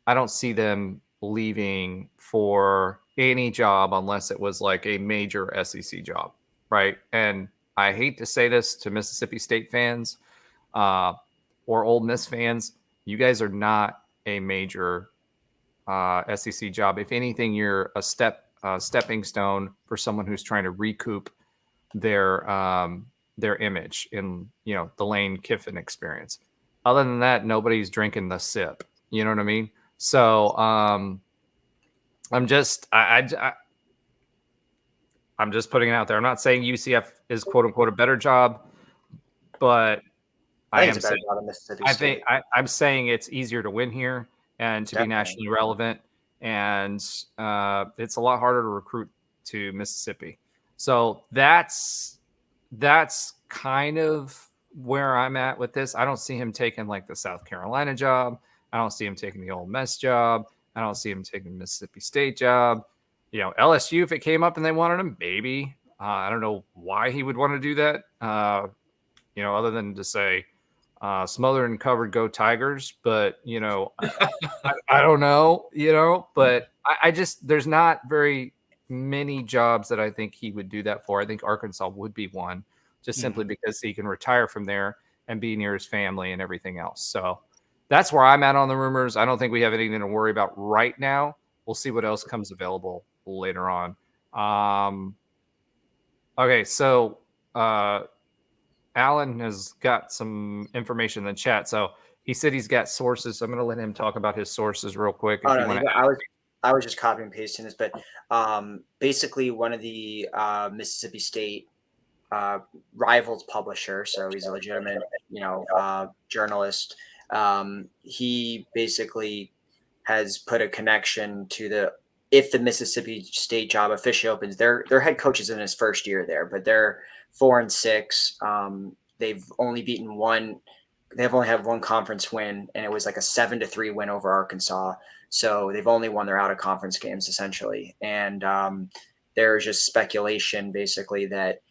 them leaving for any job unless it was like a major SEC job, right? And I hate to say this to Mississippi State fans or Ole Miss fans, you guys are not a major SEC job. If anything, you're a stepping stone for someone who's trying to recoup their image in the Lane Kiffin experience. Other than that, nobody's drinking the sip. You know what I mean? So I'm just I'm just putting it out there. I'm not saying UCF is quote unquote a better job, but I think it's a better job than Mississippi State. I'm saying it's easier to win here and to be nationally relevant. And it's a lot harder to recruit to Mississippi. So that's kind of where I'm at with this. I don't see him taking like the South Carolina job. I don't see him taking the Ole Miss job. I don't see him taking the Mississippi State job. LSU, if it came up and they wanted him, maybe. I don't know why he would want to do that. Other than to say, smothered and covered, go Tigers. But, I don't know, but I just, there's not very many jobs that I think he would do that for. I think Arkansas would be one, just simply because he can retire from there and be near his family and everything else. So that's where I'm at on the rumors. I don't think we have anything to worry about right now. We'll see what else comes available later on. Okay. So, Alan has got some information in the chat. So he said he's got sources. So I'm going to let him talk about his sources real quick. I was just copying and pasting this, but basically one of the Mississippi State rivals publisher, so he's a legitimate, journalist. He basically has put a connection to if the Mississippi State job officially opens, their head coach is in his first year there, but they're 4-6. They've only beaten one they've only had one conference win, and it was like a 7-3 win over Arkansas. So they've only won their out of conference games essentially. And there's just speculation basically that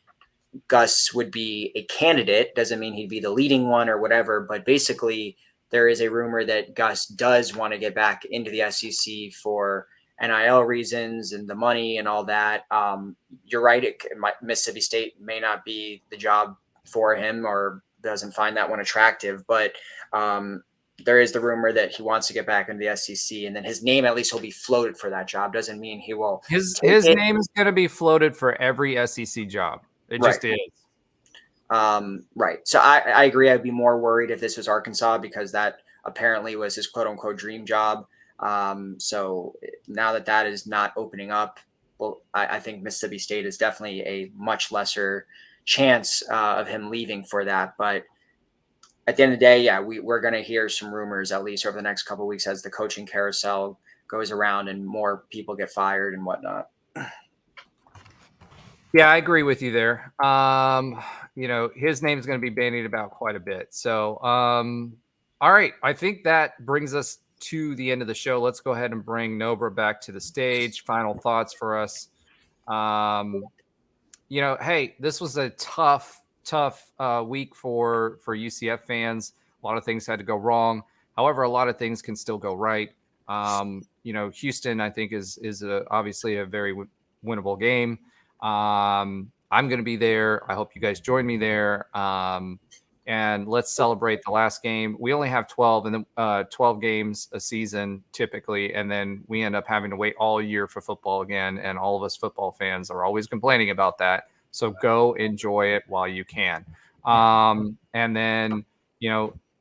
Gus would be a candidate. Doesn't mean he'd be the leading one or whatever, but basically there is a rumor that Gus does want to get back into the SEC for NIL reasons and the money and all that. You're right. Mississippi State may not be the job for him or doesn't find that one attractive, but there is the rumor that he wants to get back into the SEC, and then his name at least will be floated for that job. Doesn't mean he will. His name is going to be floated for every SEC job. It just is. Right. So I agree. I'd be more worried if this was Arkansas because that apparently was his quote unquote dream job. So now that is not opening up, well, I think Mississippi State is definitely a much lesser chance of him leaving for that. But at the end of the day, yeah, we're going to hear some rumors at least over the next couple of weeks as the coaching carousel goes around and more people get fired and whatnot. Yeah, I agree with you there. His name is going to be bandied about quite a bit. So, all right. I think that brings us to the end of the show. Let's go ahead and bring Nobra back to the stage. Final thoughts for us. Hey, this was a tough week for UCF fans. A lot of things had to go wrong. However, a lot of things can still go right. Houston, I think, is obviously a very winnable game. I'm going to be there. I hope you guys join me there. And let's celebrate the last game. We only have 12 games a season typically, and then we end up having to wait all year for football again. And all of us football fans are always complaining about that. So go enjoy it while you can. And then,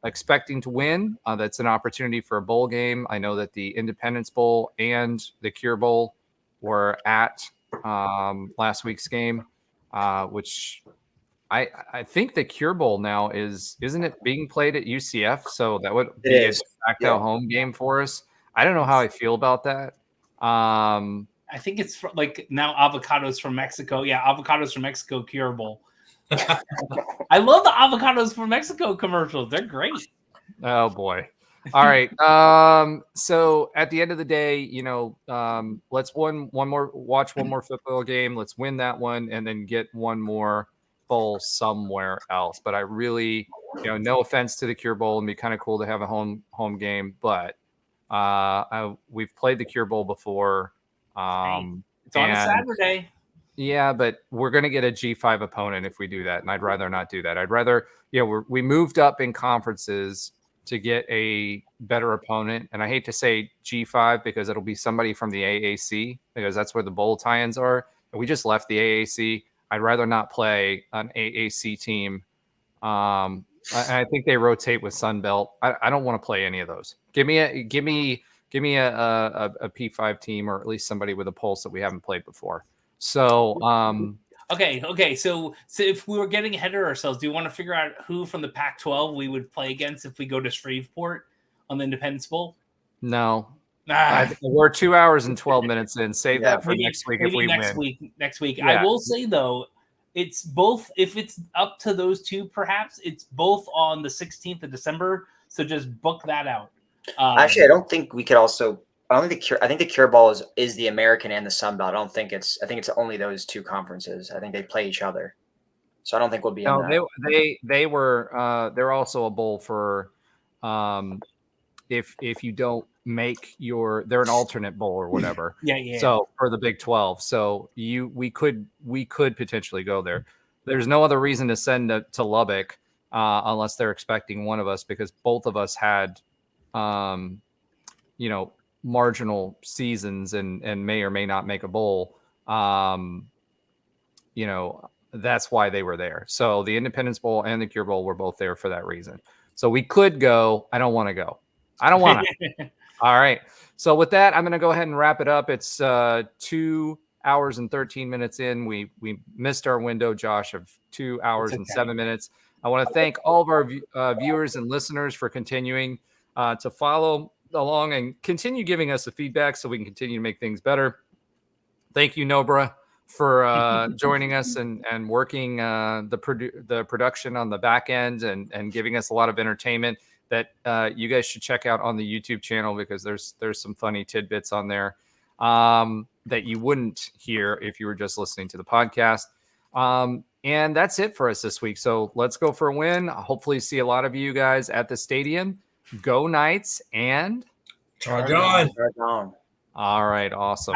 expecting to win. That's an opportunity for a bowl game. I know that the Independence Bowl and the Cure Bowl were at last week's game, which I think the Cure Bowl now isn't it being played at UCF? So that would be a de facto home game for us. I don't know how I feel about that. I think it's like now avocados from Mexico. Yeah, avocados from Mexico Cure Bowl. I love the avocados from Mexico commercials. They're great. Oh boy. All right. So at the end of the day, let's watch one more football game. Let's win that one and then get one more bowl somewhere else. But I really, no offense to the Cure Bowl, and be kind of cool to have a home game, but we've played the Cure Bowl before. It's on a Saturday. Yeah, but we're going to get a G5 opponent if we do that, and I'd rather not do that. I'd rather, we moved up in conferences to get a better opponent, and I hate to say G5 because it'll be somebody from the AAC because that's where the bowl tie-ins are. And we just left the AAC. I'd rather not play an AAC team. I think they rotate with Sun Belt. I don't want to play any of those. Give me a P5 team, or at least somebody with a pulse that we haven't played before. So, okay. So if we were getting ahead of ourselves, do you want to figure out who from the Pac-12 we would play against if we go to Shreveport on the Independence Bowl? No. We're 2 hours and 12 minutes in. Save that for next week if we win. Next week. Yeah. I will say, though, it's both. If it's up to those two, perhaps it's both on the 16th of December. So just book that out. Actually, I don't think we could also. I think the Cure Bowl is the American and the Sun Belt. I think it's only those two conferences. I think they play each other. So I don't think we'll be in that. They're also a bowl for if you don't make they're an alternate bowl or whatever. Yeah. So for the Big 12. So we could potentially go there. There's no other reason to send to Lubbock unless they're expecting one of us, because both of us had marginal seasons and may or may not make a bowl. That's why they were there. So the Independence Bowl and the Cure Bowl were both there for that reason. So we could go. I don't want to go. I don't want to. All right. So with that, I'm going to go ahead and wrap it up. It's 2 hours and 13 minutes in. We missed our window, Josh, of 2 hours and 7 minutes. I want to thank all of our viewers and listeners for continuing to follow along and continue giving us the feedback so we can continue to make things better. Thank you, Nobra, for joining us and working the production on the back end and giving us a lot of entertainment that you guys should check out on the YouTube channel, because there's some funny tidbits on there that you wouldn't hear if you were just listening to the podcast. And that's it for us this week. So let's go for a win. Hopefully see a lot of you guys at the stadium. Go Knights and Charge on. Charge on. all right, awesome.